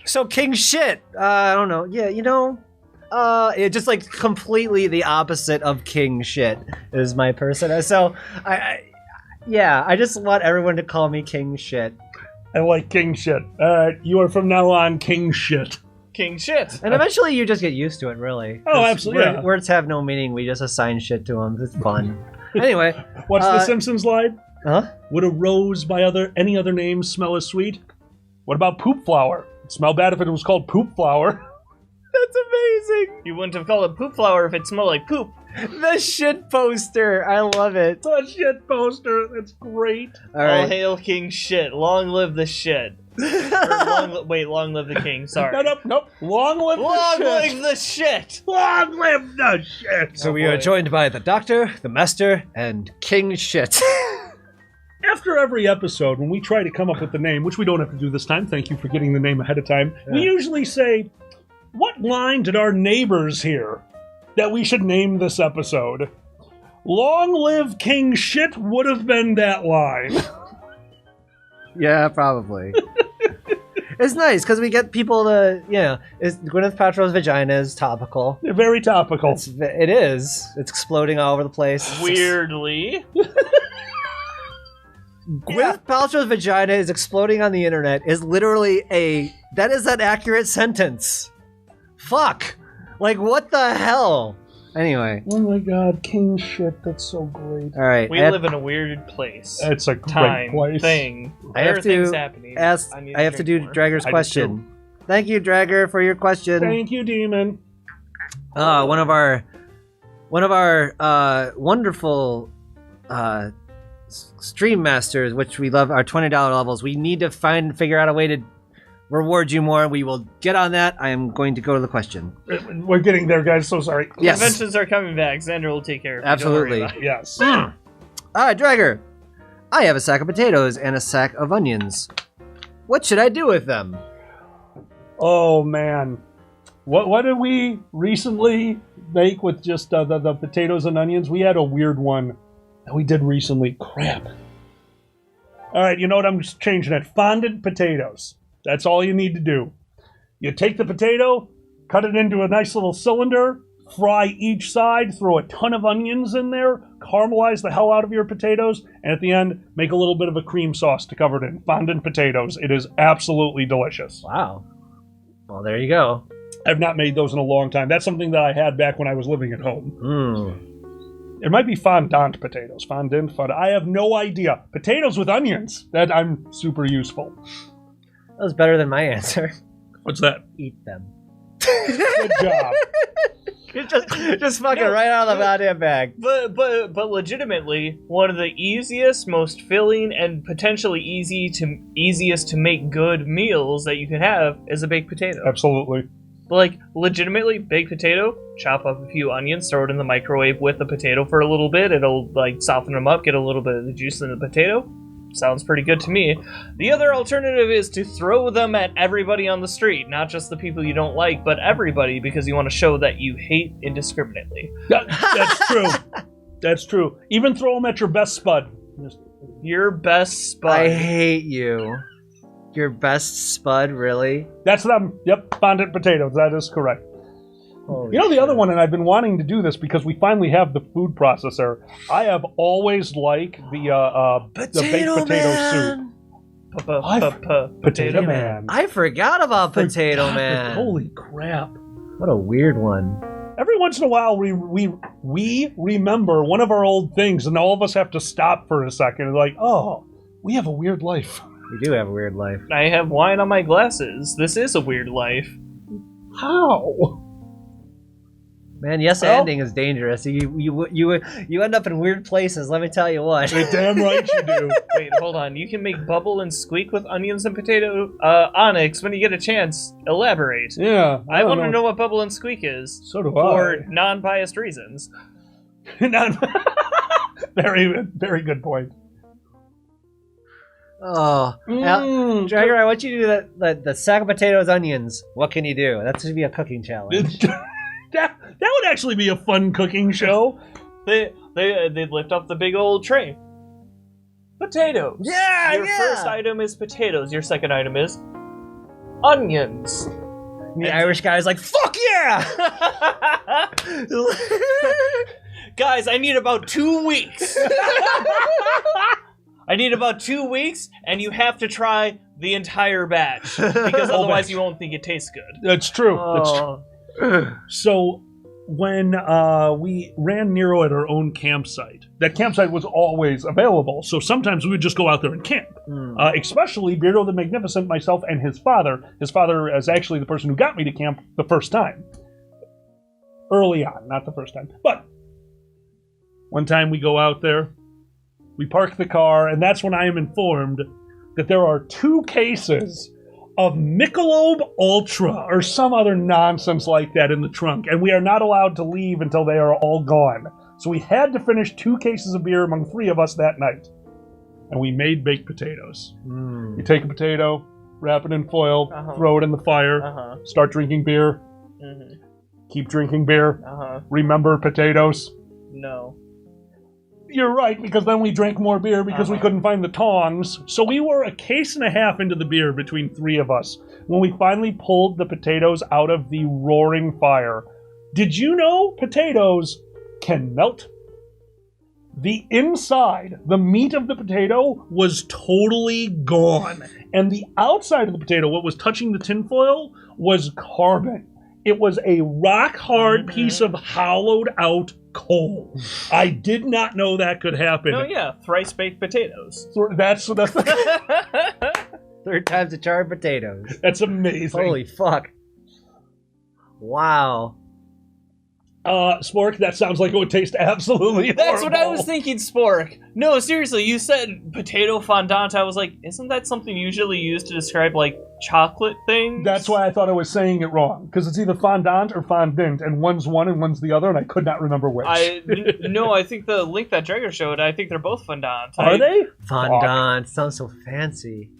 Speaker 2: so King Shit. I don't know. Yeah, it just like completely the opposite of King Shit is my person. So I just want everyone to call me King Shit.
Speaker 3: I like King Shit. You are from now on King Shit.
Speaker 4: King Shit.
Speaker 2: And eventually you just get used to it, really.
Speaker 3: Oh, absolutely. Yeah.
Speaker 2: Words have no meaning. We just assign shit to them. It's fun. Anyway.
Speaker 3: What's the Simpsons line?
Speaker 2: Huh?
Speaker 3: Would a rose by any other name smell as sweet? What about poop flower? It'd smell bad if it was called poop flower.
Speaker 2: That's amazing.
Speaker 4: You wouldn't have called it poop flower if it smelled like poop.
Speaker 2: The shit poster. I love it.
Speaker 3: The shit poster. That's great.
Speaker 2: All right.
Speaker 4: All hail King Shit. Long live the shit. Long live the king. Sorry.
Speaker 3: Nope. Long live
Speaker 4: the shit.
Speaker 3: Long live the shit.
Speaker 2: So we are joined by the Doctor, the Master, and King Shit.
Speaker 3: After every episode, when we try to come up with the name, which we don't have to do this time, thank you for getting the name ahead of time, we usually say, what line did our neighbors hear that we should name this episode? Long live King Shit would have been that line.
Speaker 2: Yeah, probably. It's nice because we get people to, Gwyneth Paltrow's vagina is topical.
Speaker 3: They're very topical.
Speaker 2: It is. It's exploding all over the place.
Speaker 4: Weirdly.
Speaker 2: Gwyneth Paltrow's vagina is exploding on the internet is literally that is an accurate sentence. Fuck. Like, what the hell? Anyway.
Speaker 3: Oh my god, king shit, that's so great.
Speaker 2: All right.
Speaker 4: We live in a weird place.
Speaker 3: It's a great
Speaker 4: Time,
Speaker 3: place.
Speaker 4: Thing.
Speaker 2: I have
Speaker 4: Things
Speaker 2: to
Speaker 4: happening.
Speaker 2: I have to do
Speaker 4: more.
Speaker 2: Dragger's
Speaker 3: I do
Speaker 2: question. Thank you, Dragger, for your question.
Speaker 3: Thank you, Demon.
Speaker 2: One of our wonderful stream masters, which we love, our $20 levels. We need to figure out a way to reward you more. We will get on that. I am going to go to the question.
Speaker 3: We're getting there, guys. So sorry.
Speaker 2: Yes.
Speaker 4: Conventions are coming back. Xander will take care of it.
Speaker 2: Absolutely.
Speaker 4: Don't worry about it.
Speaker 3: Yes.
Speaker 2: All right, Dragger. I have a sack of potatoes and a sack of onions. What should I do with them?
Speaker 3: Oh man, what did we recently make with just the potatoes and onions? We had a weird one that we did recently. Crap. All right, you know what? I'm just changing it. Fondant potatoes. That's all you need to do. You take the potato, cut it into a nice little cylinder, fry each side, throw a ton of onions in there, caramelize the hell out of your potatoes, and at the end, make a little bit of a cream sauce to cover it in. Fondant potatoes. It is absolutely delicious.
Speaker 2: Wow. Well, there you go.
Speaker 3: I've not made those in a long time. That's something that I had back when I was living at home. It might be fondant potatoes. Fondant. I have no idea. Potatoes with onions. That I'm super useful.
Speaker 2: That was better than my answer.
Speaker 3: What's that?
Speaker 2: Eat them.
Speaker 3: Good job.
Speaker 2: just fucking right out of the goddamn bag.
Speaker 4: But legitimately, one of the easiest, most filling, and potentially easiest to make good meals that you can have is a baked potato.
Speaker 3: Absolutely.
Speaker 4: Like, legitimately, baked potato, chop up a few onions, throw it in the microwave with the potato for a little bit. It'll, like, soften them up, get a little bit of the juice in the potato. Sounds pretty good to me. The other alternative is to throw them at everybody on the street, not just the people you don't like, but everybody, because you want to show that you hate indiscriminately.
Speaker 3: That's true. That's true. Even throw them at your best spud.
Speaker 4: Your best spud.
Speaker 2: I hate you. Your best spud, really?
Speaker 3: That's them. Yep, fondant potatoes. That is correct.
Speaker 2: Holy
Speaker 3: You know the
Speaker 2: shit.
Speaker 3: other one, and I've been wanting to do this because we finally have the food processor. I have always liked the baked potato soup. Potato Man.
Speaker 2: I forgot about Potato
Speaker 3: Forgot.
Speaker 2: Man.
Speaker 3: Holy crap.
Speaker 2: What a weird one.
Speaker 3: Every once in a while, we remember one of our old things, and all of us have to stop for a second. Like, oh, we have a weird life.
Speaker 2: We do have a weird life.
Speaker 4: I have wine on my glasses. This is a weird life.
Speaker 3: How?
Speaker 2: Man, yes,
Speaker 3: Well-
Speaker 2: ending is dangerous. You end up in weird places. Let me tell you what.
Speaker 3: You're damn right you do.
Speaker 4: Wait, hold on. You can make bubble and squeak with onions and potato. Onyx, when you get a chance, elaborate.
Speaker 3: Yeah.
Speaker 4: I
Speaker 3: don't
Speaker 4: want to know what bubble and squeak is.
Speaker 3: So do
Speaker 4: For
Speaker 3: I.
Speaker 4: non-biased reasons.
Speaker 3: Very, very good point.
Speaker 2: Oh, Dragger, I want you to do the sack of potatoes, onions. What can you do? That should be a cooking challenge.
Speaker 3: that would actually be a fun cooking show.
Speaker 4: They lift up the big old tray. Potatoes.
Speaker 2: Yeah,
Speaker 4: Your first item is potatoes. Your second item is onions.
Speaker 2: The Irish guy's like, fuck yeah!
Speaker 4: Guys, I need about 2 weeks. I need about 2 weeks, and you have to try the entire batch because otherwise
Speaker 3: batch.
Speaker 4: you won't think it tastes good.
Speaker 3: That's true. That's true. So when we ran Nero at our own campsite, that campsite was always available. So sometimes we would just go out there and camp. Especially Beardo the Magnificent, myself, and his father. His father is actually the person who got me to camp the first time. Early on, not the first time. But one time we go out there, we park the car, and that's when I am informed that there are 2 cases of Michelob Ultra or some other nonsense like that in the trunk, and we are not allowed to leave until they are all gone. So we had to finish 2 cases of beer among 3 of us that night, and we made baked potatoes. You take a potato, wrap it in foil, throw it in the fire, start drinking beer, keep drinking beer, remember potatoes.
Speaker 4: No.
Speaker 3: You're right, because then we drank more beer because we couldn't find the tongs. So we were a case and a half into the beer between 3 of us when we finally pulled the potatoes out of the roaring fire. Did you know potatoes can melt? The inside, the meat of the potato, was totally gone. And the outside of the potato, what was touching the tinfoil, was carbon. It was a rock-hard piece of hollowed-out coal. I did not know that could happen.
Speaker 4: Oh, yeah. Thrice-baked potatoes.
Speaker 3: That's
Speaker 2: 3 times the charred potatoes.
Speaker 3: That's amazing.
Speaker 2: Holy fuck. Wow.
Speaker 3: Spork, that sounds like it would taste absolutely
Speaker 4: That's what I
Speaker 3: horrible.
Speaker 4: was thinking, Spork. No, seriously, you said potato fondant. I was like, isn't that something usually used to describe, like, chocolate things?
Speaker 3: That's why I thought I was saying it wrong, because it's either fondant or fondant, and one's one and one's the other, and I could not remember which.
Speaker 4: No, I think the link that Draggor showed, I think they're both fondant.
Speaker 3: Are they?
Speaker 2: Fondant. Sounds so fancy.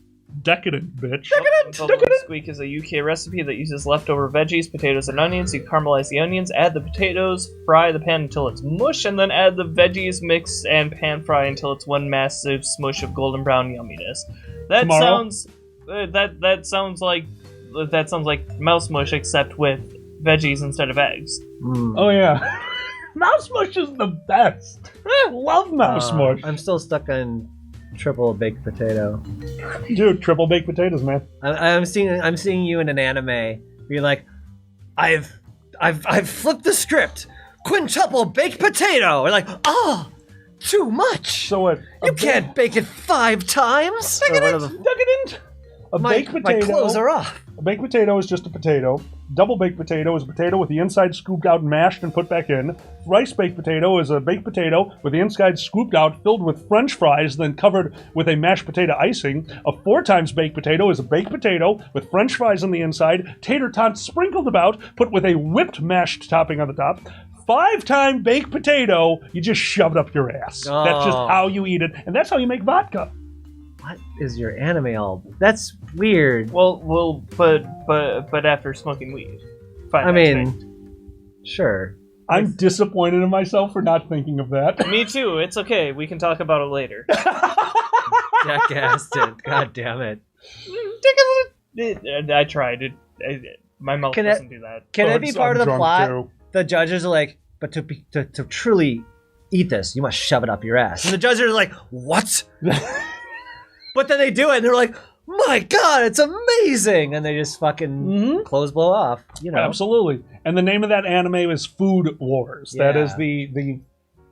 Speaker 3: Decadent, bitch.
Speaker 4: Decadent! Squeak is a UK recipe that uses leftover veggies, potatoes, and onions. You caramelize the onions, add the potatoes, fry the pan until it's mush, and then add the veggies, mix, and pan fry until it's one massive smush of golden brown yumminess. That sounds like mouse mush, except with veggies instead of eggs.
Speaker 3: Oh, yeah. Mouse mush is the best. I love mouse mush.
Speaker 2: I'm still stuck on triple baked potato.
Speaker 3: Dude, triple baked potatoes, man.
Speaker 2: I'm seeing you in an anime. You're like, I've flipped the script. Quintuple baked potato. We're like, too much.
Speaker 3: So what?
Speaker 2: You can't bake it 5 times.
Speaker 3: Decadent. Baked potato.
Speaker 2: My clothes are off.
Speaker 3: A baked potato is just a potato. Double baked potato is a potato with the inside scooped out and mashed and put back in. Rice baked potato is a baked potato with the inside scooped out, filled with French fries, then covered with a mashed potato icing. A 4 times baked potato is a baked potato with French fries on the inside, tater tots sprinkled about, put with a whipped mashed topping on the top. 5-time baked potato, you just shove it up your ass.
Speaker 2: Oh.
Speaker 3: That's just how you eat it, and that's how you make vodka.
Speaker 2: What is your anime all? That's weird.
Speaker 4: Well, but after smoking weed.
Speaker 2: I mean, sure.
Speaker 3: I'm disappointed in myself for not thinking of that.
Speaker 4: Me too. It's okay. We can talk about it later.
Speaker 2: Jackassed it. God damn it.
Speaker 4: I tried it. My mouth doesn't do that.
Speaker 2: Can it be part of the plot?
Speaker 3: Too.
Speaker 2: The judges are like, but to truly eat this, you must shove it up your ass. And the judges are like, what? But then they do it, and they're like, my God, it's amazing! And they just fucking clothes blow off. You know,
Speaker 3: absolutely. And the name of that anime is Food Wars.
Speaker 2: Yeah.
Speaker 3: That is the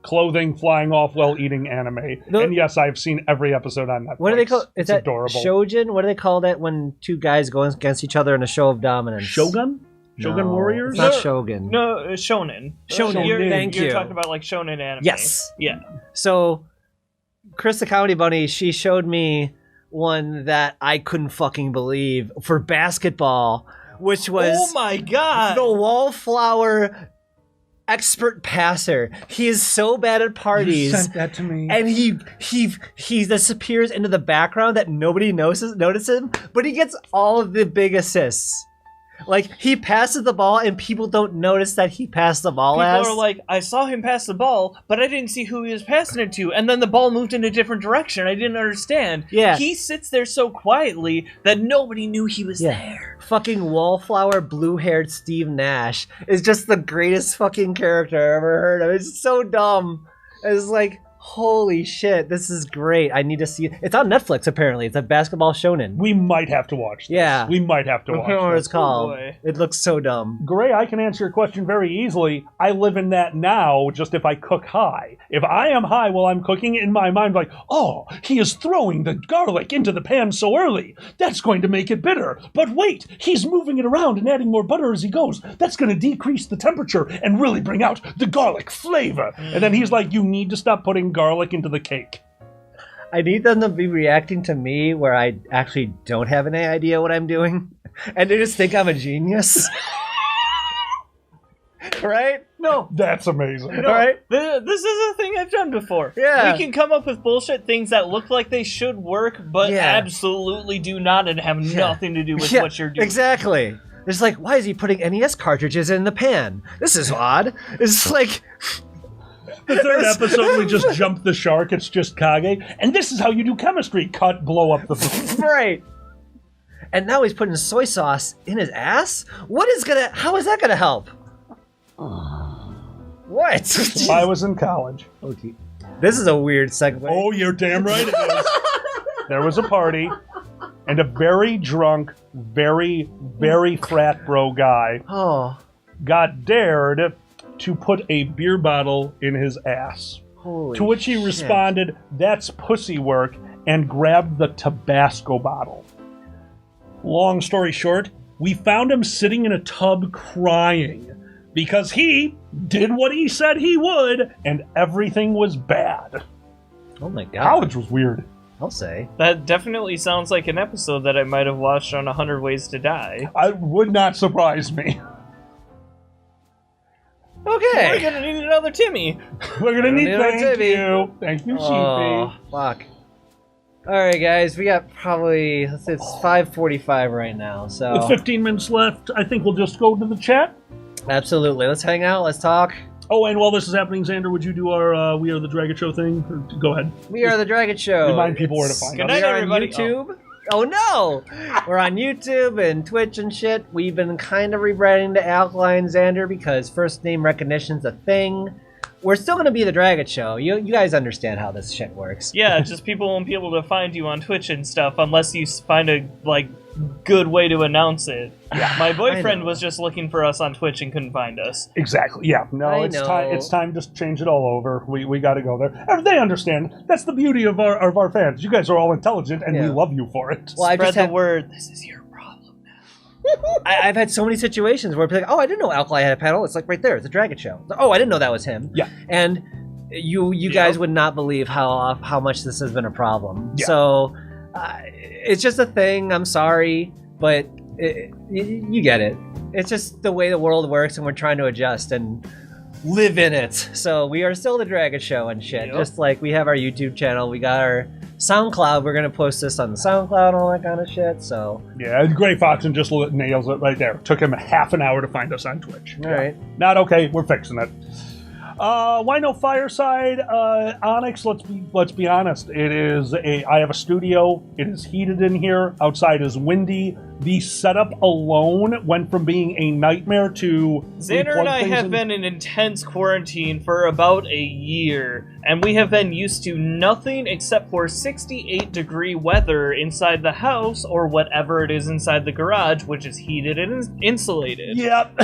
Speaker 3: clothing flying off while eating anime. And yes, I've seen every episode on Netflix.
Speaker 2: What do they call? Is that
Speaker 3: adorable.
Speaker 2: Shojin? What do they call that when 2 guys go against each other in a show of dominance?
Speaker 3: Shogun? Shogun
Speaker 2: No,
Speaker 3: Warriors?
Speaker 2: It's not Shogun.
Speaker 4: No, Shonen.
Speaker 2: Shonen. Thank you.
Speaker 4: You're talking about like Shonen anime.
Speaker 2: Yes.
Speaker 4: Yeah.
Speaker 2: So, Chris the Comedy Bunny, she showed me one that I couldn't fucking believe for basketball, which was
Speaker 4: Oh my God!
Speaker 2: the wallflower expert passer. He is so bad at parties.
Speaker 3: You sent that to me.
Speaker 2: And he disappears into the background that nobody notices him, but he gets all of the big assists. Like, he passes the ball and people don't notice that he passed the ball.
Speaker 4: People are like, I saw him pass the ball, but I didn't see who he was passing it to. And then the ball moved in a different direction. I didn't understand.
Speaker 2: Yeah.
Speaker 4: He sits there so quietly that nobody knew he was there.
Speaker 2: Fucking wallflower blue-haired Steve Nash is just the greatest fucking character I ever heard of. It's so dumb. It's like, holy shit, this is great. I need to see it. It's on Netflix, apparently. It's a basketball shonen.
Speaker 3: We might have to watch this.
Speaker 2: Yeah.
Speaker 3: We might have to
Speaker 2: I
Speaker 3: watch
Speaker 2: don't know what
Speaker 3: this.
Speaker 2: it's called.
Speaker 4: Oh, boy.
Speaker 2: It looks so dumb.
Speaker 3: Gray, I can answer your question very easily. I live in that now, just if I cook high. If I am high while I'm cooking, in my mind, like, oh, he is throwing the garlic into the pan so early. That's going to make it bitter. But wait, he's moving it around and adding more butter as he goes. That's going to decrease the temperature and really bring out the garlic flavor. And then he's like, you need to stop putting garlic into the cake.
Speaker 2: I need them to be reacting to me where I actually don't have any idea what I'm doing. And they just think I'm a genius. Right?
Speaker 3: No. That's amazing.
Speaker 2: All right?
Speaker 4: This is a thing I've done before.
Speaker 2: Yeah.
Speaker 4: We can come up with bullshit things that look like they should work, but absolutely do not and have nothing to do with what you're doing.
Speaker 2: Exactly. It's like, why is he putting NES cartridges in the pan? This is odd. It's like...
Speaker 3: The third episode, we just jump the shark. It's just Kage. And this is how you do chemistry. Cut, blow up the food.
Speaker 2: Right. And now he's putting soy sauce in his ass? How is that gonna help? What?
Speaker 3: I was in college.
Speaker 2: Okay. This is a weird segue.
Speaker 3: Oh, you're damn right it is. There was a party, and a very drunk, very, very frat bro guy got dared to put a beer bottle in his ass.
Speaker 2: Holy
Speaker 3: to which he
Speaker 2: shit.
Speaker 3: responded, "That's pussy work," and grabbed the Tabasco bottle. Long story short, we found him sitting in a tub crying because he did what he said he would, and everything was bad.
Speaker 2: Oh my god.
Speaker 3: College was weird.
Speaker 2: I'll say.
Speaker 4: That definitely sounds like an episode that I might have watched on 100 Ways to Die.
Speaker 3: I would not surprise me.
Speaker 2: Okay.
Speaker 4: We're gonna need another Timmy.
Speaker 3: We're gonna need
Speaker 2: another
Speaker 3: thank
Speaker 2: Timmy.
Speaker 3: you. Thank you,
Speaker 2: Oh,
Speaker 3: Sheepy.
Speaker 2: fuck. Alright, guys, we got probably, it's 5:45 right now, so.
Speaker 3: With 15 minutes left, I think we'll just go to the chat.
Speaker 2: Absolutely. Let's hang out, let's talk.
Speaker 3: Oh, and while this is happening, Xander, would you do our We Are the Dragget Show thing? Go ahead.
Speaker 2: We are the Dragget Show.
Speaker 3: Remind people where to find
Speaker 4: Good
Speaker 3: us.
Speaker 4: night,
Speaker 2: We're on
Speaker 4: everybody.
Speaker 2: YouTube. Oh no! We're on YouTube and Twitch and shit. We've been kind of rebranding to Alkaline and Xander because first name recognition's a thing. We're still going to be the Dragget Show. You guys understand how this shit works.
Speaker 4: Yeah, just people won't be able to find you on Twitch and stuff unless you find a good way to announce it. Yeah, my boyfriend was just looking for us on Twitch and couldn't find us.
Speaker 3: Exactly. Yeah. No, it's time to change it all over. We got to go there. And they understand. That's the beauty of our fans. You guys are all intelligent, and we love you for it.
Speaker 2: Well,
Speaker 4: Spread the word. This is your problem now.
Speaker 2: I've had so many situations where people are like, oh, I didn't know Alkaline had a panel. It's like right there. It's a Dragget Show. Oh, I didn't know that was him.
Speaker 3: Yeah.
Speaker 2: And you guys would not believe how much this has been a problem.
Speaker 3: Yeah.
Speaker 2: So it's just a thing. I'm sorry, but you get it. It's just the way the world works, and we're trying to adjust and live in it. So we are still the Dragget Show and shit.
Speaker 4: Yep.
Speaker 2: Just like we have our YouTube channel, we got our SoundCloud. We're gonna post this on the SoundCloud and all that kind of shit. So
Speaker 3: yeah, GreyFoxen just nails it right there. Took him half an hour to find us on Twitch.
Speaker 2: all right.
Speaker 3: Not okay. We're fixing it. Why no fireside? Onyx. Let's be honest. I have a studio. It is heated in here. Outside is windy. The setup alone went from being a nightmare to
Speaker 4: Xander and I have been in intense quarantine for about a year, and we have been used to nothing except for 68-degree weather inside the house or whatever it is inside the garage, which is heated and insulated.
Speaker 3: Yep.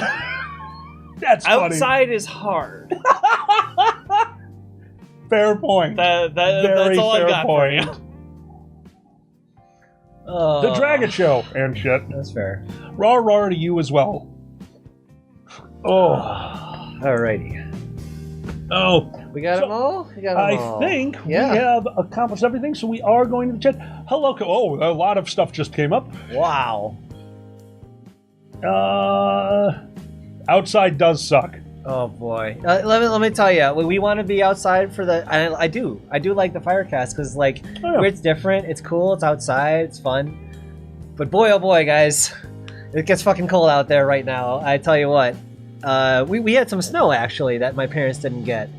Speaker 3: That's funny.
Speaker 4: Outside is hard.
Speaker 3: Fair point.
Speaker 4: That's
Speaker 3: Very
Speaker 4: all
Speaker 3: fair
Speaker 4: I've got
Speaker 3: point.
Speaker 4: for you.
Speaker 3: The Dragget Show and shit.
Speaker 2: That's fair.
Speaker 3: Raw to you as well. Oh.
Speaker 2: Alrighty.
Speaker 3: Oh.
Speaker 2: We got them all? We got them all.
Speaker 3: I think we have accomplished everything, so we are going to the chat. Hello. Oh, a lot of stuff just came up.
Speaker 2: Wow.
Speaker 3: Outside does suck.
Speaker 2: Oh boy. Let me tell you, we want to be outside for the. I do like the Firecast because it's different, it's cool, it's outside, it's fun. But boy, oh boy, guys, it gets fucking cold out there right now. I tell you what, we had some snow actually that my parents didn't get.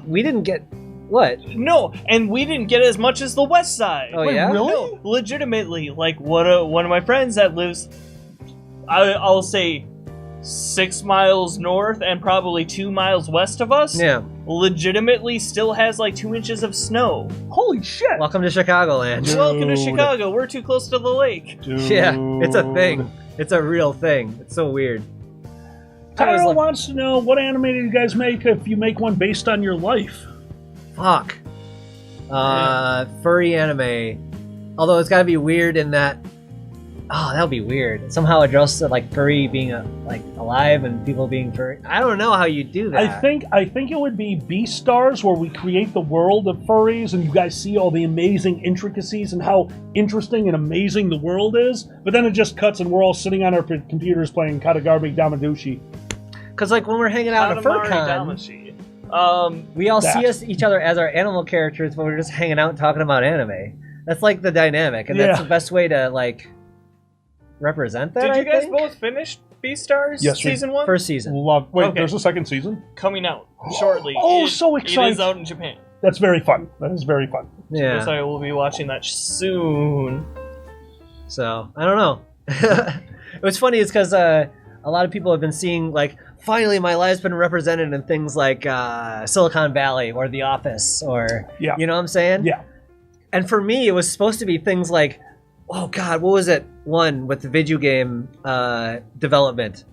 Speaker 2: We didn't get what?
Speaker 4: No, and we didn't get as much as the west side.
Speaker 2: Oh yeah,
Speaker 3: really?
Speaker 4: No, legitimately, one of my friends that lives, I'll say, 6 miles north and probably 2 miles west of us, legitimately still has 2 inches of snow.
Speaker 3: Holy shit!
Speaker 2: Welcome to Chicagoland.
Speaker 4: Welcome to Chicago. We're too close to the lake.
Speaker 3: Dude.
Speaker 2: Yeah, it's a thing. It's a real thing. It's so weird.
Speaker 3: Tyro wants to know, what anime do you guys make if you make one based on your life?
Speaker 2: Fuck. Furry anime. Although it's gotta be weird in that. Oh, that would be weird. Somehow address it furry being alive and people being furry. I don't know how you do that.
Speaker 3: I think it would be Beastars, where we create the world of furries and you guys see all the amazing intricacies and how interesting and amazing the world is. But then it just cuts and we're all sitting on our computers playing Katagami Damadushi.
Speaker 2: Because when we're hanging out at a FurCon, we all see each other as our animal characters, but we're just hanging out and talking about anime. That's the dynamic, and that's the best way to represent that.
Speaker 4: Did you guys
Speaker 2: think?
Speaker 4: both finish Beastars
Speaker 3: Yes, we-
Speaker 4: season 1?
Speaker 2: First season.
Speaker 3: Love. Wait,
Speaker 4: Okay.
Speaker 3: there's a second season?
Speaker 4: Coming out shortly.
Speaker 3: Oh, so
Speaker 4: It
Speaker 3: excited.
Speaker 4: is out in Japan.
Speaker 3: That's very fun. That is very fun.
Speaker 2: Yeah.
Speaker 4: So I will be watching that soon.
Speaker 2: So I don't know. What's funny is because a lot of people have been seeing like finally my life's been represented in things like Silicon Valley or The Office or
Speaker 3: Yeah.
Speaker 2: you know what I'm saying?
Speaker 3: Yeah.
Speaker 2: And for me, it was supposed to be things like, oh God, what was it? One with the video game development.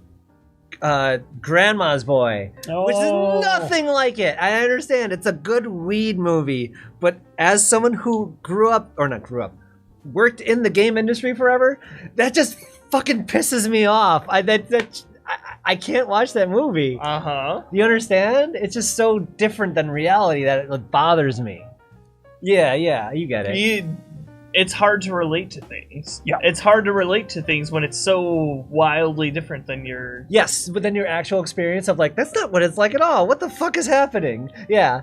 Speaker 2: Grandma's Boy, which
Speaker 3: Oh.
Speaker 2: is nothing like it. I understand it's a good weed movie, but as someone who worked in the game industry forever, that just fucking pisses me off. I can't watch that movie.
Speaker 4: Uh-huh.
Speaker 2: You understand? It's just so different than reality that it bothers me. Yeah, you get it.
Speaker 4: It's hard to relate to things.
Speaker 3: Yeah.
Speaker 4: It's hard to relate to things when it's so wildly different than your...
Speaker 2: Yes, but then your actual experience of like, that's not what it's like at all. What the fuck is happening? Yeah.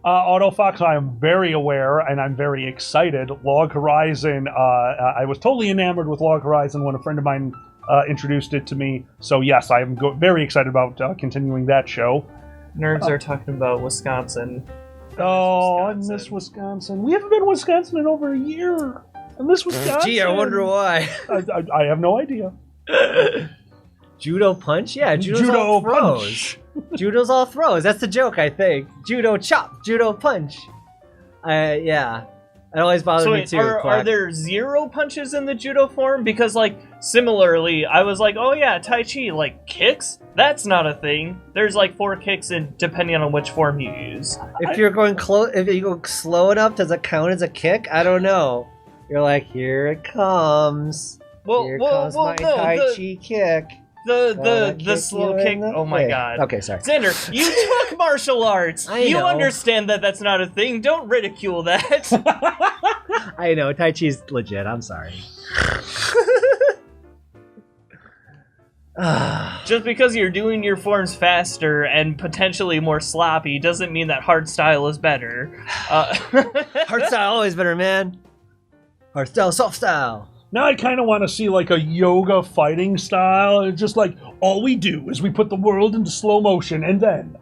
Speaker 3: Autofox, I am very aware and I'm very excited. Log Horizon, I was totally enamored with Log Horizon when a friend of mine introduced it to me. So yes, I am very excited about continuing that show.
Speaker 4: Nerds are talking about Wisconsin.
Speaker 3: Oh, I
Speaker 4: Wisconsin.
Speaker 3: miss Wisconsin. We haven't been to Wisconsin in over a year. I miss Wisconsin.
Speaker 2: Gee, I wonder why.
Speaker 3: I have no idea.
Speaker 2: Judo punch? Yeah, judo's all throws. Judo's all throws. That's the joke, I think. Judo chop, judo punch. Yeah. It always bothers
Speaker 4: So
Speaker 2: me
Speaker 4: wait,
Speaker 2: too.
Speaker 4: are there 0 punches in the judo form? Because, like, similarly, I was like, oh yeah, Tai Chi, like, kicks? That's not a thing. There's, like, 4 kicks in, depending on which form you use.
Speaker 2: If you're going if you go slow enough, does it count as a kick? I don't know. You're like, here it comes. Here comes my Tai Chi kick.
Speaker 4: The slow kick. Oh my god.
Speaker 2: Okay, sorry.
Speaker 4: Xander, you took martial arts. You
Speaker 2: know.
Speaker 4: understand that that's not a thing. Don't ridicule that.
Speaker 2: I know, Tai Chi's legit. I'm sorry.
Speaker 4: Just because you're doing your forms faster and potentially more sloppy doesn't mean that hard style is better.
Speaker 2: Hard style always better, man. Hard style, soft style.
Speaker 3: Now I kind of want to see like a yoga fighting style. It's just like all we do is we put the world into slow motion and then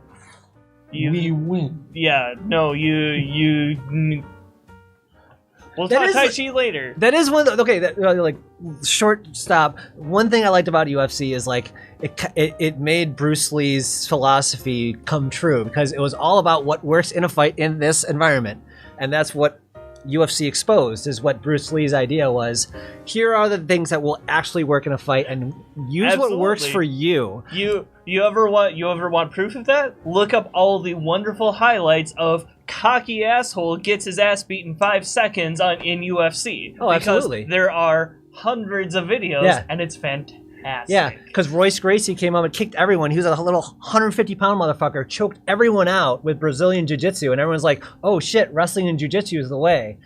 Speaker 3: we win.
Speaker 4: Yeah, no, you. We'll talk Tai Chi later.
Speaker 2: That is one. Like short stop. One thing I liked about UFC is like it made Bruce Lee's philosophy come true because it was all about what works in a fight in this environment, and that's what UFC exposed is what Bruce Lee's idea was. Here are the things that will actually work in a fight, and use what works for you.
Speaker 4: You ever want proof of that? Look up all the wonderful highlights of cocky asshole gets his ass beat in 5 seconds in UFC.
Speaker 2: Oh, absolutely.
Speaker 4: Because there are hundreds of videos, and it's fantastic.
Speaker 2: Yeah, because Royce Gracie came up and kicked everyone. He was a little 150-pound motherfucker, choked everyone out with Brazilian Jiu-Jitsu, and everyone's like, oh shit, wrestling and Jiu-Jitsu is the way.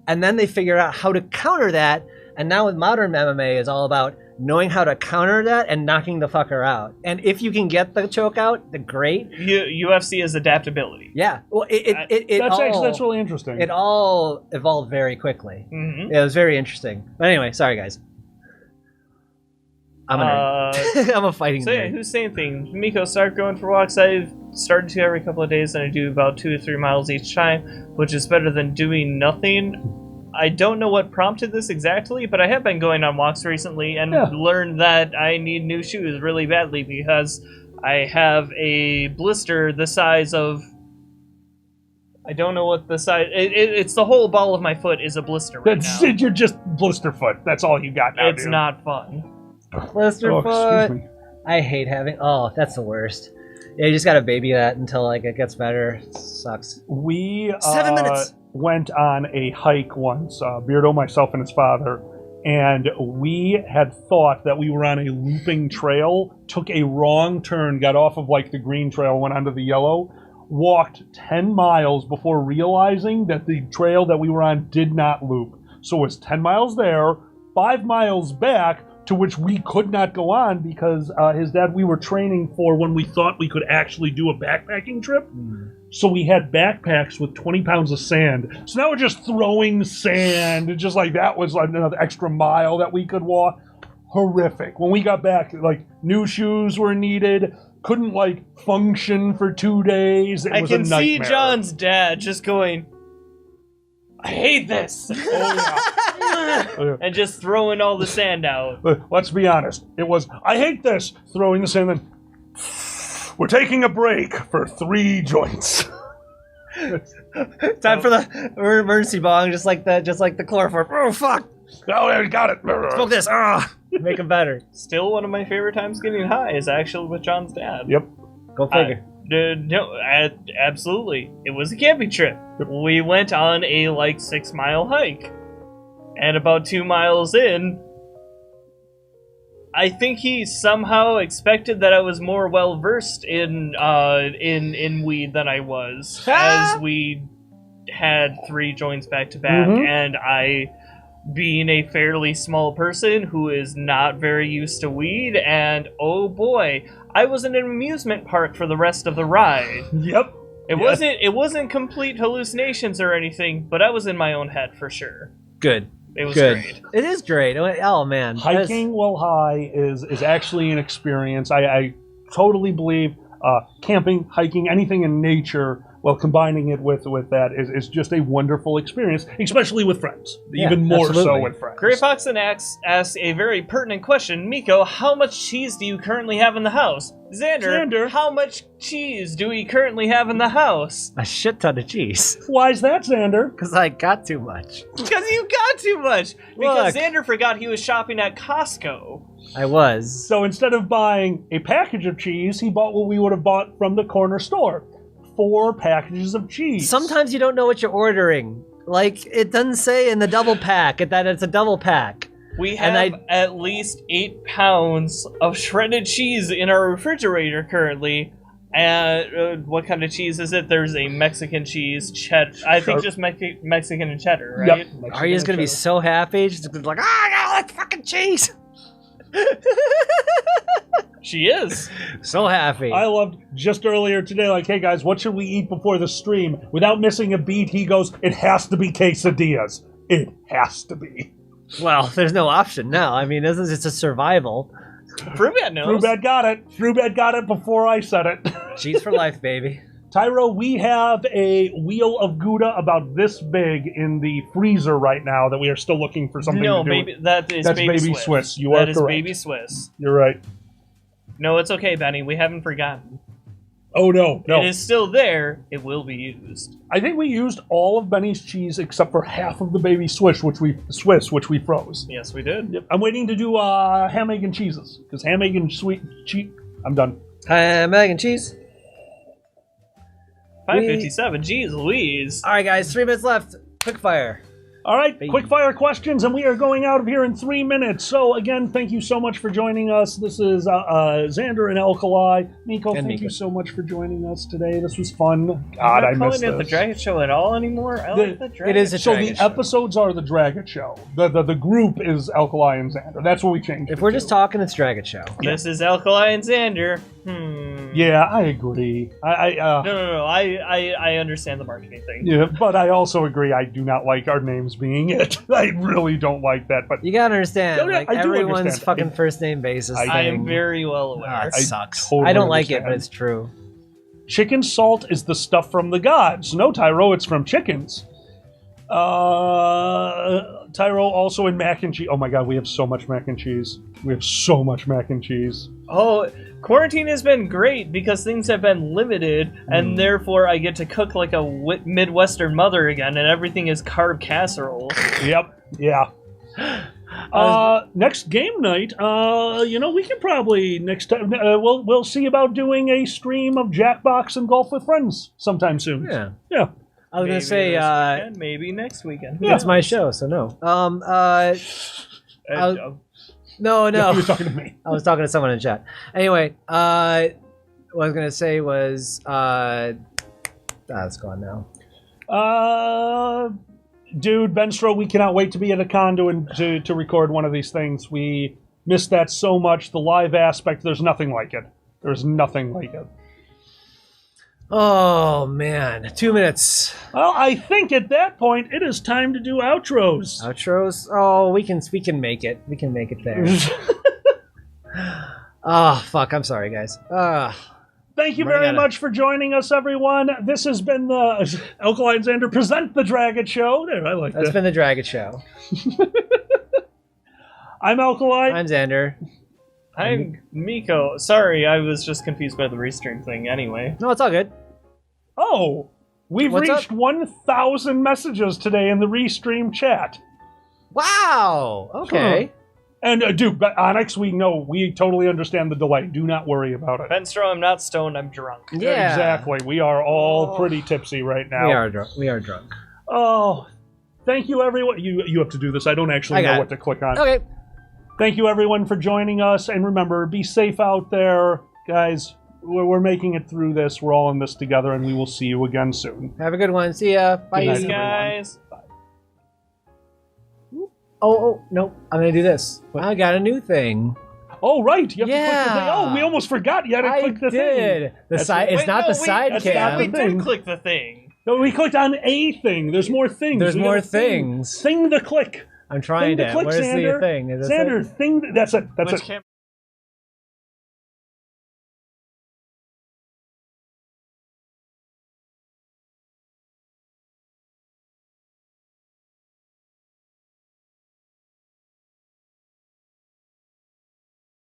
Speaker 2: And then they figured out how to counter that, and now with modern MMA is all about knowing how to counter that and knocking the fucker out. And if you can get the choke out, the great.
Speaker 4: UFC is adaptability.
Speaker 2: Yeah, well,
Speaker 3: That's really interesting.
Speaker 2: It all evolved very quickly.
Speaker 4: Mm-hmm.
Speaker 2: It was very interesting. But anyway, sorry guys. I'm a fighting
Speaker 4: So yeah,
Speaker 2: nerd.
Speaker 4: who's saying things? Miko, start going for walks. I've started to every couple of days, and I do about 2 to 3 miles each time, which is better than doing nothing. I don't know what prompted this exactly, but I have been going on walks recently and learned that I need new shoes really badly because I have a blister the size of... I don't know what the size... It's the whole ball of my foot is a blister right now.
Speaker 3: You're just blister foot. That's all you got now,
Speaker 4: It's
Speaker 3: dude.
Speaker 4: not fun.
Speaker 2: Blister
Speaker 3: excuse
Speaker 2: foot.
Speaker 3: me.
Speaker 2: I hate having. Oh, that's the worst. Yeah, you just gotta baby that until like it gets better. It sucks.
Speaker 3: We
Speaker 2: 7 minutes.
Speaker 3: Went on a hike once, Beardo, myself, and his father, and we had thought that we were on a looping trail, took a wrong turn, got off of like the green trail, went onto the yellow, walked 10 miles before realizing that the trail that we were on did not loop. So it was 10 miles there, 5 miles back, to which we could not go on because his dad, we were training for when we thought we could actually do a backpacking trip. So we had backpacks with 20 pounds of sand. So now we're just throwing sand. It's just like that was like another extra mile that we could walk. Horrific. When we got back, like, new shoes were needed. Couldn't, like, function for 2 days. It was a nightmare.
Speaker 4: I can see John's dad just going, I hate this. And just throwing all the sand out.
Speaker 3: Let's be honest. It was, I hate this. Throwing the sand, then we're taking a break for 3 joints.
Speaker 2: Time for the emergency bong, just like the chloroform. Oh, fuck.
Speaker 3: Oh, we got it.
Speaker 2: Smoke this. Make him better.
Speaker 4: Still one of my favorite times getting high is actually with John's dad.
Speaker 3: Yep.
Speaker 2: Go figure.
Speaker 4: Absolutely. It was a camping trip. We went on a 6-mile hike. And about 2 miles in, I think he somehow expected that I was more well versed in weed than I was, as we had 3 joints back to back, and I, being a fairly small person who is not very used to weed, and oh boy, I was in an amusement park for the rest of the ride.
Speaker 3: Yep.
Speaker 4: It wasn't complete hallucinations or anything, but I was in my own head for sure.
Speaker 2: Good.
Speaker 4: It was
Speaker 2: Good.
Speaker 4: great.
Speaker 2: It is great. Oh man,
Speaker 3: hiking while high is actually an experience. I totally believe camping, hiking, anything in nature, while combining it with that is just a wonderful experience, especially with friends. Even more so with friends.
Speaker 4: GreyFoxen asks a very pertinent question. Miko, how much cheese do you currently have in the house? Xander, how much cheese do we currently have in the house?
Speaker 2: A shit ton of cheese.
Speaker 3: Why is that, Xander?
Speaker 2: Because I got too much.
Speaker 4: Because you got too much. Because
Speaker 2: Look.
Speaker 4: Xander forgot he was shopping at Costco.
Speaker 2: I was.
Speaker 3: So instead of buying a package of cheese, he bought what we would have bought from the corner store. 4 packages of cheese.
Speaker 2: Sometimes you don't know what you're ordering. Like, it doesn't say in the double pack that it's a double pack.
Speaker 4: We have at least 8 pounds of shredded cheese in our refrigerator currently. And what kind of cheese is it? There's a Mexican cheese, cheddar. I think just Mexican and cheddar, right?
Speaker 3: Yep.
Speaker 2: Are you just going to be so happy? Just like, I got all that fucking cheese.
Speaker 4: She is.
Speaker 2: So happy.
Speaker 3: I loved just earlier today, like, hey guys, what should we eat before the stream? Without missing a beat, he goes, it has to be quesadillas. It has to be.
Speaker 2: Well, there's no option now. I mean, it's a survival.
Speaker 4: Fruitbat knows.
Speaker 3: Fruitbat got it. Fruitbat got it before I said it.
Speaker 2: Cheese for life, baby.
Speaker 3: Tyro, we have a wheel of Gouda about this big in the freezer right now that we are still looking for something to do.
Speaker 4: That's
Speaker 3: Baby Swiss. You are
Speaker 4: correct. That is
Speaker 3: correct.
Speaker 4: Baby Swiss.
Speaker 3: You're right.
Speaker 4: No, it's okay, Benny. We haven't forgotten.
Speaker 3: Oh, no.
Speaker 4: It is still there. It will be used.
Speaker 3: I think we used all of Benny's cheese except for half of the Baby Swiss, which we froze.
Speaker 4: Yes, we did.
Speaker 3: Yep. I'm waiting to do ham, egg, and cheeses because ham, egg, and sweet cheese. I'm done.
Speaker 2: Ham, egg, and cheese.
Speaker 4: 5:57. Jeez Louise.
Speaker 2: All right, guys. 3 minutes left. Quick fire.
Speaker 3: All right, quick fire questions, and we are going out of here in 3 minutes. So, again, thank you so much for joining us. This is Xander and Nicolai. Miko, thank you so much for joining us today. This was fun. God, I missed this.
Speaker 4: I'm not calling it the Dragget Show at all anymore. I like the Dragget.
Speaker 2: It is a
Speaker 3: So
Speaker 2: Dragget
Speaker 3: the
Speaker 2: show.
Speaker 3: episodes are the Dragget Show. The group is Nicolai and Xander. That's what we changed.
Speaker 2: If we're just talking, it's Dragget Show.
Speaker 4: This is Nicolai and Xander.
Speaker 3: Yeah, I agree.
Speaker 4: No. I understand the marketing thing.
Speaker 3: Yeah, but I also agree. I do not like our names being it. I really don't like that. But
Speaker 2: You gotta understand,
Speaker 3: No,
Speaker 2: like
Speaker 3: I do
Speaker 2: everyone's
Speaker 3: understand.
Speaker 2: fucking first name basis.
Speaker 4: I
Speaker 2: thing.
Speaker 4: am very well aware.
Speaker 2: It sucks.
Speaker 3: totally
Speaker 2: I don't like it,
Speaker 3: understand.
Speaker 2: but it's true.
Speaker 3: chicken salt is the stuff from the gods. No, Tyro, it's from chickens. Tyro also in mac and cheese. Oh my god, we have so much mac and cheese. We have so much mac and cheese.
Speaker 4: Oh, quarantine has been great because things have been limited, and therefore I get to cook like a Midwestern mother again, and everything is carb casserole.
Speaker 3: Yep. Yeah. Next game night, we can probably next time we'll see about doing a stream of Jackbox and Golf with Friends sometime soon.
Speaker 2: Yeah.
Speaker 3: Yeah.
Speaker 2: I was gonna say,
Speaker 4: this weekend, maybe next weekend.
Speaker 2: it's my show, so no. No.
Speaker 3: You were talking to me.
Speaker 2: I was talking to someone in chat. Anyway, what I was gonna say was, it's gone now.
Speaker 3: Dude, Benstro, we cannot wait to be at a condo and to record one of these things. We Missed that so much. The live aspect, there's nothing like it. There's nothing like it.
Speaker 2: Oh, man. 2 minutes.
Speaker 3: Well, I think at that point, it is time to do outros.
Speaker 2: Outros? Oh, we can make it. We can make it there. Oh, fuck. I'm sorry, guys.
Speaker 3: Thank you very much for joining us, everyone. This has been the Nicolai and Xander present the Dragget Show. There, I like that.
Speaker 2: That's been the Dragget Show.
Speaker 3: I'm Nicolai.
Speaker 2: I'm Xander.
Speaker 4: I'm Miko. Sorry, I was just confused by the restream thing anyway.
Speaker 2: No, it's all good.
Speaker 3: Oh, we've
Speaker 2: What's
Speaker 3: reached 1,000 messages today in the restream chat.
Speaker 2: Wow. Okay.
Speaker 3: And dude, but Onyx, we totally understand the delay. Do not worry about it.
Speaker 4: Benstro, I'm not stoned, I'm drunk.
Speaker 2: Yeah.
Speaker 3: Exactly. We are all pretty tipsy right now.
Speaker 2: We are drunk. We are drunk.
Speaker 3: Oh, thank you, everyone. You have to do this. I don't actually know what to click on.
Speaker 2: Okay.
Speaker 3: Thank you, everyone, for joining us. And remember, be safe out there. Guys, we're making it through this. We're all in this together, and we will see you again soon.
Speaker 2: Have a good one. See ya. Bye.
Speaker 3: Good night,
Speaker 4: Peace, guys.
Speaker 3: Bye.
Speaker 2: Oh, no. I'm going to do this. I got a new thing.
Speaker 3: Oh, right. You have to click the thing. Oh, we almost forgot. You had to click the thing.
Speaker 2: The side. It's not the side
Speaker 3: that's
Speaker 2: cam.
Speaker 3: not
Speaker 4: We
Speaker 3: the thing.
Speaker 4: did click the thing.
Speaker 3: No, we clicked on a thing. There's more things.
Speaker 2: There's
Speaker 3: We
Speaker 2: more
Speaker 3: got a thing.
Speaker 2: things.
Speaker 3: Thing the click.
Speaker 2: I'm trying
Speaker 3: Thing
Speaker 2: to.
Speaker 3: click,
Speaker 2: Where's
Speaker 3: Xander.
Speaker 2: the thing? Is this
Speaker 3: Xander,
Speaker 2: it?
Speaker 3: thing. That's it. That's
Speaker 4: Which
Speaker 3: it.
Speaker 4: camera?